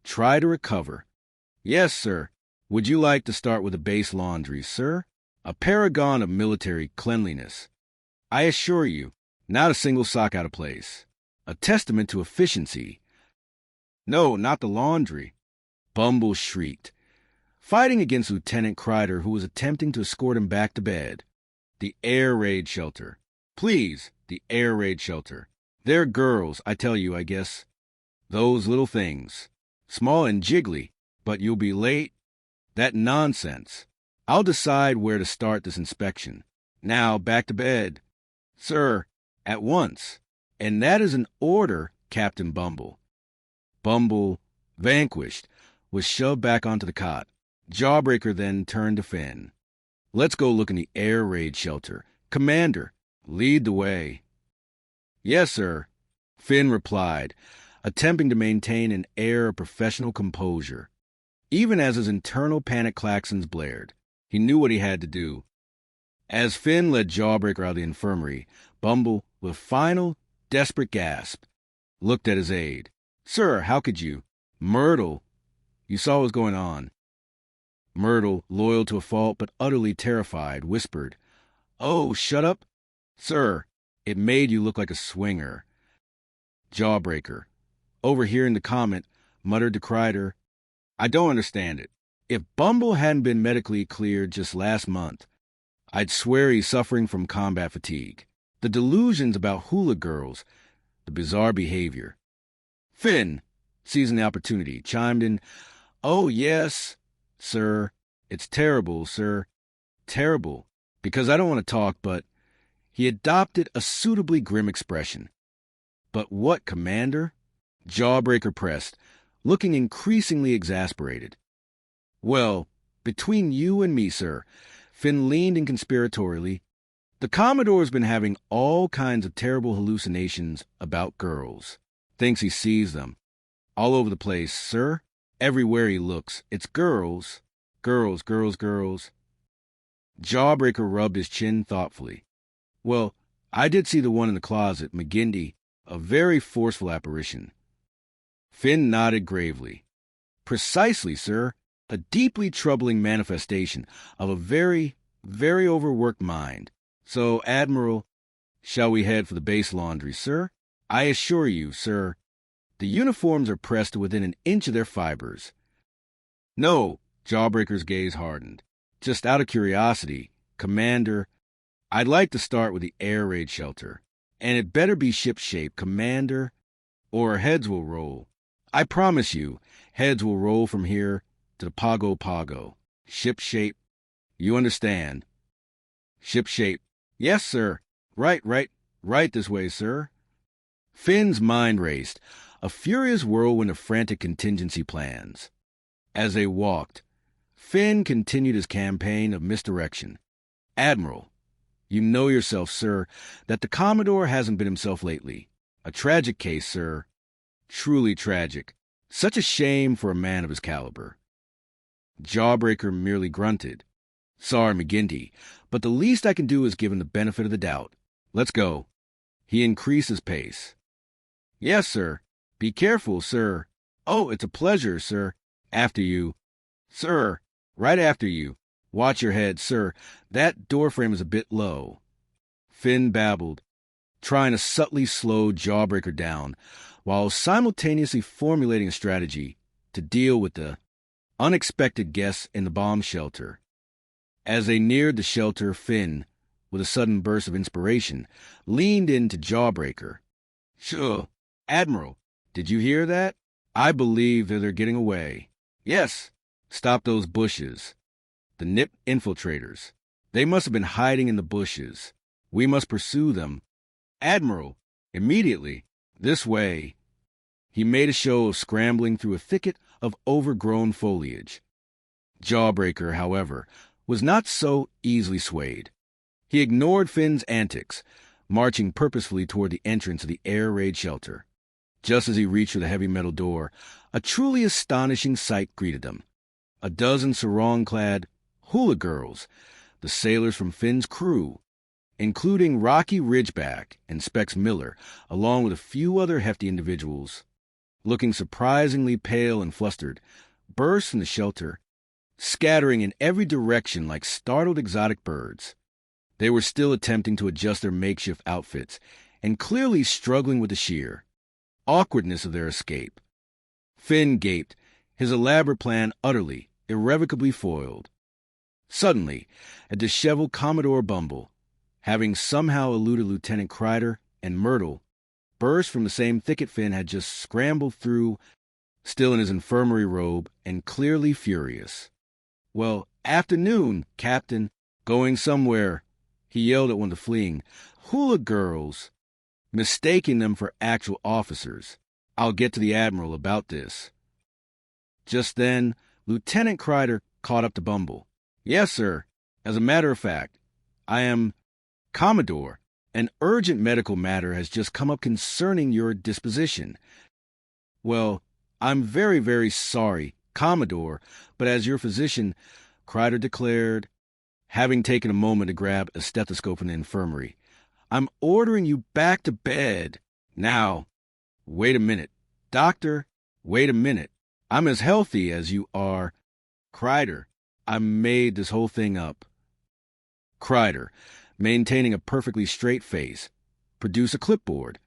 Try to recover. Yes, sir. Would you like to start with a base laundry, sir? A paragon of military cleanliness. I assure you, not a single sock out of place. A testament to efficiency. No, not the laundry. Bumble shrieked, fighting against Lieutenant Kreider, who was attempting to escort him back to bed. The air raid shelter. Please, the air raid shelter. They're girls, I tell you, I guess. Those little things. Small and jiggly, but you'll be late. That nonsense. I'll decide where to start this inspection. Now, back to bed. Sir, at once. And that is an order, Captain Bumble. Bumble, vanquished, was shoved back onto the cot. Jawbreaker then turned to Finn. Let's go look in the air raid shelter. Commander, lead the way. Yes, sir, Finn replied, attempting to maintain an air of professional composure. Even as his internal panic klaxons blared, he knew what he had to do. As Finn led Jawbreaker out of the infirmary, Bumble with a final, desperate gasp, looked at his aide. Sir, how could you? Myrtle, you saw what was going on. Myrtle, loyal to a fault but utterly terrified, whispered, Oh, shut up. Sir, it made you look like a swinger. Jawbreaker, overhearing the comment, muttered to Kreider, I don't understand it. If Bumble hadn't been medically cleared just last month, I'd swear he's suffering from combat fatigue. The delusions about hula girls, the bizarre behavior. Finn, seizing the opportunity, chimed in, Oh, yes, sir. It's terrible, sir. Terrible. Because I don't want to talk, but he adopted a suitably grim expression. But what, Commander? Jawbreaker pressed, looking increasingly exasperated. Well, between you and me, sir, Finn leaned inconspiratorially, the Commodore's been having all kinds of terrible hallucinations about girls. Thinks he sees them. All over the place, sir. Everywhere he looks, it's girls. Girls, girls, girls. Jawbreaker rubbed his chin thoughtfully. Well, I did see the one in the closet, McGinty, a very forceful apparition. Finn nodded gravely. Precisely, sir. A deeply troubling manifestation of a very, very overworked mind. So, Admiral, shall we head for the base laundry, sir? I assure you, sir, the uniforms are pressed to within an inch of their fibers. No, Jawbreaker's gaze hardened. Just out of curiosity, Commander, I'd like to start with the air raid shelter. And it better be ship-shape, Commander, or our heads will roll. I promise you, heads will roll from here to the Pago Pago. Ship-shape, you understand. Ship-shape, yes, sir. Right this way, sir. Finn's mind raced, a furious whirlwind of frantic contingency plans. As they walked, Finn continued his campaign of misdirection. Admiral, you know yourself, sir, that the Commodore hasn't been himself lately. A tragic case, sir. Truly tragic. Such a shame for a man of his caliber. Jawbreaker merely grunted. Sorry, McGinty, but the least I can do is give him the benefit of the doubt. Let's go. He increased his pace. Yes, sir. Be careful, sir. Oh, it's a pleasure, sir. After you. Sir, right after you. Watch your head, sir. That doorframe is a bit low. Finn babbled, trying to subtly slow Jawbreaker down, while simultaneously formulating a strategy to deal with the unexpected guests in the bomb shelter. As they neared the shelter, Finn, with a sudden burst of inspiration, leaned into Jawbreaker. Sure, Admiral, did you hear that? I believe that they're getting away. Yes, stop those bushes. The Nip infiltrators. They must have been hiding in the bushes. We must pursue them. Admiral, immediately, this way. He made a show of scrambling through a thicket of overgrown foliage. Jawbreaker, however, was not so easily swayed. He ignored Finn's antics, marching purposefully toward the entrance of the air raid shelter. Just as he reached for the heavy metal door, a truly astonishing sight greeted him. A dozen sarong-clad hula girls, the sailors from Finn's crew, including Rocky Ridgeback and Specs Miller, along with a few other hefty individuals, looking surprisingly pale and flustered, burst from the shelter, scattering in every direction like startled exotic birds. They were still attempting to adjust their makeshift outfits and clearly struggling with the sheer awkwardness of their escape. Finn gaped, his elaborate plan utterly, irrevocably foiled. Suddenly, a disheveled Commodore Bumble, having somehow eluded Lieutenant Kreider and Myrtle, burst from the same thicket Finn had just scrambled through, still in his infirmary robe and clearly furious. Well, afternoon, Captain. Going somewhere, he yelled at one of the fleeing hula girls, mistaking them for actual officers. I'll get to the Admiral about this. Just then, Lieutenant Kreider caught up to Bumble. Yes, sir. As a matter of fact, I am Commodore. An urgent medical matter has just come up concerning your disposition. Well, I'm very, very sorry, Commodore, but as your physician, Kreider declared, having taken a moment to grab a stethoscope in the infirmary, I'm ordering you back to bed. Now, wait a minute. Doctor, wait a minute. I'm as healthy as you are. Kreider, I made this whole thing up. Kreider, maintaining a perfectly straight face. Produce a clipboard.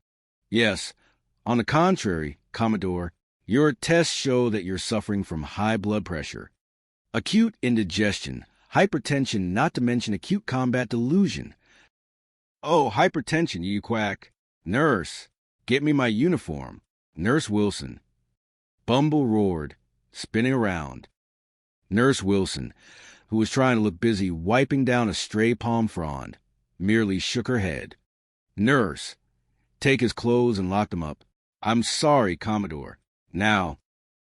Yes, on the contrary, Commodore, your tests show that you're suffering from high blood pressure, acute indigestion, hypertension, not to mention acute combat delusion. Oh, hypertension, you quack. Nurse, get me my uniform. Nurse Wilson. Bumble roared, spinning around. Nurse Wilson, who was trying to look busy wiping down a stray palm frond, merely shook her head. Nurse, take his clothes and lock them up. I'm sorry, Commodore. Now,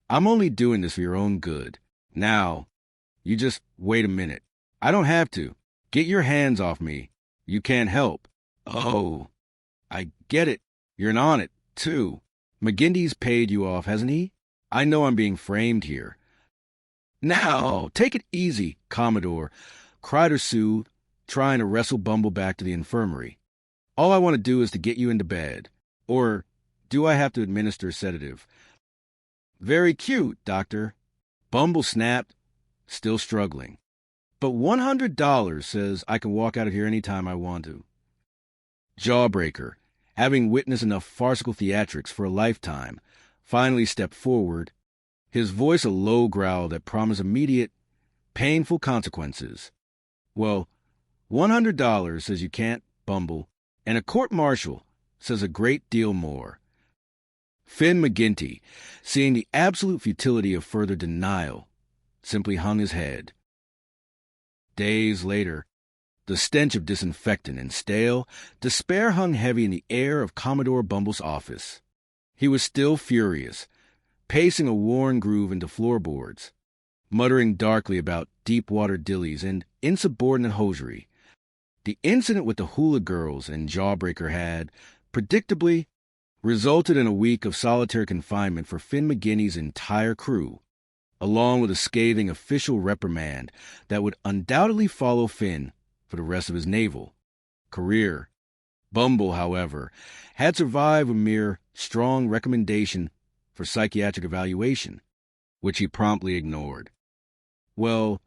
I'm only doing this for your own good. Now, you just wait a minute. I don't have to. Get your hands off me. You can't help. Oh, I get it. You're in on it, too. McGinty's paid you off, hasn't he? I know I'm being framed here. Now, take it easy, Commodore. Kreider soothed, trying to wrestle Bumble back to the infirmary. All I want to do is to get you into bed. Or do I have to administer a sedative? Very cute, Doctor. Bumble snapped, still struggling. But $100 says I can walk out of here any time I want to. Jawbreaker, having witnessed enough farcical theatrics for a lifetime, finally stepped forward, his voice a low growl that promised immediate, painful consequences. Well, $100 says you can't, Bumble, and a court-martial says a great deal more. Finn McGinty, seeing the absolute futility of further denial, simply hung his head. Days later, the stench of disinfectant and stale despair hung heavy in the air of Commodore Bumble's office. He was still furious, pacing a worn groove into floorboards, muttering darkly about deep-water dillies and insubordinate hosiery. The incident with the hula girls and Jawbreaker had, predictably, resulted in a week of solitary confinement for Finn McGinty's entire crew, along with a scathing official reprimand that would undoubtedly follow Finn for the rest of his naval career. Bumble, however, had survived a mere strong recommendation for psychiatric evaluation, which he promptly ignored. Well,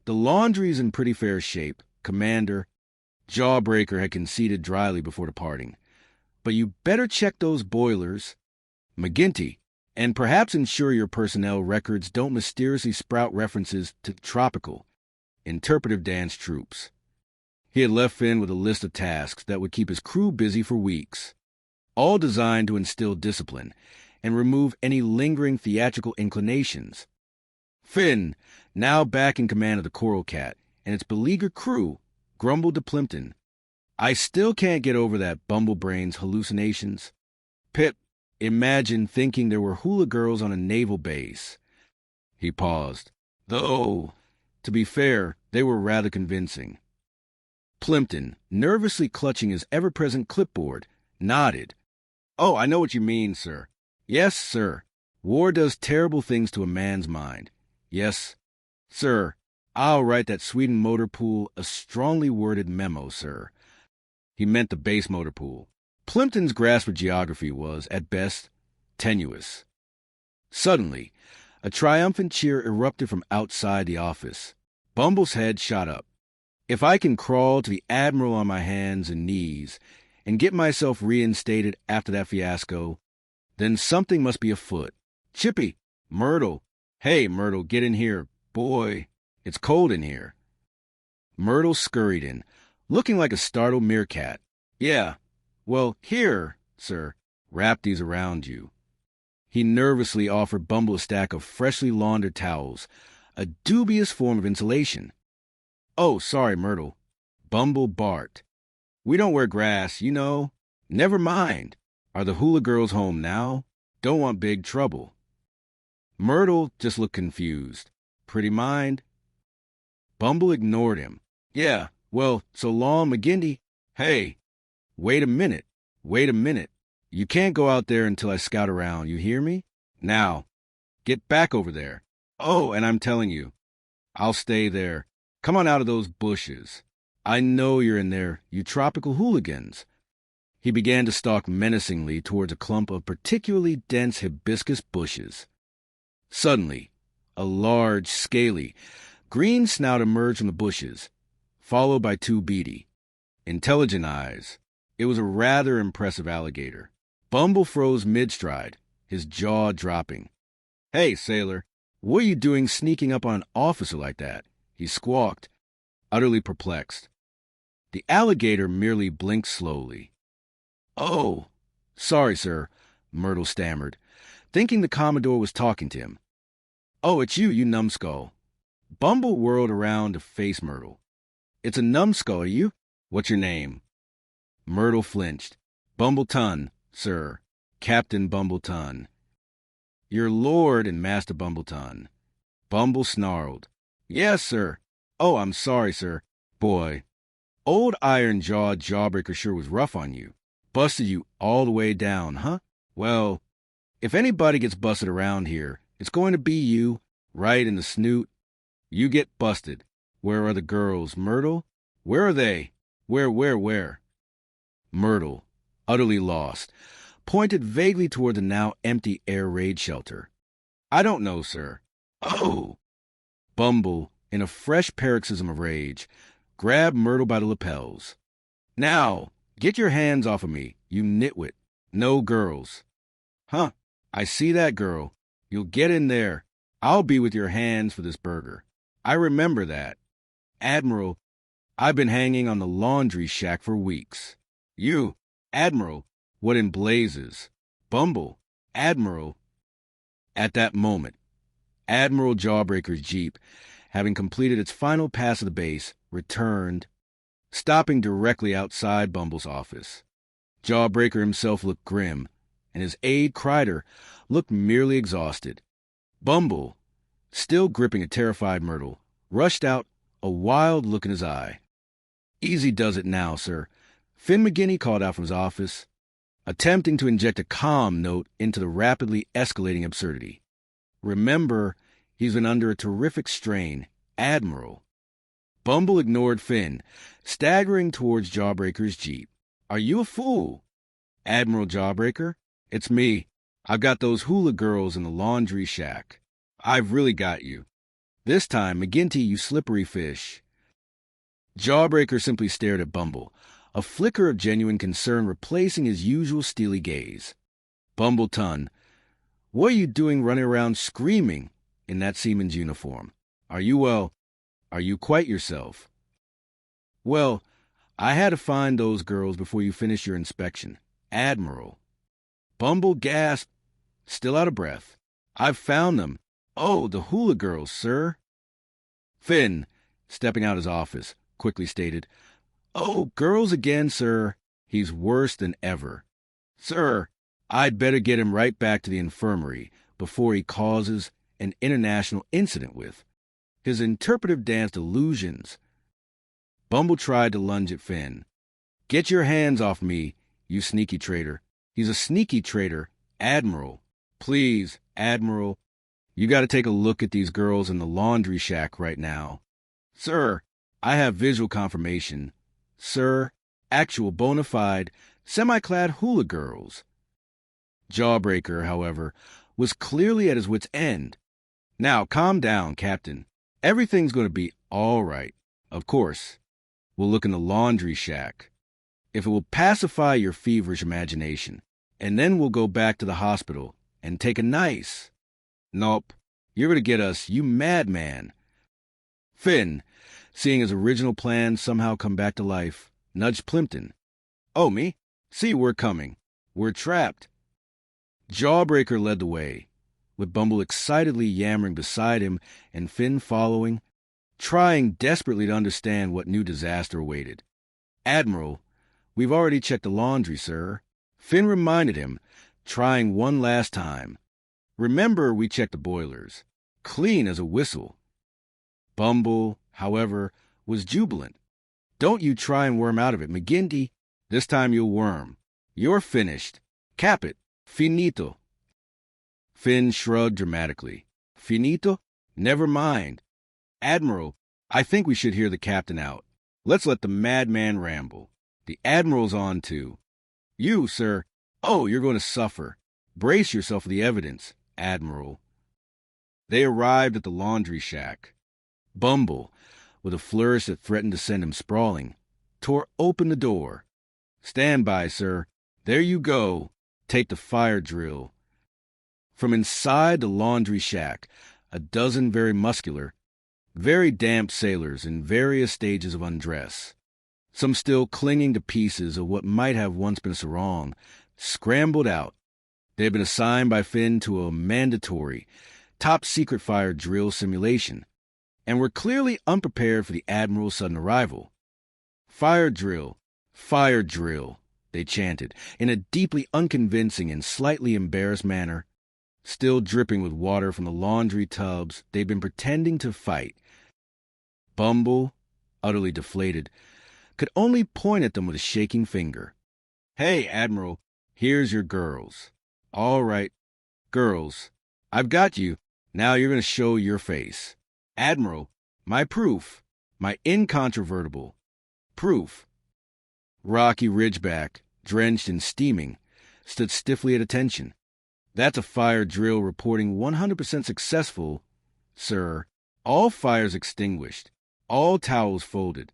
the laundry's in pretty fair shape, Commander, Jawbreaker had conceded dryly before departing. But you better check those boilers, McGinty, and perhaps ensure your personnel records don't mysteriously sprout references to tropical, interpretive dance troops. He had left Finn with a list of tasks that would keep his crew busy for weeks, all designed to instill discipline and remove any lingering theatrical inclinations. Finn, now back in command of the Coral Cat and its beleaguered crew, grumbled to Plimpton, I still can't get over that Bumblebrain's hallucinations. Pip, imagine thinking there were hula girls on a naval base. He paused. Though, to be fair, they were rather convincing. Plimpton, nervously clutching his ever-present clipboard, nodded. Oh, I know what you mean, sir. Yes, sir. War does terrible things to a man's mind. Yes, sir. I'll write that Sweden motor pool a strongly worded memo, sir. He meant the base motor pool. Plimpton's grasp of geography was, at best, tenuous. Suddenly, a triumphant cheer erupted from outside the office. Bumble's head shot up. If I can crawl to the admiral on my hands and knees and get myself reinstated after that fiasco, then something must be afoot. Chippy, Myrtle. Hey, Myrtle, get in here. Boy, it's cold in here. Myrtle scurried in, looking like a startled meerkat. Yeah, well, here, sir, wrap these around you. He nervously offered Bumble a stack of freshly laundered towels, a dubious form of insulation. Oh, sorry, Myrtle. Bumble barked. We don't wear grass, you know. Never mind. Are the hula girls home now? Don't want big trouble. Myrtle just looked confused. Pretty mind? Bumble ignored him. Yeah, well, so long, McGinty. Hey, wait a minute. You can't go out there until I scout around, you hear me? Now, get back over there. Oh, and I'm telling you, I'll stay there. Come on out of those bushes. I know you're in there, you tropical hooligans. He began to stalk menacingly towards a clump of particularly dense hibiscus bushes. Suddenly, a large, scaly, green snout emerged from the bushes, followed by two beady, intelligent eyes. It was a rather impressive alligator. Bumble froze mid-stride, his jaw dropping. "Hey, sailor, what are you doing sneaking up on an officer like that?" he squawked, utterly perplexed. The alligator merely blinked slowly. "Oh, sorry, sir," Myrtle stammered, thinking the Commodore was talking to him. "Oh, it's you numbskull." Bumble whirled around to face Myrtle. "It's a numbskull, are you? What's your name?" Myrtle flinched. "Bumbleton, sir. Captain Bumbleton." "Your Lord and Master Bumbleton." Bumble snarled. "Yes, sir. Oh, I'm sorry, sir. Boy, old iron-jawed Jawbreaker sure was rough on you. Busted you all the way down, huh? Well, if anybody gets busted around here, it's going to be you, right in the snoot. You get busted. Where are the girls, Myrtle? Where are they? Where? Myrtle, utterly lost, pointed vaguely toward the now empty air raid shelter. "I don't know, sir." "Oh!" Bumble, in a fresh paroxysm of rage, grabbed Myrtle by the lapels. "Now, get your hands off of me, you nitwit. No girls." "Huh, I see that girl. You'll get in there. I'll be with your hands for this burger. I remember that. Admiral, I've been hanging on the laundry shack for weeks." "You, Admiral, what in blazes?" "Bumble, Admiral." At that moment, Admiral Jawbreaker's Jeep, having completed its final pass of the base, returned, stopping directly outside Bumble's office. Jawbreaker himself looked grim, and his aide, Kreider, looked merely exhausted. Bumble, still gripping a terrified Myrtle, rushed out, a wild look in his eye. "Easy does it now, sir," Finn McGinney called out from his office, attempting to inject a calm note into the rapidly escalating absurdity. "Remember, he's been under a terrific strain, Admiral." Bumble ignored Finn, staggering towards Jawbreaker's Jeep. "Are you a fool?" "Admiral Jawbreaker, it's me. I've got those hula girls in the laundry shack. I've really got you. This time, McGinty, you slippery fish." Jawbreaker simply stared at Bumble, a flicker of genuine concern replacing his usual steely gaze. "Bumbleton, what are you doing running around screaming in that seaman's uniform? Are you quite yourself?" "Well, I had to find those girls before you finish your inspection, Admiral." Bumble gasped, still out of breath. "I've found them. Oh, the hula girls, sir." Finn, stepping out of his office, quickly stated, "Oh, girls again, sir. He's worse than ever. Sir, I'd better get him right back to the infirmary before he causes an international incident with his interpretive dance delusions." Bumble tried to lunge at Finn. "Get your hands off me, you sneaky traitor." "He's a sneaky traitor, Admiral." "Please, Admiral, you got to take a look at these girls in the laundry shack right now." "Sir, I have visual confirmation. Sir, actual bona fide, semi-clad hula girls." Jawbreaker, however, was clearly at his wit's end. "Now, calm down, Captain. Everything's going to be all right. Of course, we'll look in the laundry shack, if it will pacify your feverish imagination, and then we'll go back to the hospital and take a nice—" "Nope, you're going to get us, you madman." Finn, seeing his original plan somehow come back to life, nudged Plimpton. "Oh, me? See, we're coming. We're trapped." Jawbreaker led the way, with Bumble excitedly yammering beside him and Finn following, trying desperately to understand what new disaster awaited. "Admiral, we've already checked the laundry, sir," Finn reminded him, trying one last time. "Remember, we checked the boilers. Clean as a whistle." Bumble, however, was jubilant. "Don't you try and worm out of it, McGinty. This time you'll worm. You're finished. Cap it. Finito." Finn shrugged dramatically. "Finito? Never mind. Admiral, I think we should hear the captain out. Let's let the madman ramble. The Admiral's on, too." You, sir. Oh, you're going to suffer. Brace yourself for the evidence, Admiral. They arrived at the laundry shack. Bumble, with a flourish that threatened to send him sprawling, tore open the door. Stand by, sir. There you go. Take the fire drill. From inside the laundry shack, a dozen very muscular, very damp sailors in various stages of undress, some still clinging to pieces of what might have once been a sarong, scrambled out. They had been assigned by Finn to a mandatory, top-secret fire drill simulation, and were clearly unprepared for the Admiral's sudden arrival. Fire drill, they chanted, in a deeply unconvincing and slightly embarrassed manner, still dripping with water from the laundry tubs they'd been pretending to fight. Bumble, utterly deflated, could only point at them with a shaking finger. Hey, Admiral, here's your girls. All right, girls, I've got you. Now you're going to show your face. Admiral, my proof, my incontrovertible proof. Rocky Ridgeback, drenched and steaming, stood stiffly at attention. That's a fire drill reporting 100% successful, sir. All fires extinguished, all towels folded.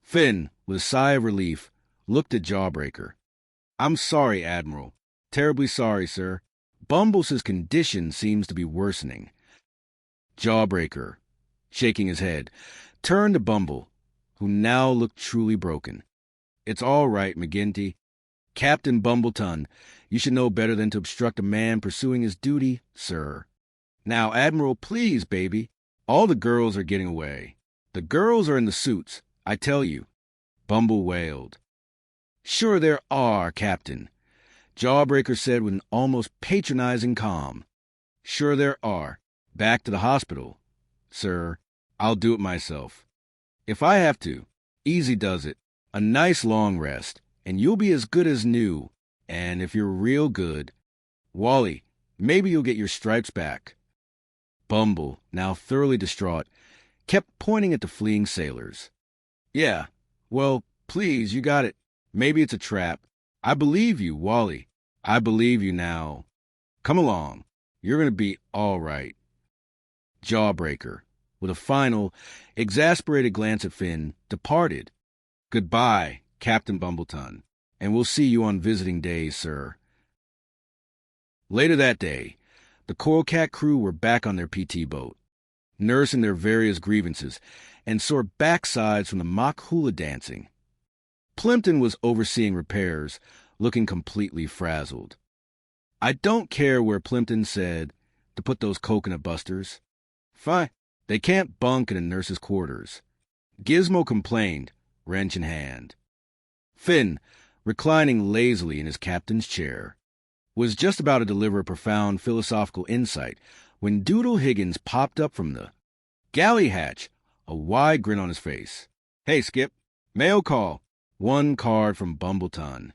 Finn, with a sigh of relief, looked at Jawbreaker. I'm sorry, Admiral. Terribly sorry, sir. Bumbles' condition seems to be worsening. Jawbreaker, shaking his head, turned to Bumble, who now looked truly broken. It's all right, McGinty. Captain Bumbleton, you should know better than to obstruct a man pursuing his duty, sir. Now, Admiral, please, baby. All the girls are getting away. The girls are in the suits, I tell you. Bumble wailed. Sure there are, Captain, Jawbreaker said with an almost patronizing calm. Sure there are. Back to the hospital. Sir, I'll do it myself. If I have to, easy does it. A nice long rest, and you'll be as good as new. And if you're real good, Wally, maybe you'll get your stripes back. Bumble, now thoroughly distraught, kept pointing at the fleeing sailors. Yeah, well, please, you got it. Maybe it's a trap. I believe you, Wally. I believe you now. Come along. You're going to be all right. Jawbreaker, with a final, exasperated glance at Finn, departed. Goodbye, Captain Bumbleton, and we'll see you on visiting days, sir. Later that day, the Coral Cat crew were back on their PT boat, nursing their various grievances, and sore backsides from the mock hula dancing. Plimpton was overseeing repairs, looking completely frazzled. I don't care where Plimpton said to put those coconut busters. Fine, they can't bunk in a nurse's quarters. Gizmo complained, wrench in hand. Finn, reclining lazily in his captain's chair, was just about to deliver a profound philosophical insight when Doodle Higgins popped up from the galley hatch, a wide grin on his face. Hey, Skip, mail call. One card from Bumbleton.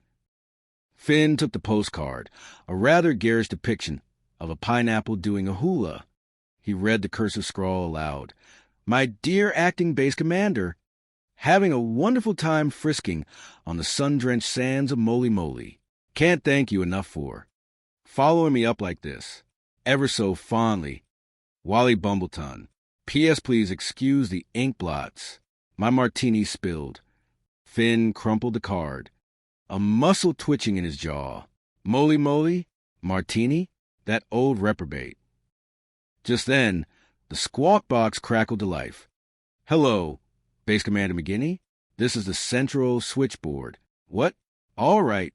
Finn took the postcard, a rather garish depiction of a pineapple doing a hula. He read the cursive scrawl aloud. My dear acting base commander, having a wonderful time frisking on the sun-drenched sands of Moly Moly. Can't thank you enough for following me up like this. Ever so fondly, Wally Bumbleton. P.S. Please excuse the ink blots. My martini spilled. Finn crumpled the card, a muscle twitching in his jaw. Moly Moly? Martini? That old reprobate. Just then, the squawk box crackled to life. Hello, Base Commander McGinney? This is the central switchboard. What? All right.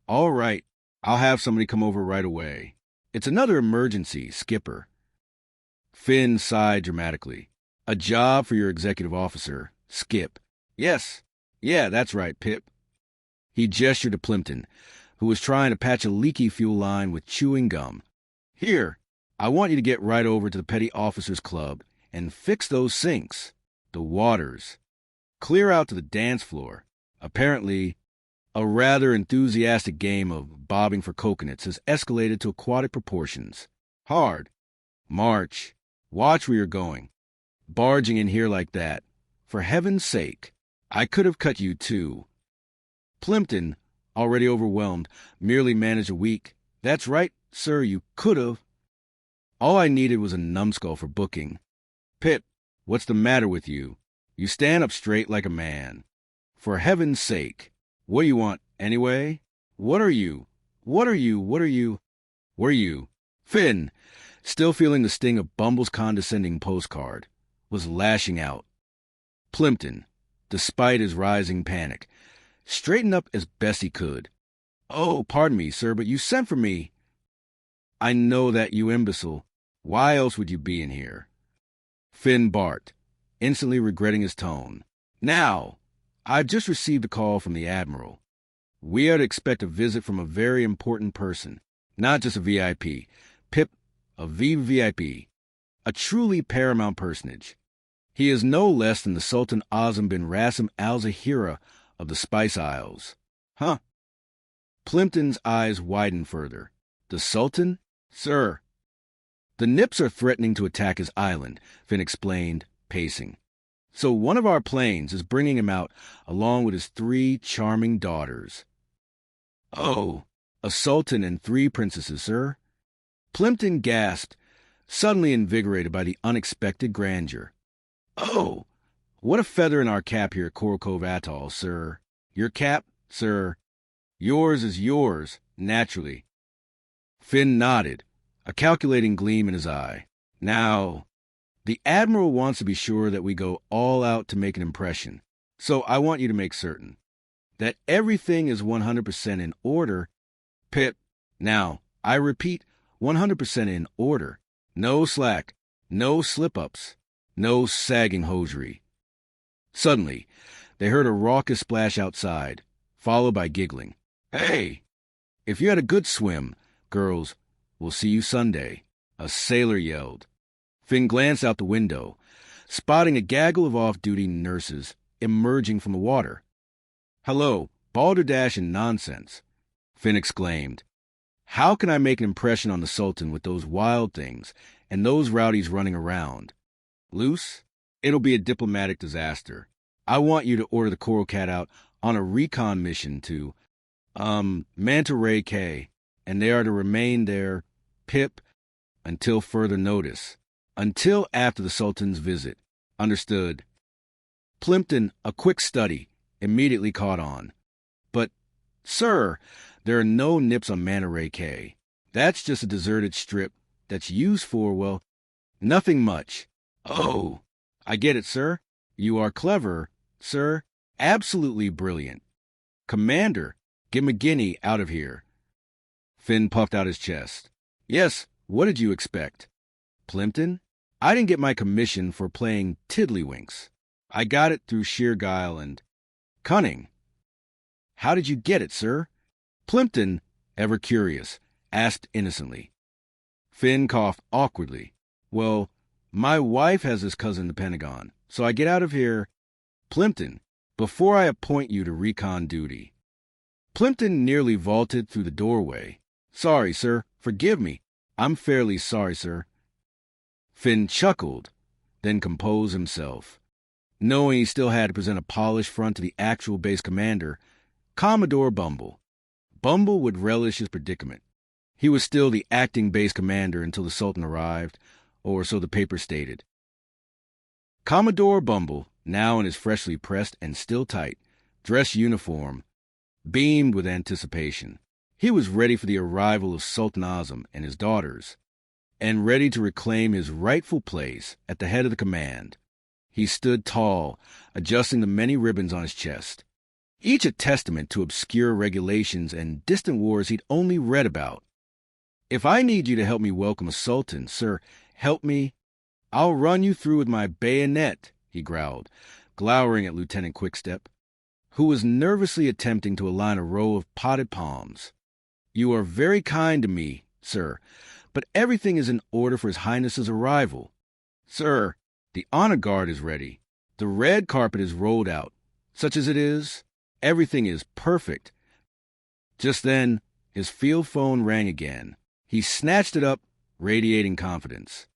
I'll have somebody come over right away. It's another emergency, Skipper. Finn sighed dramatically. A job for your executive officer, Skip. Yes. Yeah, that's right, Pip. He gestured to Plimpton, who was trying to patch a leaky fuel line with chewing gum. Here, I want you to get right over to the Petty Officers Club and fix those sinks, the waters. Clear out to the dance floor. Apparently, a rather enthusiastic game of bobbing for coconuts has escalated to aquatic proportions. Hard. March. Watch where you're going. Barging in here like that. For heaven's sake. I could have cut you too. Plimpton, already overwhelmed, merely managed a week. That's right, sir, you could have. All I needed was a numbskull for booking. Pip, what's the matter with you? You stand up straight like a man. For heaven's sake, what do you want, anyway? What are you? What are you? What are you? Were you? Finn, still feeling the sting of Bumble's condescending postcard, was lashing out. Plimpton, despite his rising panic, straightened up as best he could. Oh, pardon me, sir, but you sent for me. I know that, you imbecile. Why else would you be in here? Finn barked, instantly regretting his tone. Now, I've just received a call from the admiral. We are to expect a visit from a very important person, not just a VIP. Pip, a VVIP, a truly paramount personage. He is no less than the Sultan Azam bin Rasim al-Zahira of the Spice Isles. Huh? Plimpton's eyes widened further. The Sultan? Sir. The Nips are threatening to attack his island, Finn explained, pacing. So one of our planes is bringing him out along with his 3 charming daughters. Oh, a sultan and 3 princesses, sir? Plimpton gasped, suddenly invigorated by the unexpected grandeur. Oh, what a feather in our cap here at Coral Cove Atoll, sir. Your cap, sir. Yours is yours, naturally. Finn nodded, a calculating gleam in his eye. Now, the Admiral wants to be sure that we go all out to make an impression, so I want you to make certain that everything is 100% in order. Pip, now, I repeat, 100% in order. No slack, no slip-ups, no sagging hosiery. Suddenly, they heard a raucous splash outside, followed by giggling. Hey, if you had a good swim, girls, we'll see you Sunday, a sailor yelled. Finn glanced out the window, spotting a gaggle of off-duty nurses emerging from the water. Hello, balderdash and nonsense, Finn exclaimed. How can I make an impression on the Sultan with those wild things and those rowdies running around? Loose? It'll be a diplomatic disaster. I want you to order the Coral Cat out on a recon mission to, Manta Ray K, and they are to remain there, Pip, until further notice. Until after the Sultan's visit. Understood. Plimpton, a quick study, immediately caught on. But, sir, there are no nips on Manta Ray K. That's just a deserted strip that's used for, well, nothing much. Oh, I get it, sir. You are clever, sir. Absolutely brilliant. Commander, get McGinney out of here. Finn puffed out his chest. Yes, what did you expect? Plimpton? I didn't get my commission for playing tiddlywinks. I got it through sheer guile and cunning. How did you get it, sir? Plimpton, ever curious, asked innocently. Finn coughed awkwardly. Well, my wife has this cousin in the Pentagon, so I get out of here. Plimpton, before I appoint you to recon duty. Plimpton nearly vaulted through the doorway. Sorry, sir. Forgive me. I'm fairly sorry, sir. Finn chuckled, then composed himself. Knowing he still had to present a polished front to the actual base commander, Commodore Bumble. Bumble would relish his predicament. He was still the acting base commander until the Sultan arrived, or so the paper stated. Commodore Bumble, now in his freshly pressed and still tight dress uniform, beamed with anticipation. He was ready for the arrival of Sultan Azam and his daughters, and ready to reclaim his rightful place at the head of the command. He stood tall, adjusting the many ribbons on his chest, each a testament to obscure regulations and distant wars he'd only read about. If I need you to help me welcome a sultan, sir, help me. I'll run you through with my bayonet, he growled, glowering at Lieutenant Quickstep, who was nervously attempting to align a row of potted palms. You are very kind to me, sir, but everything is in order for His Highness's arrival. Sir, the honor guard is ready. The red carpet is rolled out. Such as it is, everything is perfect. Just then, his field phone rang again. He snatched it up, radiating confidence.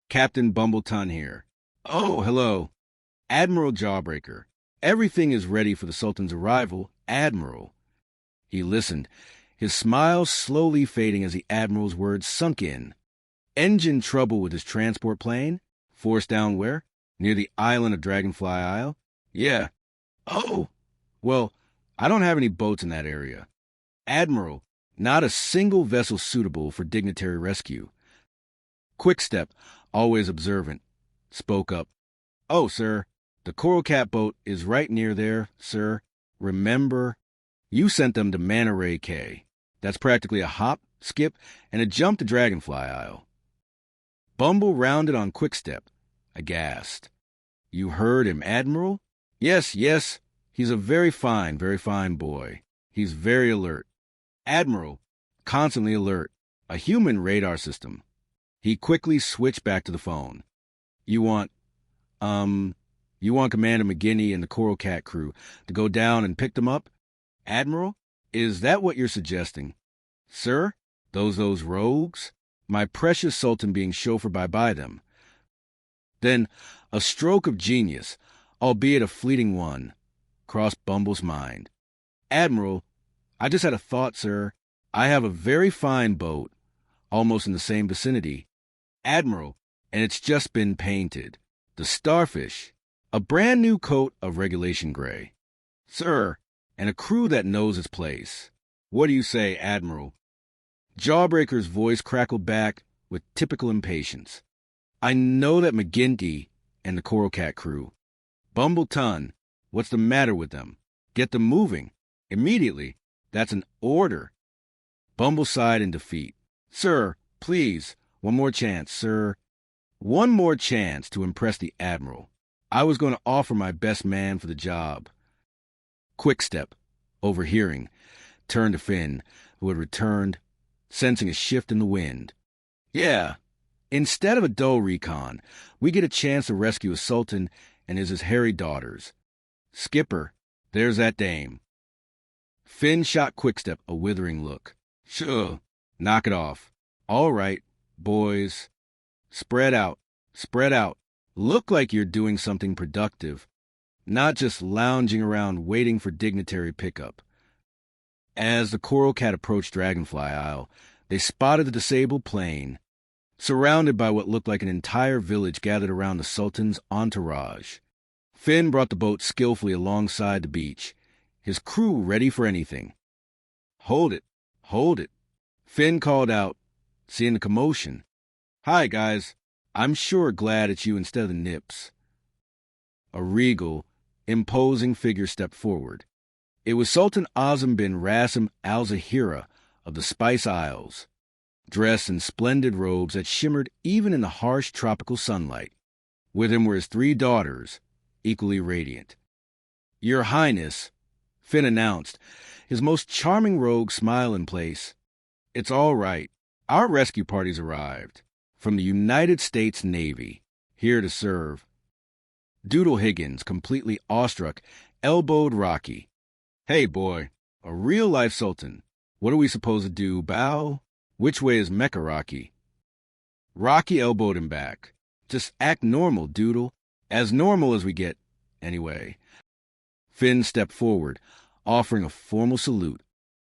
Captain Bumbleton here. Oh, hello. Admiral Jawbreaker. Everything is ready for the Sultan's arrival, Admiral. He listened, his smile slowly fading as the Admiral's words sunk in. Engine trouble with his transport plane? Forced down where? Near the island of Dragonfly Isle? Yeah. Oh. Well, I don't have any boats in that area. Admiral, not a single vessel suitable for dignitary rescue. Quickstep, always observant, spoke up. Oh, sir, the Coral Cat boat is right near there, sir. Remember, you sent them to Manta Ray Cay. That's practically a hop, skip, and a jump to Dragonfly Isle. Bumble rounded on Quickstep, aghast. You heard him, Admiral? Yes, yes. He's a very fine boy. He's very alert. Admiral, constantly alert. A human radar system. He quickly switched back to the phone. You want Commander McGinney and the Coral Cat crew to go down and pick them up? Admiral, is that what you're suggesting? Sir, those rogues? My precious Sultan being chauffeured by them. Then, a stroke of genius, albeit a fleeting one, crossed Bumble's mind. Admiral, I just had a thought, sir. I have a very fine boat, almost in the same vicinity. Admiral, and it's just been painted. The Starfish, a brand new coat of regulation gray. Sir, and a crew that knows its place. What do you say, Admiral? Jawbreaker's voice crackled back with typical impatience. I know that McGinty and the Coral Cat crew. Bumbleton, what's the matter with them? Get them moving. Immediately. That's an order. Bumble sighed in defeat. Sir, please, one more chance, sir. One more chance to impress the Admiral. I was going to offer my best man for the job. Quickstep, overhearing, turned to Finn, who had returned, sensing a shift in the wind. Yeah, instead of a dull recon, we get a chance to rescue a sultan and his hairy daughters. Skipper, there's that dame. Finn shot Quickstep a withering look. Sure, knock it off. All right, boys. Spread out, spread out. Look like you're doing something productive, not just lounging around waiting for dignitary pickup. As the Coral Cat approached Dragonfly Isle, they spotted the disabled plane, surrounded by what looked like an entire village gathered around the Sultan's entourage. Finn brought the boat skillfully alongside the beach, his crew ready for anything. Hold it, hold it. Finn called out, seeing the commotion. Hi, guys. I'm sure glad it's you instead of the Nips. A regal, imposing figure stepped forward. It was Sultan Azam bin Rasim al-Zahira of the Spice Isles, dressed in splendid robes that shimmered even in the harsh tropical sunlight. With him were his 3 daughters, equally radiant. Your Highness, Finn announced, his most charming rogue smile in place. It's all right. Our rescue party's arrived. From the United States Navy, here to serve. Doodle Higgins, completely awestruck, elbowed Rocky. Hey, boy, a real-life sultan. What are we supposed to do, bow? Which way is Mecca, Rocky? Rocky elbowed him back. Just act normal, Doodle. As normal as we get, anyway. Finn stepped forward, offering a formal salute.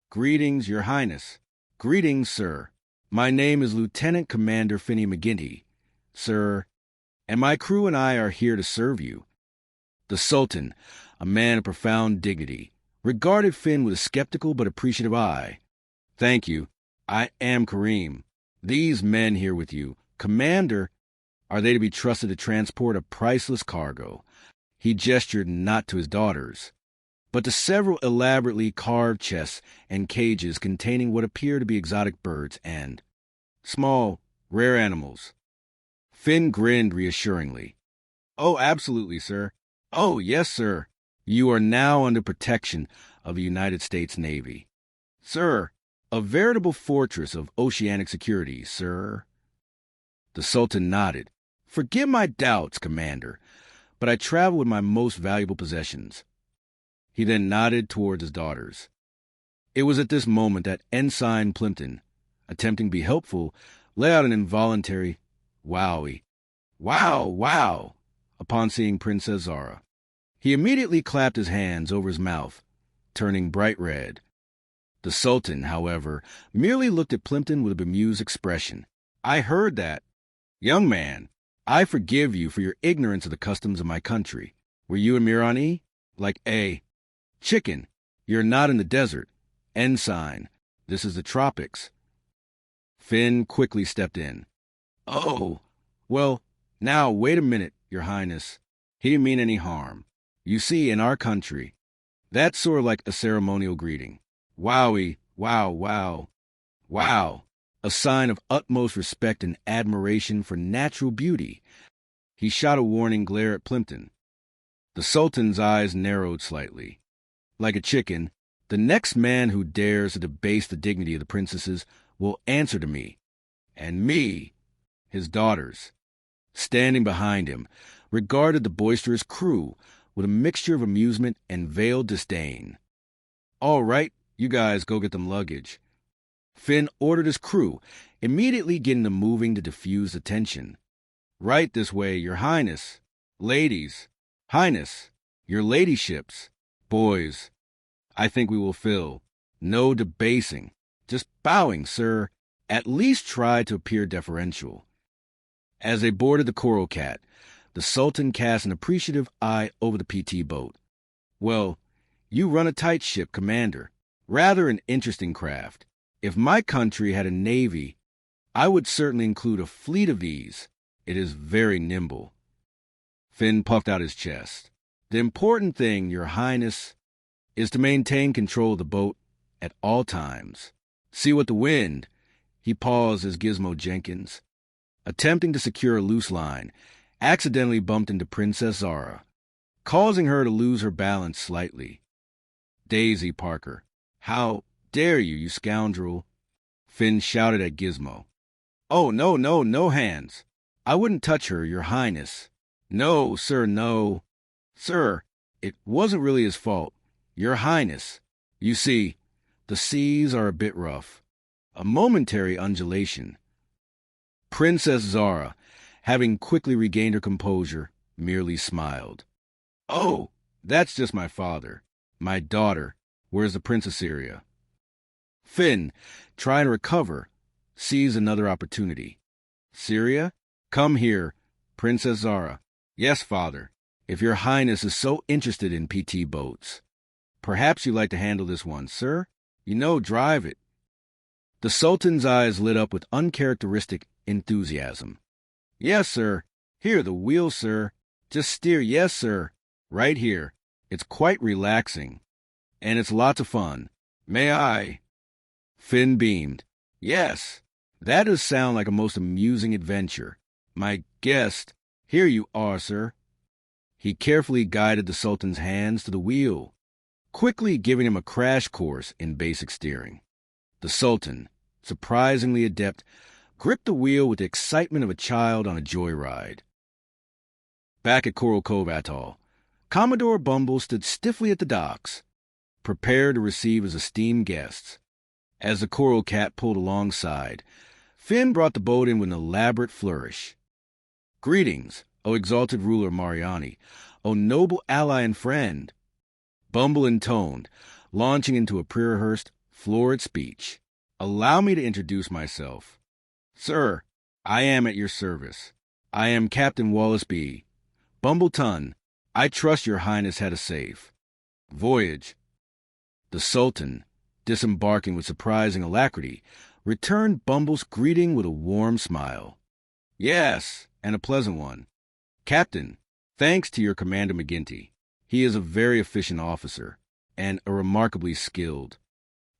Greetings, Your Highness. Greetings, sir. My name is Lieutenant Commander Finney McGinty, sir, and my crew and I are here to serve you. The Sultan, a man of profound dignity, regarded Finn with a skeptical but appreciative eye. Thank you. I am Kareem. These men here with you, Commander, are they to be trusted to transport a priceless cargo? He gestured not to his daughters, but to several elaborately carved chests and cages containing what appear to be exotic birds and small, rare animals. Finn grinned reassuringly. Oh, absolutely, sir. Oh, yes, sir. You are now under protection of the United States Navy. Sir, a veritable fortress of oceanic security, sir. The Sultan nodded. Forgive my doubts, Commander, but I travel with my most valuable possessions. He then nodded towards his daughters. It was at this moment that Ensign Plimpton, attempting to be helpful, let out an involuntary wowie. Wow, wow, upon seeing Princess Zara. He immediately clapped his hands over his mouth, turning bright red. The Sultan, however, merely looked at Plimpton with a bemused expression. I heard that. Young man, I forgive you for your ignorance of the customs of my country. Were you in Mirani? Like A. Chicken, you're not in the desert. Ensign, this is the tropics. Finn quickly stepped in. Oh, well, now wait a minute, Your Highness. He didn't mean any harm. You see, in our country, that's sort of like a ceremonial greeting. Wowie, wow, wow, wow. A sign of utmost respect and admiration for natural beauty. He shot a warning glare at Plimpton. The Sultan's eyes narrowed slightly. Like a chicken, the next man who dares to debase the dignity of the princesses will answer to me. And me, his daughters, standing behind him, regarded the boisterous crew with a mixture of amusement and veiled disdain. All right, you guys go get them luggage. Finn ordered his crew, immediately getting them moving to diffuse the tension. Right this way, Your Highness. Ladies. Highness. Your ladyships. Boys. I think we will fill. No debasing. Just bowing, sir. At least try to appear deferential. As they boarded the Coral Cat, the Sultan cast an appreciative eye over the PT boat. Well, you run a tight ship, Commander. Rather an interesting craft. If my country had a navy, I would certainly include a fleet of these. It is very nimble. Finn puffed out his chest. The important thing, Your Highness, is to maintain control of the boat at all times. See what the wind... He paused as Gizmo Jenkins, attempting to secure a loose line, accidentally bumped into Princess Zara, causing her to lose her balance slightly. Daisy Parker, how dare you, you scoundrel! Finn shouted at Gizmo. Oh, no, no, no hands. I wouldn't touch her, Your Highness. No, sir, no. Sir, it wasn't really his fault. Your Highness. You see, the seas are a bit rough. A momentary undulation. Princess Zara, having quickly regained her composure, merely smiled. Oh, that's just my father. My daughter. Where's the Princess Syria? Finn, trying to recover, sees another opportunity. Syria? Come here, Princess Zara. Yes, father. If Your Highness is so interested in PT boats. Perhaps you'd like to handle this one, sir? You know, drive it. The Sultan's eyes lit up with uncharacteristic enthusiasm. Yes, sir. Here, the wheel, sir. Just steer, yes, sir. Right here. It's quite relaxing. And it's lots of fun. May I? Finn beamed. Yes. That does sound like a most amusing adventure. My guest. Here you are, sir. He carefully guided the Sultan's hands to the wheel, quickly giving him a crash course in basic steering. The Sultan, surprisingly adept, gripped the wheel with the excitement of a child on a joyride. Back at Coral Cove Atoll, Commodore Bumble stood stiffly at the docks, prepared to receive his esteemed guests. As the Coral Cat pulled alongside, Finn brought the boat in with an elaborate flourish. Greetings, O exalted ruler Mariani, O noble ally and friend. Bumble intoned, launching into a pre-rehearsed, florid speech. Allow me to introduce myself. Sir, I am at your service. I am Captain Wallace B. Bumbleton, I trust Your Highness had a safe voyage. The Sultan, disembarking with surprising alacrity, returned Bumble's greeting with a warm smile. Yes, and a pleasant one. Captain, thanks to your Commander McGinty. He is a very efficient officer, and a remarkably skilled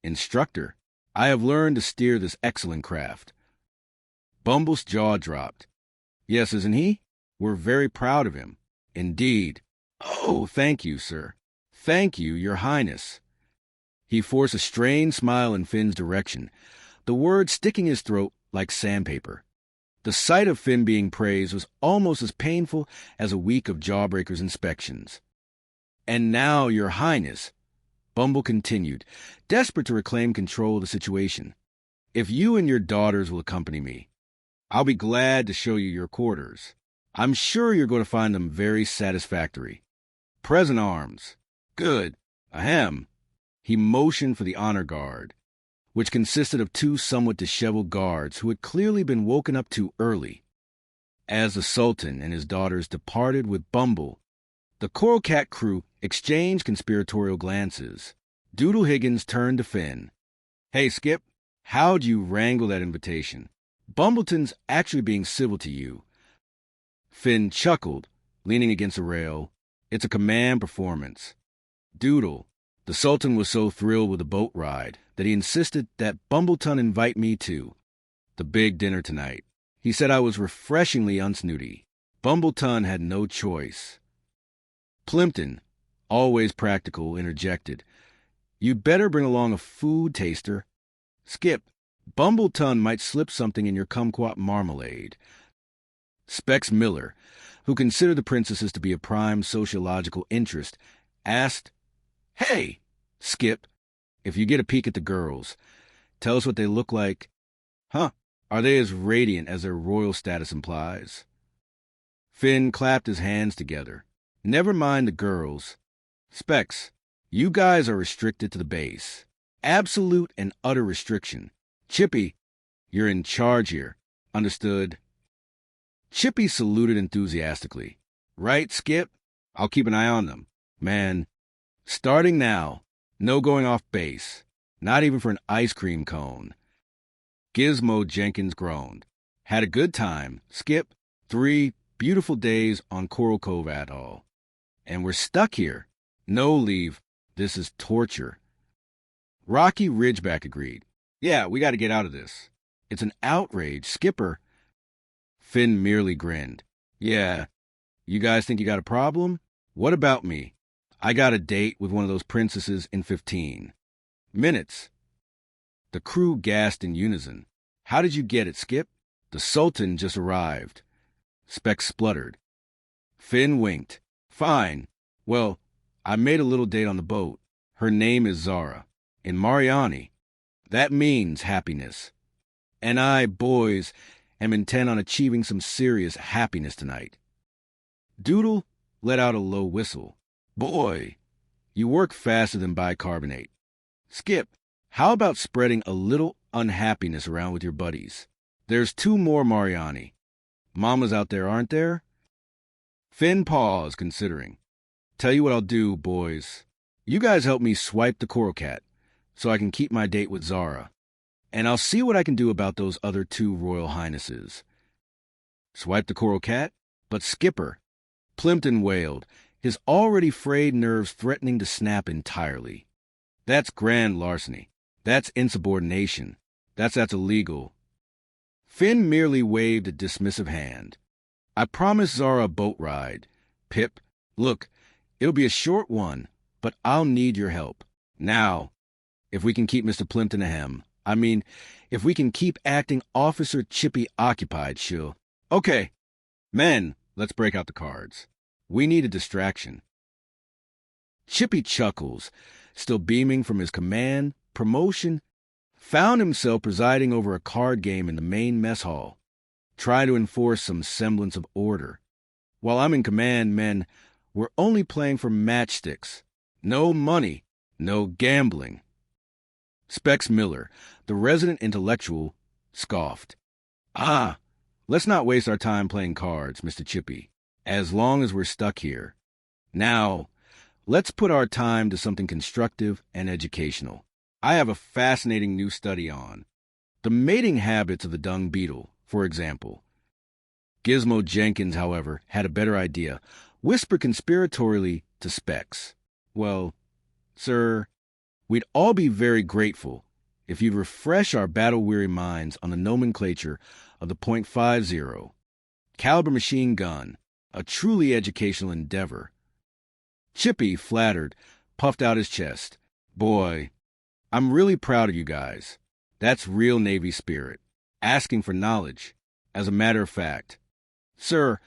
instructor. I have learned to steer this excellent craft. Bumble's jaw dropped. Yes, isn't he? We're very proud of him. Indeed. Oh, thank you, sir. Thank you, Your Highness. He forced a strained smile in Finn's direction, the words sticking his throat like sandpaper. The sight of Finn being praised was almost as painful as a week of Jawbreaker's inspections. And now, Your Highness, Bumble continued, desperate to reclaim control of the situation. If you and your daughters will accompany me, I'll be glad to show you your quarters. I'm sure you're going to find them very satisfactory. Present arms. Good. Ahem. He motioned for the honor guard, which consisted of 2 somewhat disheveled guards who had clearly been woken up too early. As the Sultan and his daughters departed with Bumble, the Coral Cat crew exchanged conspiratorial glances. Doodle Higgins turned to Finn. "Hey, Skip, how'd you wrangle that invitation? Bumbleton's actually being civil to you." Finn chuckled, leaning against a rail. "It's a command performance." "Doodle, the Sultan was so thrilled with the boat ride that he insisted that Bumbleton invite me to the big dinner tonight. He said I was refreshingly unsnooty. Bumbleton had no choice." Plimpton, always practical, interjected, "You'd better bring along a food taster. Skip, Bumbleton might slip something in your kumquat marmalade." Specs Miller, who considered the princesses to be a prime sociological interest, asked, "Hey, Skip, if you get a peek at the girls, tell us what they look like. Huh, are they as radiant as their royal status implies?" Finn clapped his hands together. "Never mind the girls. Specs, you guys are restricted to the base. Absolute and utter restriction. Chippy, you're in charge here. Understood?" Chippy saluted enthusiastically. "Right, Skip? I'll keep an eye on them. Man, starting now, no going off base. Not even for an ice cream cone." Gizmo Jenkins groaned. "Had a good time, Skip. 3 beautiful days on Coral Cove Atoll. And we're stuck here. No leave. This is torture." Rocky Ridgeback agreed. "Yeah, we got to get out of this. It's an outrage, Skipper." Finn merely grinned. "Yeah, you guys think you got a problem? What about me? I got a date with one of those princesses in 15 minutes." The crew gasped in unison. "How did you get it, Skip?" "The Sultan just arrived." Specs spluttered. Finn winked. "Fine. Well, I made a little date on the boat. Her name is Zara. In Mariani. That means happiness. And I, boys, am intent on achieving some serious happiness tonight." Doodle let out a low whistle. "Boy, you work faster than bicarbonate. Skip, how about spreading a little unhappiness around with your buddies? There's 2 more Mariani. Mamas out there, aren't there?" Finn paused, considering. "Tell you what I'll do, boys. You guys help me swipe the Coral Cat so I can keep my date with Zara. And I'll see what I can do about those other 2 royal highnesses." "Swipe the Coral Cat? But Skipper," Plimpton wailed, his already frayed nerves threatening to snap entirely. "That's grand larceny. That's insubordination. That's illegal." Finn merely waved a dismissive hand. "I promised Zara a boat ride. Pip, look, it'll be a short one, but I'll need your help. Now, if we can keep Mr. Plimpton ahem. I mean, if we can keep acting Officer Chippy occupied, she'll..." "Okay, men, let's break out the cards. We need a distraction." Chippy Chuckles, still beaming from his command, promotion, found himself presiding over a card game in the main mess hall, trying to enforce some semblance of order. While I'm in command, men, we're only playing for matchsticks. No money, no gambling. Specs Miller, the resident intellectual, scoffed. "Ah, let's not waste our time playing cards, Mr. Chippy, as long as we're stuck here. Now, let's put our time to something constructive and educational. I have a fascinating new study on the mating habits of the dung beetle, for example." Gizmo Jenkins, however, had a better idea, whispered conspiratorially to Specs. "Well, sir, we'd all be very grateful if you'd refresh our battle-weary minds on the nomenclature of the .50 caliber machine gun, a truly educational endeavor." Chippy, flattered, puffed out his chest. "Boy, I'm really proud of you guys. That's real Navy spirit. Asking for knowledge. As a matter of fact. Sir,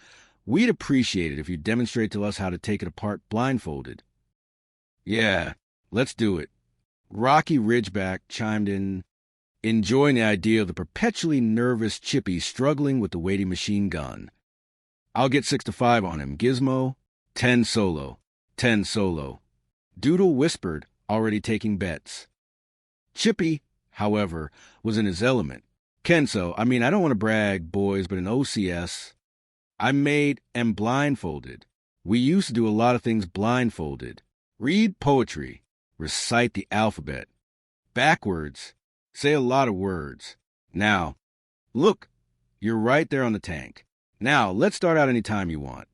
we'd appreciate it if you demonstrate to us how to take it apart blindfolded." "Yeah, let's do it." Rocky Ridgeback chimed in, enjoying the idea of the perpetually nervous Chippy struggling with the weighty machine gun. "I'll get 6 to 5 on him, Gizmo. 10 solo. 10 solo." Doodle whispered, already taking bets. Chippy, however, was in his element. Kenso, I don't want to brag, boys, but in OCS, I made and blindfolded. We used to do a lot of things blindfolded. Read poetry, recite the alphabet, backwards, say a lot of words. Now, look, you're right there on the tank. Now, let's start out any time you want.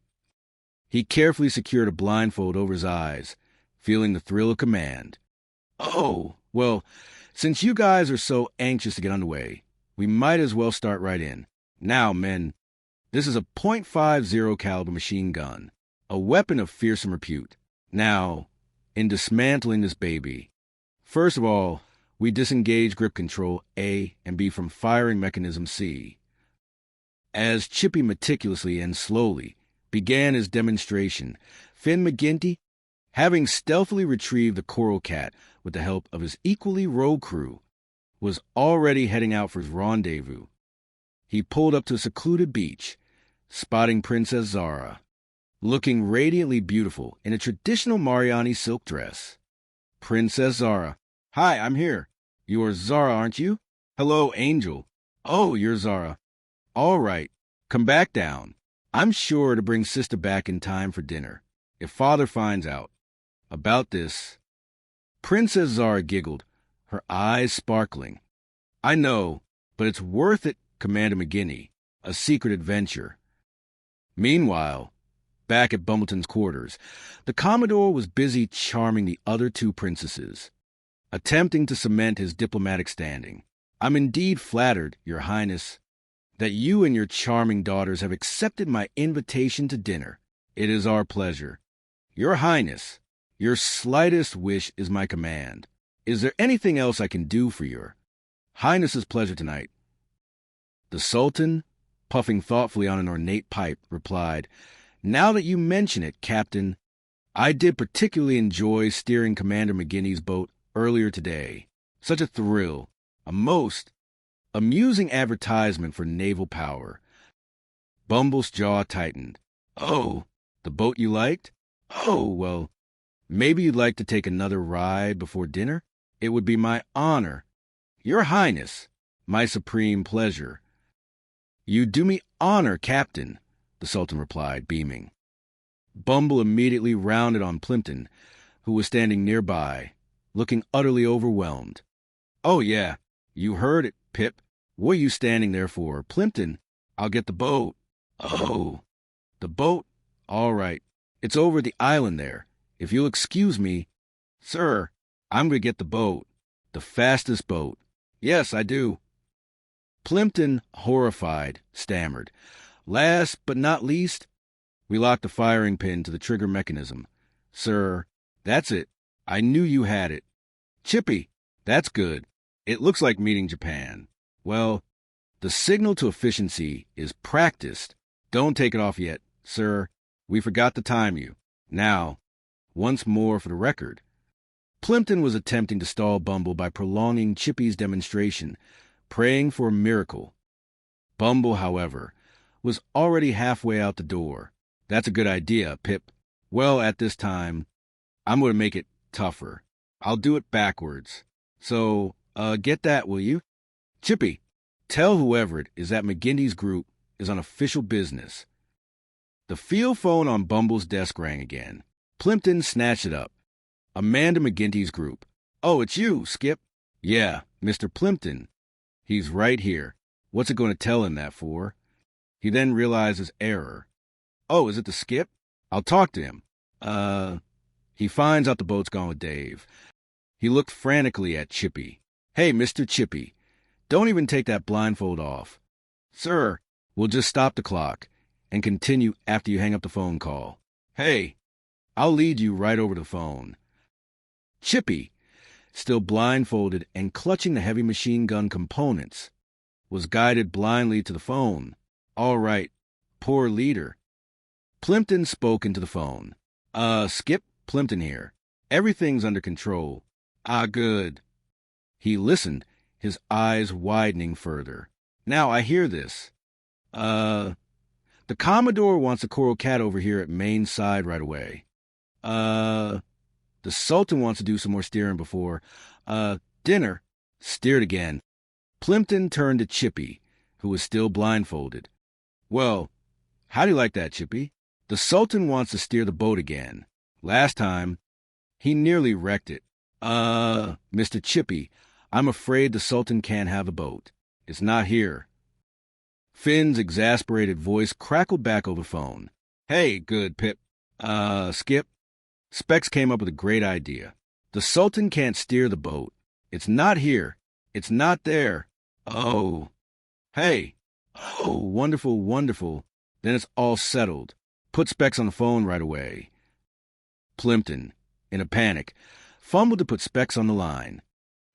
He carefully secured a blindfold over his eyes, feeling the thrill of command. Oh, well, since you guys are so anxious to get underway, we might as well start right in. Now, men, this is a .50 caliber machine gun, a weapon of fearsome repute. Now, in dismantling this baby, first of all, we disengage grip control A and B from firing mechanism C. As Chippy meticulously and slowly began his demonstration, Finn McGinty, having stealthily retrieved the coral cat with the help of his equally rogue crew, was already heading out for his rendezvous. He pulled up to a secluded beach, spotting Princess Zara, looking radiantly beautiful in a traditional Mariani silk dress. Princess Zara. Hi, I'm here. You are Zara, aren't you? Hello, Angel. Oh, you're Zara. All right, come back down. I'm sure to bring Sister back in time for dinner, if Father finds out. About this, Princess Zara giggled, her eyes sparkling. I know, but it's worth it, Commander McGinty. A secret adventure. Meanwhile, back at Bumbleton's quarters, the Commodore was busy charming the other two princesses, attempting to cement his diplomatic standing. I'm indeed flattered, Your Highness, that you and your charming daughters have accepted my invitation to dinner. It is our pleasure. Your Highness, your slightest wish is my command. Is there anything else I can do for your Highness's pleasure tonight? The Sultan, puffing thoughtfully on an ornate pipe, replied, Now that you mention it, Captain, I did particularly enjoy steering Commander McGinty's boat earlier today. Such a thrill, a most amusing advertisement for naval power. Bumble's jaw tightened. Oh, the boat you liked? Oh, well, maybe you'd like to take another ride before dinner? It would be my honor. Your Highness, my supreme pleasure. You do me honor, Captain, the Sultan replied, beaming. Bumble immediately rounded on Plimpton, who was standing nearby, looking utterly overwhelmed. Oh, yeah, you heard it, Pip. What are you standing there for? Plimpton, I'll get the boat. Oh, the boat? All right. It's over the island there. If you'll excuse me. Sir, I'm going to get the boat. The fastest boat. Yes, I do. Plimpton, horrified, stammered. Last but not least, we locked the firing pin to the trigger mechanism. Sir, that's it. I knew you had it. Chippy, that's good. It looks like meeting Japan. Well, the signal to efficiency is practiced. Don't take it off yet, sir. We forgot to time you. Now, once more for the record. Plimpton was attempting to stall Bumble by prolonging Chippy's demonstration, praying for a miracle. Bumble, however, was already halfway out the door. That's a good idea, Pip. Well, at this time, I'm going to make it tougher. I'll do it backwards. So, get that, will you? Chippy, tell whoever it is that McGinty's group is on official business. The field phone on Bumble's desk rang again. Plimpton snatched it up. Amanda McGinty's group. Oh, it's you, Skip. Yeah, Mr. Plimpton. He's right here. What's it going to tell him that for? He then realized his error. Oh, is it the Skip? I'll talk to him. He finds out the boat's gone with Dave. He looked frantically at Chippy. Hey, Mr. Chippy, don't even take that blindfold off. Sir, we'll just stop the clock and continue after you hang up the phone call. Hey, I'll lead you right over to the phone. Chippy, still blindfolded and clutching the heavy machine gun components, was guided blindly to the phone. All right, poor leader. Plimpton spoke into the phone. Skip, Plimpton here. Everything's under control. Ah, good. He listened, his eyes widening further. Now I hear this. The Commodore wants a coral cat over here at main side right away. The Sultan wants to do some more steering before, dinner. Steered again. Plimpton turned to Chippy, who was still blindfolded. Well, how do you like that, Chippy? The Sultan wants to steer the boat again. Last time, he nearly wrecked it. Mr. Chippy, I'm afraid the Sultan can't have a boat. It's not here. Finn's exasperated voice crackled back over the phone. Hey, good, Pip. Skip. Specs came up with a great idea. The Sultan can't steer the boat. It's not here. It's not there. Oh. Hey. Oh, wonderful, wonderful. Then it's all settled. Put Specs on the phone right away. Plimpton, in a panic, fumbled to put Specs on the line.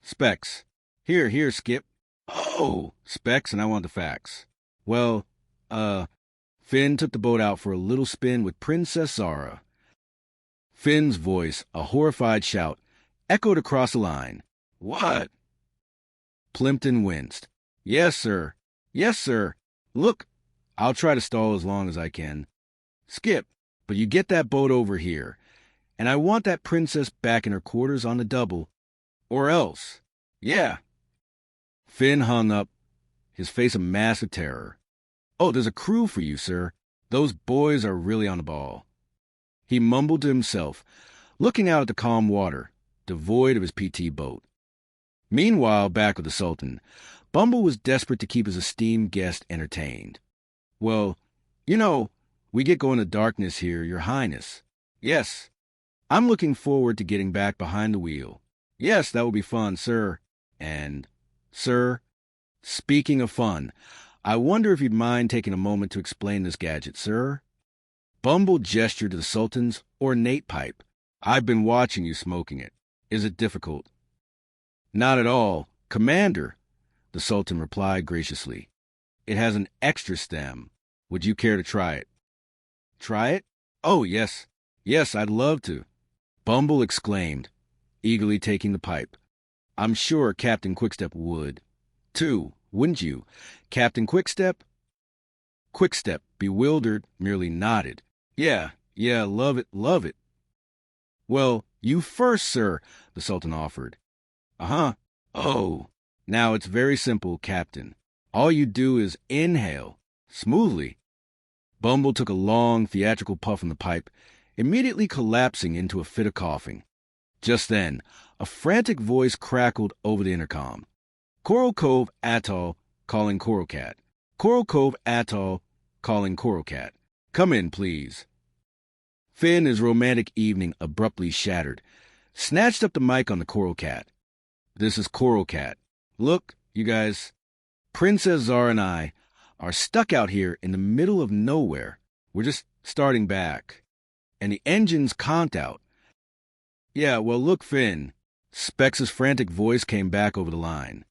Specs. Here, Skip. Oh, Specs, and I want the facts. Well, Finn took the boat out for a little spin with Princess Zara. Finn's voice, a horrified shout, echoed across the line. What? Plimpton winced. Yes, sir. Yes, sir. Look, I'll try to stall as long as I can. Skip, but you get that boat over here, and I want that princess back in her quarters on the double, or else. Yeah. Finn hung up, his face a mask of terror. Oh, there's a crew for you, sir. Those boys are really on the ball. He mumbled to himself, looking out at the calm water, devoid of his PT boat. Meanwhile, back with the Sultan, Bumble was desperate to keep his esteemed guest entertained. Well, you know, we get going to darkness here, Your Highness. Yes. I'm looking forward to getting back behind the wheel. Yes, that will be fun, sir. And, sir, speaking of fun, I wonder if you'd mind taking a moment to explain this gadget, sir? Bumble gestured to the Sultan's ornate pipe. I've been watching you smoking it. Is it difficult? Not at all, Commander, the Sultan replied graciously. It has an extra stem. Would you care to try it? Try it? Oh, yes. Yes, I'd love to. Bumble exclaimed, eagerly taking the pipe. I'm sure Captain Quickstep would, too, wouldn't you, Captain Quickstep? Quickstep, bewildered, merely nodded. Yeah, love it, love it. Well, you first, sir, the Sultan offered. Uh-huh. Oh, now it's very simple, Captain. All you do is inhale, smoothly. Bumble took a long, theatrical puff on the pipe, immediately collapsing into a fit of coughing. Just then, a frantic voice crackled over the intercom. Coral Cove Atoll calling Coral Cat. Coral Cove Atoll calling Coral Cat. Come in, please. Finn, his romantic evening abruptly shattered, snatched up the mic on the Coral Cat. This is Coral Cat. Look, you guys, Princess Zara and I are stuck out here in the middle of nowhere. We're just starting back. And the engine's conked out. Yeah, well, look, Finn. Specs' frantic voice came back over the line.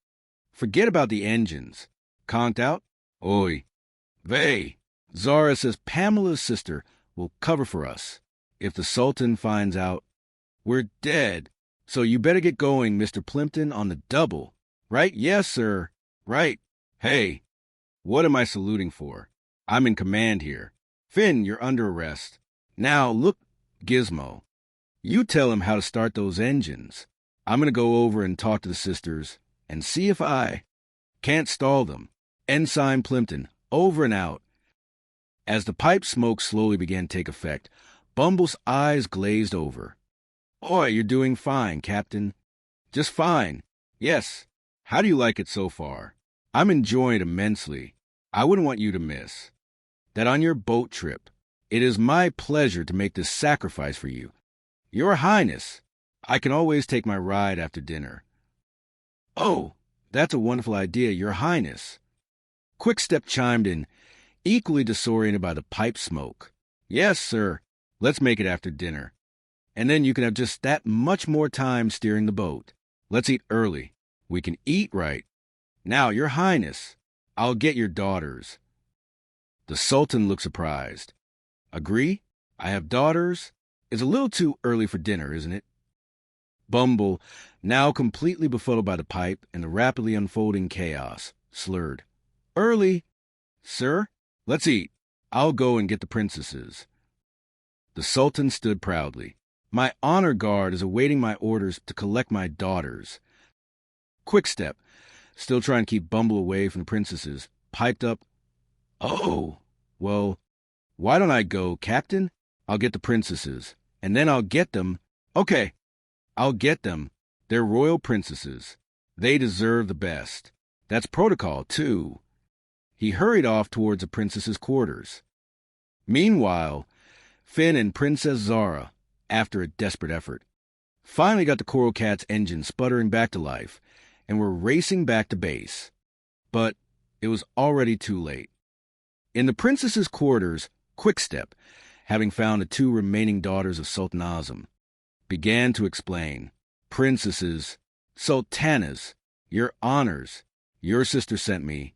Forget about the engines. Conked out? Oi. Vey. Zara says Pamela's sister will cover for us. If the Sultan finds out, we're dead. So you better get going, Mr. Plimpton, on the double. Right? Yes, sir. Right. Hey, what am I saluting for? I'm in command here. Finn, you're under arrest. Now, look, Gizmo. You tell him how to start those engines. I'm going to go over and talk to the sisters and see if I can't stall them. Ensign Plimpton, over and out. As the pipe smoke slowly began to take effect, Bumble's eyes glazed over. Oi, you're doing fine, Captain. Just fine. Yes. How do you like it so far? I'm enjoying it immensely. I wouldn't want you to miss that on your boat trip. It is my pleasure to make this sacrifice for you. Your Highness, I can always take my ride after dinner. Oh, that's a wonderful idea, Your Highness. Quickstep chimed in, equally disoriented by the pipe smoke. Yes, sir. Let's make it after dinner. And then you can have just that much more time steering the boat. Let's eat early. We can eat right. Now, Your Highness, I'll get your daughters. The Sultan looked surprised. Agree? I have daughters? It's a little too early for dinner, isn't it? Bumble, now completely befuddled by the pipe and the rapidly unfolding chaos, slurred. Early? Sir, let's eat. I'll go and get the princesses. The Sultan stood proudly. My honor guard is awaiting my orders to collect my daughters. Quickstep, still trying to keep Bumble away from the princesses, piped up, "Oh, well, why don't I go, Captain? I'll get the princesses, and then I'll get them. Okay, I'll get them. They're royal princesses. They deserve the best. That's protocol, too." He hurried off towards the princess's quarters. Meanwhile, Finn and Princess Zara, after a desperate effort, finally got the Coral Cat's engine sputtering back to life and were racing back to base. But it was already too late. In the princess's quarters, Quickstep, having found the 2 remaining daughters of Sultan Azam, began to explain. "Princesses, sultanas, your honors, your sister sent me."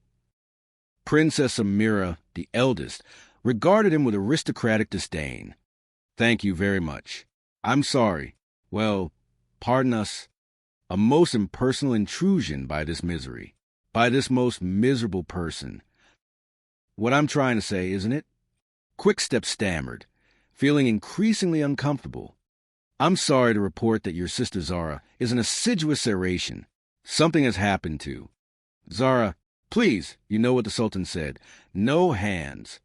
Princess Amira, the eldest, regarded him with aristocratic disdain. "Thank you very much. I'm sorry. Well, pardon us. A most impersonal intrusion by this misery, by this most miserable person. What I'm trying to say, isn't it?" Quickstep stammered, feeling increasingly uncomfortable. "I'm sorry to report that your sister Zara is an assiduous Saracen. Something has happened to Zara. Please, you know what the Sultan said. No hands."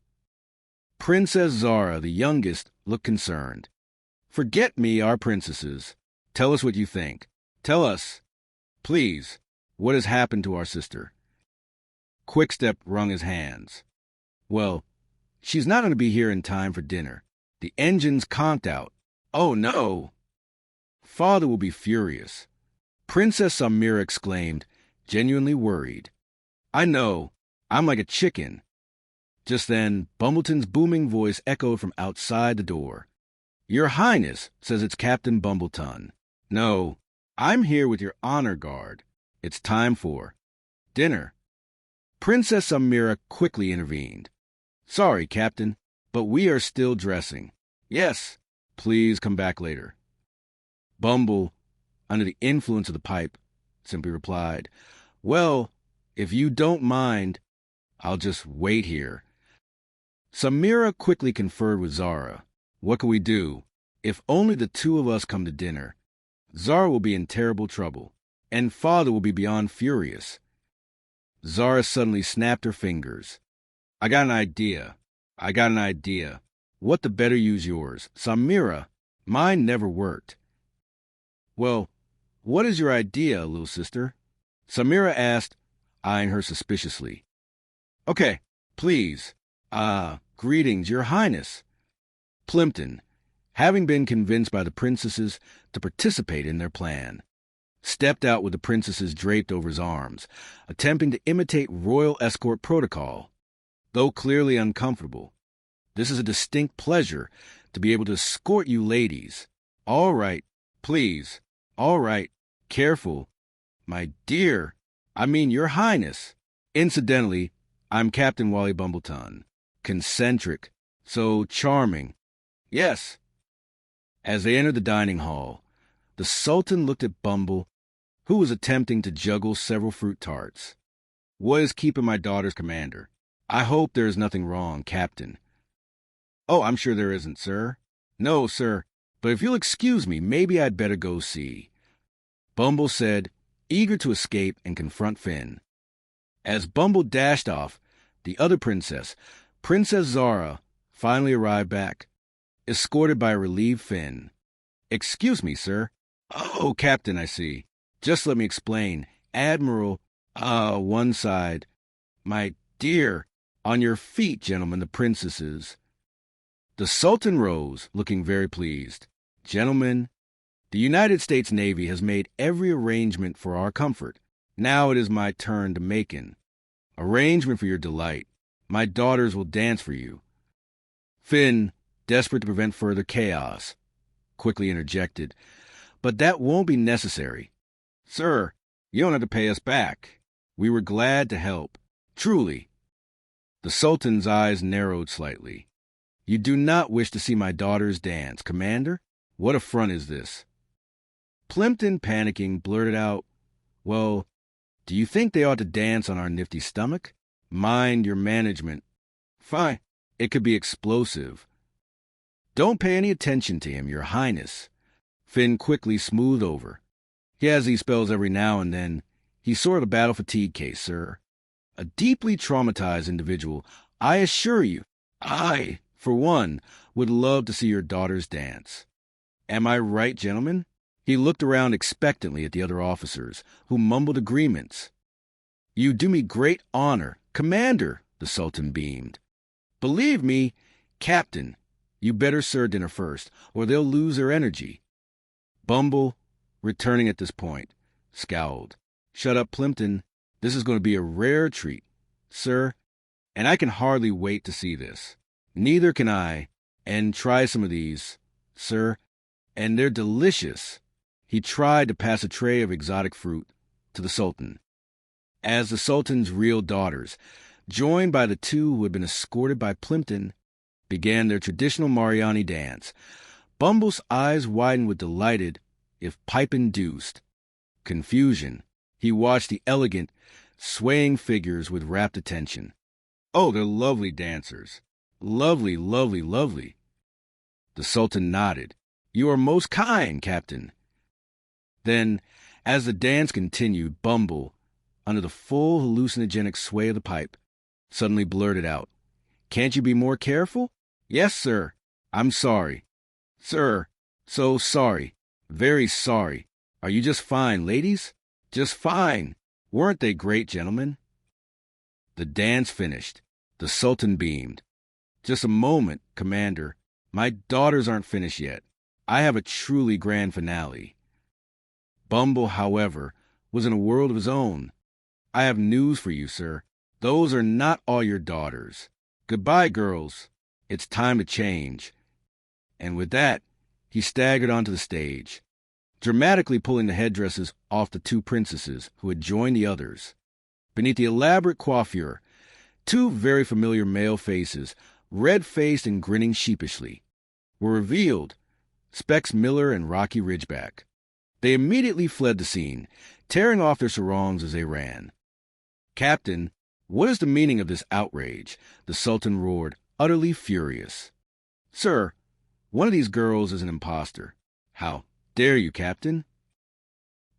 Princess Zara, the youngest, looked concerned. "Forget me, our princesses. Tell us what you think. Tell us, please, what has happened to our sister." Quickstep wrung his hands. "Well, she's not going to be here in time for dinner. The engine's conked out. Oh, no. Father will be furious." Princess Amira exclaimed, genuinely worried. "I know. I'm like a chicken." Just then, Bumbleton's booming voice echoed from outside the door. "Your Highness says it's Captain Bumbleton. No, I'm here with your honor guard. It's time for dinner." Princess Amira quickly intervened. "Sorry, Captain, but we are still dressing. Yes, please come back later." Bumble, under the influence of the pipe, simply replied, "Well, if you don't mind, I'll just wait here." Samira quickly conferred with Zara. "What can we do? If only the 2 of us come to dinner, Zara will be in terrible trouble, and Father will be beyond furious." Zara suddenly snapped her fingers. I got an idea. What the better use yours? Samira, mine never worked." "Well, what is your idea, little sister?" Samira asked, eyeing her suspiciously. "Okay, please. Greetings, your Highness." Plimpton, having been convinced by the princesses to participate in their plan, stepped out with the princesses draped over his arms, attempting to imitate royal escort protocol. Though clearly uncomfortable, this is a distinct pleasure to be able to escort you ladies. All right, please. All right, careful. My dear, I mean your Highness. Incidentally, I'm Captain Wally Bumbleton. Concentric, so charming. Yes." As they entered the dining hall, the Sultan looked at Bumble, who was attempting to juggle several fruit tarts. "What is keeping my daughters, Commander? I hope there is nothing wrong, Captain." "Oh, I'm sure there isn't, sir." "No, sir, but if you'll excuse me, maybe I'd better go see," Bumble said, eager to escape and confront Finn. As Bumble dashed off, the other princess, Princess Zara, finally arrived back, escorted by a relieved Finn. "Excuse me, sir." "Oh, Captain, I see. Just let me explain. Admiral, one side. My dear, on your feet, gentlemen, the princesses." The Sultan rose, looking very pleased. "Gentlemen, the United States Navy has made every arrangement for our comfort. Now it is my turn to make an arrangement for your delight. My daughters will dance for you." Finn, desperate to prevent further chaos, quickly interjected, "But that won't be necessary. Sir, you don't have to pay us back. We were glad to help. Truly." The Sultan's eyes narrowed slightly. "You do not wish to see my daughters dance, Commander? What affront is this?" Plimpton, panicking, blurted out, "Well, do you think they ought to dance on our nifty stomach? Mind your management." "Fine. It could be explosive." "Don't pay any attention to him, your Highness. Finn quickly smoothed over. He has these spells every now and then. He's sort of a battle fatigue case, sir. A deeply traumatized individual. I assure you, I, for one, would love to see your daughters dance. Am I right, gentlemen? He looked around expectantly at the other officers, who mumbled agreements. You do me great honor, Commander, the Sultan beamed. Believe me, Captain, you better serve dinner first, or they'll lose their energy. Bumble, returning at this point, scowled. Shut up, Plimpton. This is going to be a rare treat, sir, and I can hardly wait to see this. Neither can I. And try some of these, sir, and they're delicious. He tried to pass a tray of exotic fruit to the Sultan. As the Sultan's real daughters, joined by the two who had been escorted by Plimpton, began their traditional Mariani dance, Bumble's eyes widened with delighted, if pipe-induced, confusion. He watched the elegant, swaying figures with rapt attention. Oh, they're lovely dancers. Lovely, lovely, lovely. The Sultan nodded. You are most kind, Captain. Then, as the dance continued, Bumble, under the full hallucinogenic sway of the pipe, suddenly blurted out, Can't you be more careful? Yes, sir. I'm sorry. Sir, so sorry. Very sorry. Are you just fine, ladies? Just fine. Weren't they great, gentlemen? The dance finished. The Sultan beamed. Just a moment, Commander. My daughters aren't finished yet. I have a truly grand finale. Bumble, however, was in a world of his own. I have news for you, sir. Those are not all your daughters. Goodbye, girls. It's time to change. And with that, he staggered onto the stage, dramatically pulling the headdresses off the two princesses who had joined the others. Beneath the elaborate coiffure, two very familiar male faces, red-faced and grinning sheepishly, were revealed, Specs Miller and Rocky Ridgeback. They immediately fled the scene, tearing off their sarongs as they ran. Captain, what is the meaning of this outrage? The Sultan roared, utterly furious. Sir, one of these girls is an impostor. How dare you, Captain?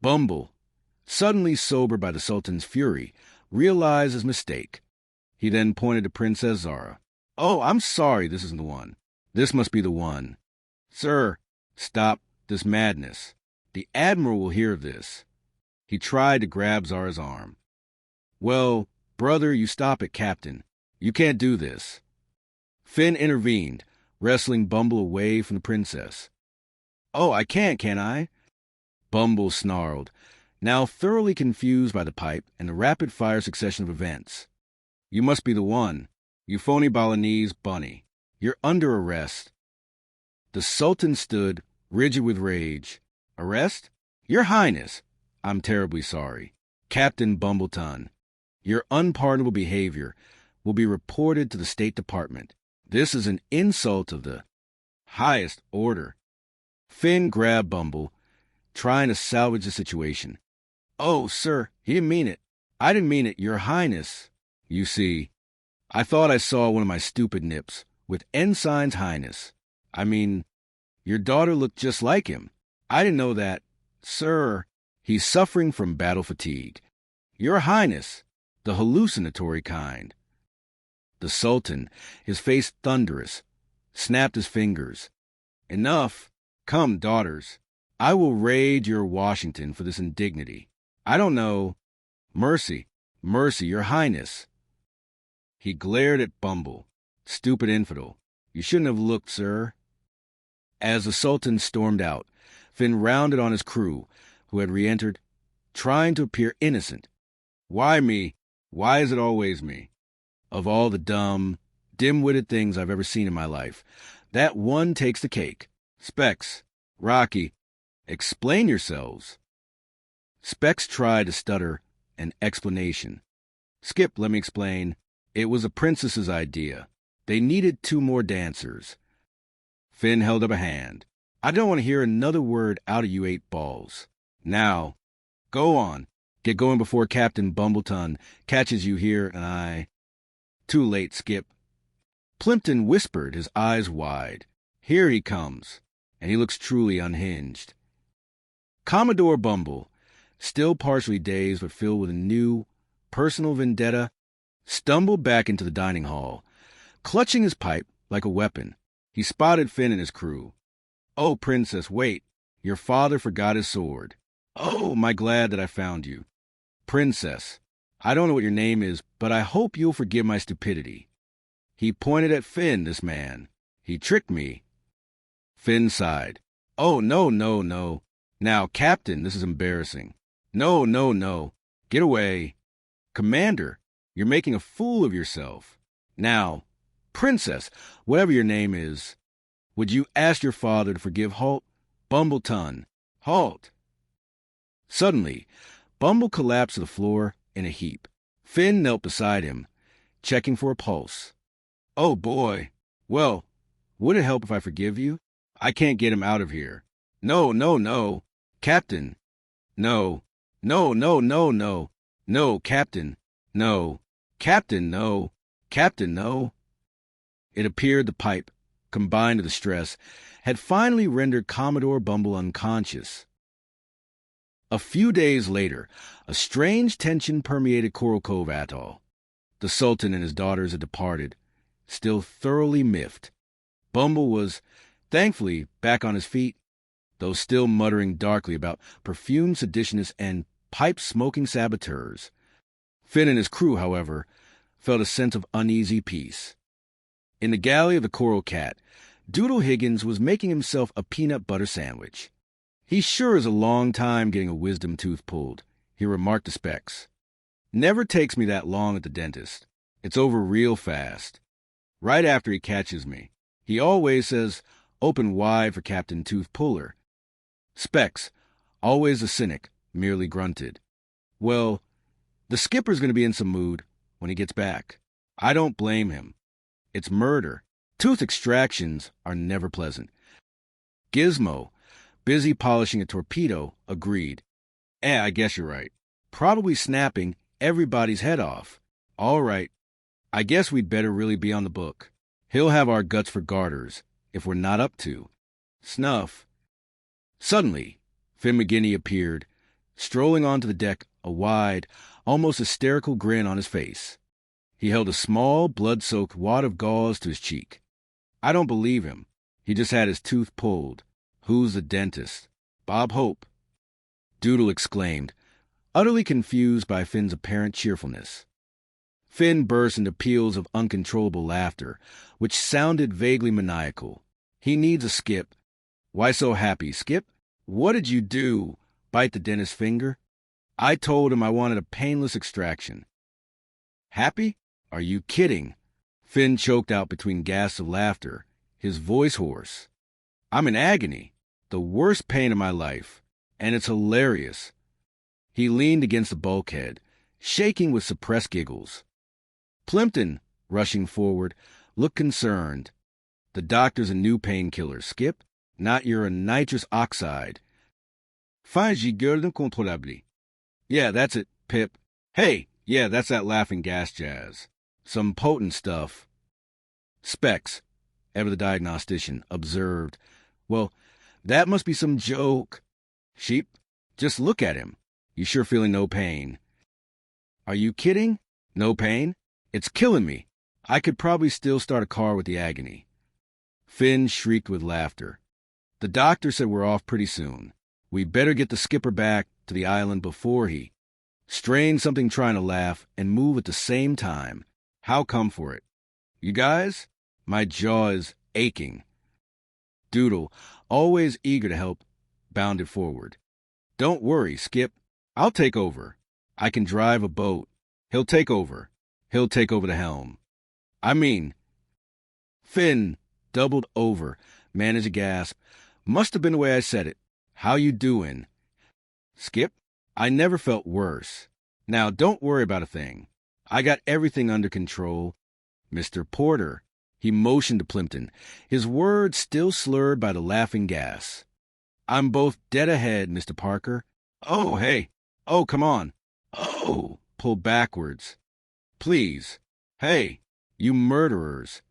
Bumble, suddenly sobered by the Sultan's fury, realized his mistake. He then pointed to Princess Zara. Oh, I'm sorry this isn't the one. This must be the one. Sir, stop this madness. The admiral will hear of this. He tried to grab Zara's arm. Well, brother, you stop it, Captain. You can't do this. Finn intervened, wrestling Bumble away from the princess. Oh, I can't I? Bumble snarled, now thoroughly confused by the pipe and the rapid-fire succession of events. You must be the one. You phony Balinese bunny. You're under arrest. The Sultan stood, rigid with rage. Arrest? Your Highness. I'm terribly sorry. Captain Bumbleton, your unpardonable behavior will be reported to the State Department. This is an insult of the highest order. Finn grabbed Bumble, trying to salvage the situation. Oh, sir, he didn't mean it. I didn't mean it, Your Highness. You see, I thought I saw one of my stupid nips with Ensign's Highness. I mean, your daughter looked just like him. I didn't know that. Sir, he's suffering from battle fatigue. Your Highness, the hallucinatory kind. The Sultan, his face thunderous, snapped his fingers. Enough. Come, daughters. I will raid your Washington for this indignity. I don't know. Mercy, mercy, Your Highness. He glared at Bumble. Stupid infidel. You shouldn't have looked, sir. As the Sultan stormed out, Finn rounded on his crew, who had re-entered, trying to appear innocent. Why me? Why is it always me? Of all the dumb, dim-witted things I've ever seen in my life, that one takes the cake. Specs, Rocky, explain yourselves. Specs tried to stutter an explanation. Skip, let me explain. It was the princess's idea. They needed 2 more dancers. Finn held up a hand. I don't want to hear another word out of you 8 balls. Now, go on. Get going before Captain Bumbleton catches you here and I... Too late, Skip. Plimpton whispered, his eyes wide. Here he comes. And he looks truly unhinged. Commodore Bumble, still partially dazed but filled with a new personal vendetta, stumbled back into the dining hall. Clutching his pipe like a weapon, he spotted Finn and his crew. "Oh, Princess, wait. Your father forgot his sword. Oh, my glad that I found you. Princess, I don't know what your name is, but I hope you'll forgive my stupidity." He pointed at Finn, this man. "He tricked me." Finn sighed. "Oh, no, no, no. Now, Captain, this is embarrassing. No, no, no. Get away. Commander, you're making a fool of yourself. Now, Princess, whatever your name is, would you ask your father to forgive Bumbleton? Halt!" Suddenly, Bumble collapsed to the floor in a heap. Finn knelt beside him, checking for a pulse. "Oh, boy. Well, would it help if I forgive you? I can't get him out of here. No, no, no. Captain. No. No, no, no, no. No, Captain. No. Captain, no. Captain, no." It appeared the pipe, combined with the stress, had finally rendered Commodore Bumble unconscious. A few days later, a strange tension permeated Coral Cove Atoll. The Sultan and his daughters had departed, still thoroughly miffed. Bumble was, thankfully, back on his feet, though still muttering darkly about perfumed seditionists and pipe-smoking saboteurs. Finn and his crew, however, felt a sense of uneasy peace. In the galley of the Coral Cat, Doodle Higgins was making himself a peanut butter sandwich. "He sure is a long time getting a wisdom tooth pulled," he remarked to Specs. "Never takes me that long at the dentist. It's over real fast. Right after he catches me, he always says, 'Open wide for Captain Tooth Puller.'" Specs, always a cynic, merely grunted. "Well, the skipper's going to be in some mood when he gets back. I don't blame him. It's murder. Tooth extractions are never pleasant." Gizmo, busy polishing a torpedo, agreed. I guess you're right. Probably snapping everybody's head off. All right. I guess we'd better really be on the book. He'll have our guts for garters, if we're not up to. Snuff. Suddenly, Finn McGinney appeared, strolling onto the deck, a wide, almost hysterical grin on his face. He held a small, blood-soaked wad of gauze to his cheek. I don't believe him. He just had his tooth pulled. Who's the dentist? Bob Hope. Doodle exclaimed, utterly confused by Finn's apparent cheerfulness. Finn burst into peals of uncontrollable laughter, which sounded vaguely maniacal. "He needs a skip." "Why so happy, Skip? What did you do? Bite the dentist's finger?" "I told him I wanted a painless extraction." "Happy? Are you kidding?" Finn choked out between gasps of laughter, his voice hoarse. "I'm in agony, the worst pain of my life, and it's hilarious." He leaned against the bulkhead, shaking with suppressed giggles. Plimpton, rushing forward, looked concerned. "The doctor's a new painkiller, Skip, not your nitrous oxide." "Fin gigueur incontrôlable." "Yeah, that's it, Pip. Hey, yeah, that's that laughing gas jazz. Some potent stuff." Specs, ever the diagnostician, observed, "Well, that must be some joke. Sheep, just look at him. You sure feeling no pain?" "Are you kidding? No pain? It's killing me. I could probably still start a car with the agony." Finn shrieked with laughter. "The doctor said we're off pretty soon. We better get the skipper back to the island before he..." Strain something trying to laugh and move at the same time. How come for it? "You guys? My jaw is aching." Doodle, always eager to help, bounded forward. "Don't worry, Skip. I'll take over. I can drive a boat. He'll take over. He'll take over the helm. I mean..." Finn doubled over, managed a gasp. "Must have been the way I said it. How you doing?" "Skip, I never felt worse. Now, don't worry about a thing. I got everything under control. Mr. Porter." He motioned to Plimpton, his words still slurred by the laughing gas. "I'm both dead ahead, Mr. Parker. Oh, hey. Oh, come on. Oh, pull backwards. Please. Hey, you murderers."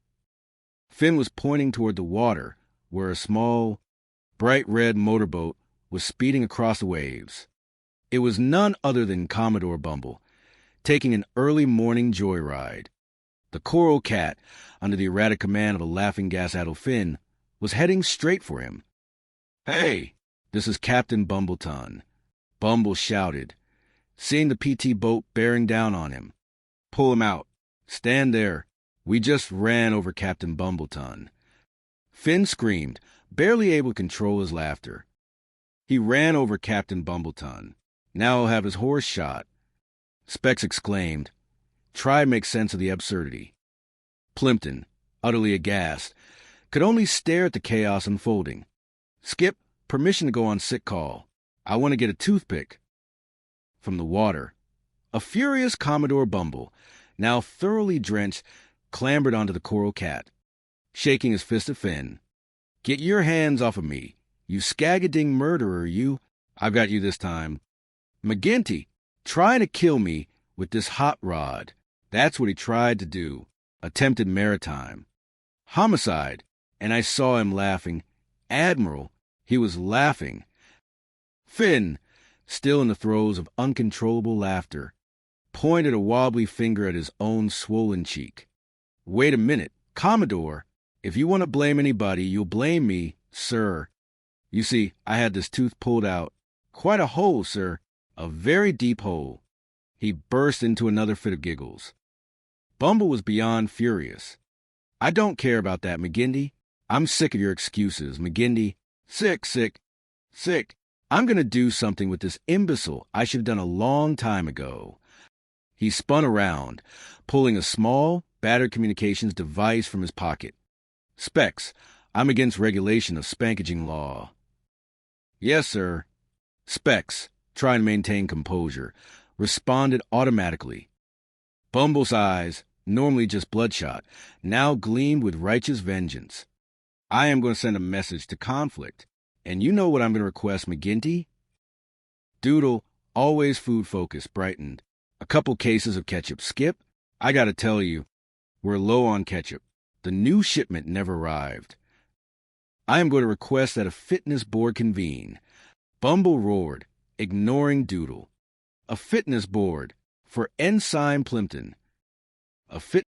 Finn was pointing toward the water, where a small, bright red motorboat was speeding across the waves. It was none other than Commodore Bumble, taking an early morning joyride. The coral cat, under the erratic command of a laughing gas-addled Finn, was heading straight for him. "Hey, this is Captain Bumbleton," Bumble shouted, seeing the PT boat bearing down on him. "Pull him out. Stand there. We just ran over Captain Bumbleton." Finn screamed, barely able to control his laughter. He ran over Captain Bumbleton. Now he'll have his horse shot. Specs exclaimed. Try to make sense of the absurdity. Plimpton, utterly aghast, could only stare at the chaos unfolding. "Skip, permission to go on sick call. I want to get a toothpick." From the water, a furious Commodore Bumble, now thoroughly drenched, clambered onto the coral cat, shaking his fist at Finn. "Get your hands off of me, you skaggading murderer, you. I've got you this time. McGinty, trying to kill me with this hot rod. That's what he tried to do. Attempted maritime. Homicide. And I saw him laughing. Admiral, he was laughing." Finn, still in the throes of uncontrollable laughter, pointed a wobbly finger at his own swollen cheek. "Wait a minute, Commodore. If you want to blame anybody, you'll blame me, sir. You see, I had this tooth pulled out. Quite a hole, sir. A very deep hole." He burst into another fit of giggles. Bumble was beyond furious. "I don't care about that, McGinty. I'm sick of your excuses, McGinty. Sick. I'm going to do something with this imbecile I should have done a long time ago." He spun around, pulling a small, battered communications device from his pocket. "Specs, I'm against regulation of spankaging law." "Yes, sir." Specs, trying to maintain composure, responded automatically. Bumble's eyes, normally just bloodshot, now gleamed with righteous vengeance. "I am going to send a message to conflict, and you know what I'm going to request, McGinty?" Doodle, always food-focused, brightened. "A couple cases of ketchup. Skip, I got to tell you, we're low on ketchup. The new shipment never arrived. I am going to request that a fitness board convene." Bumble roared, ignoring Doodle. "A fitness board for Ensign Plimpton. A fit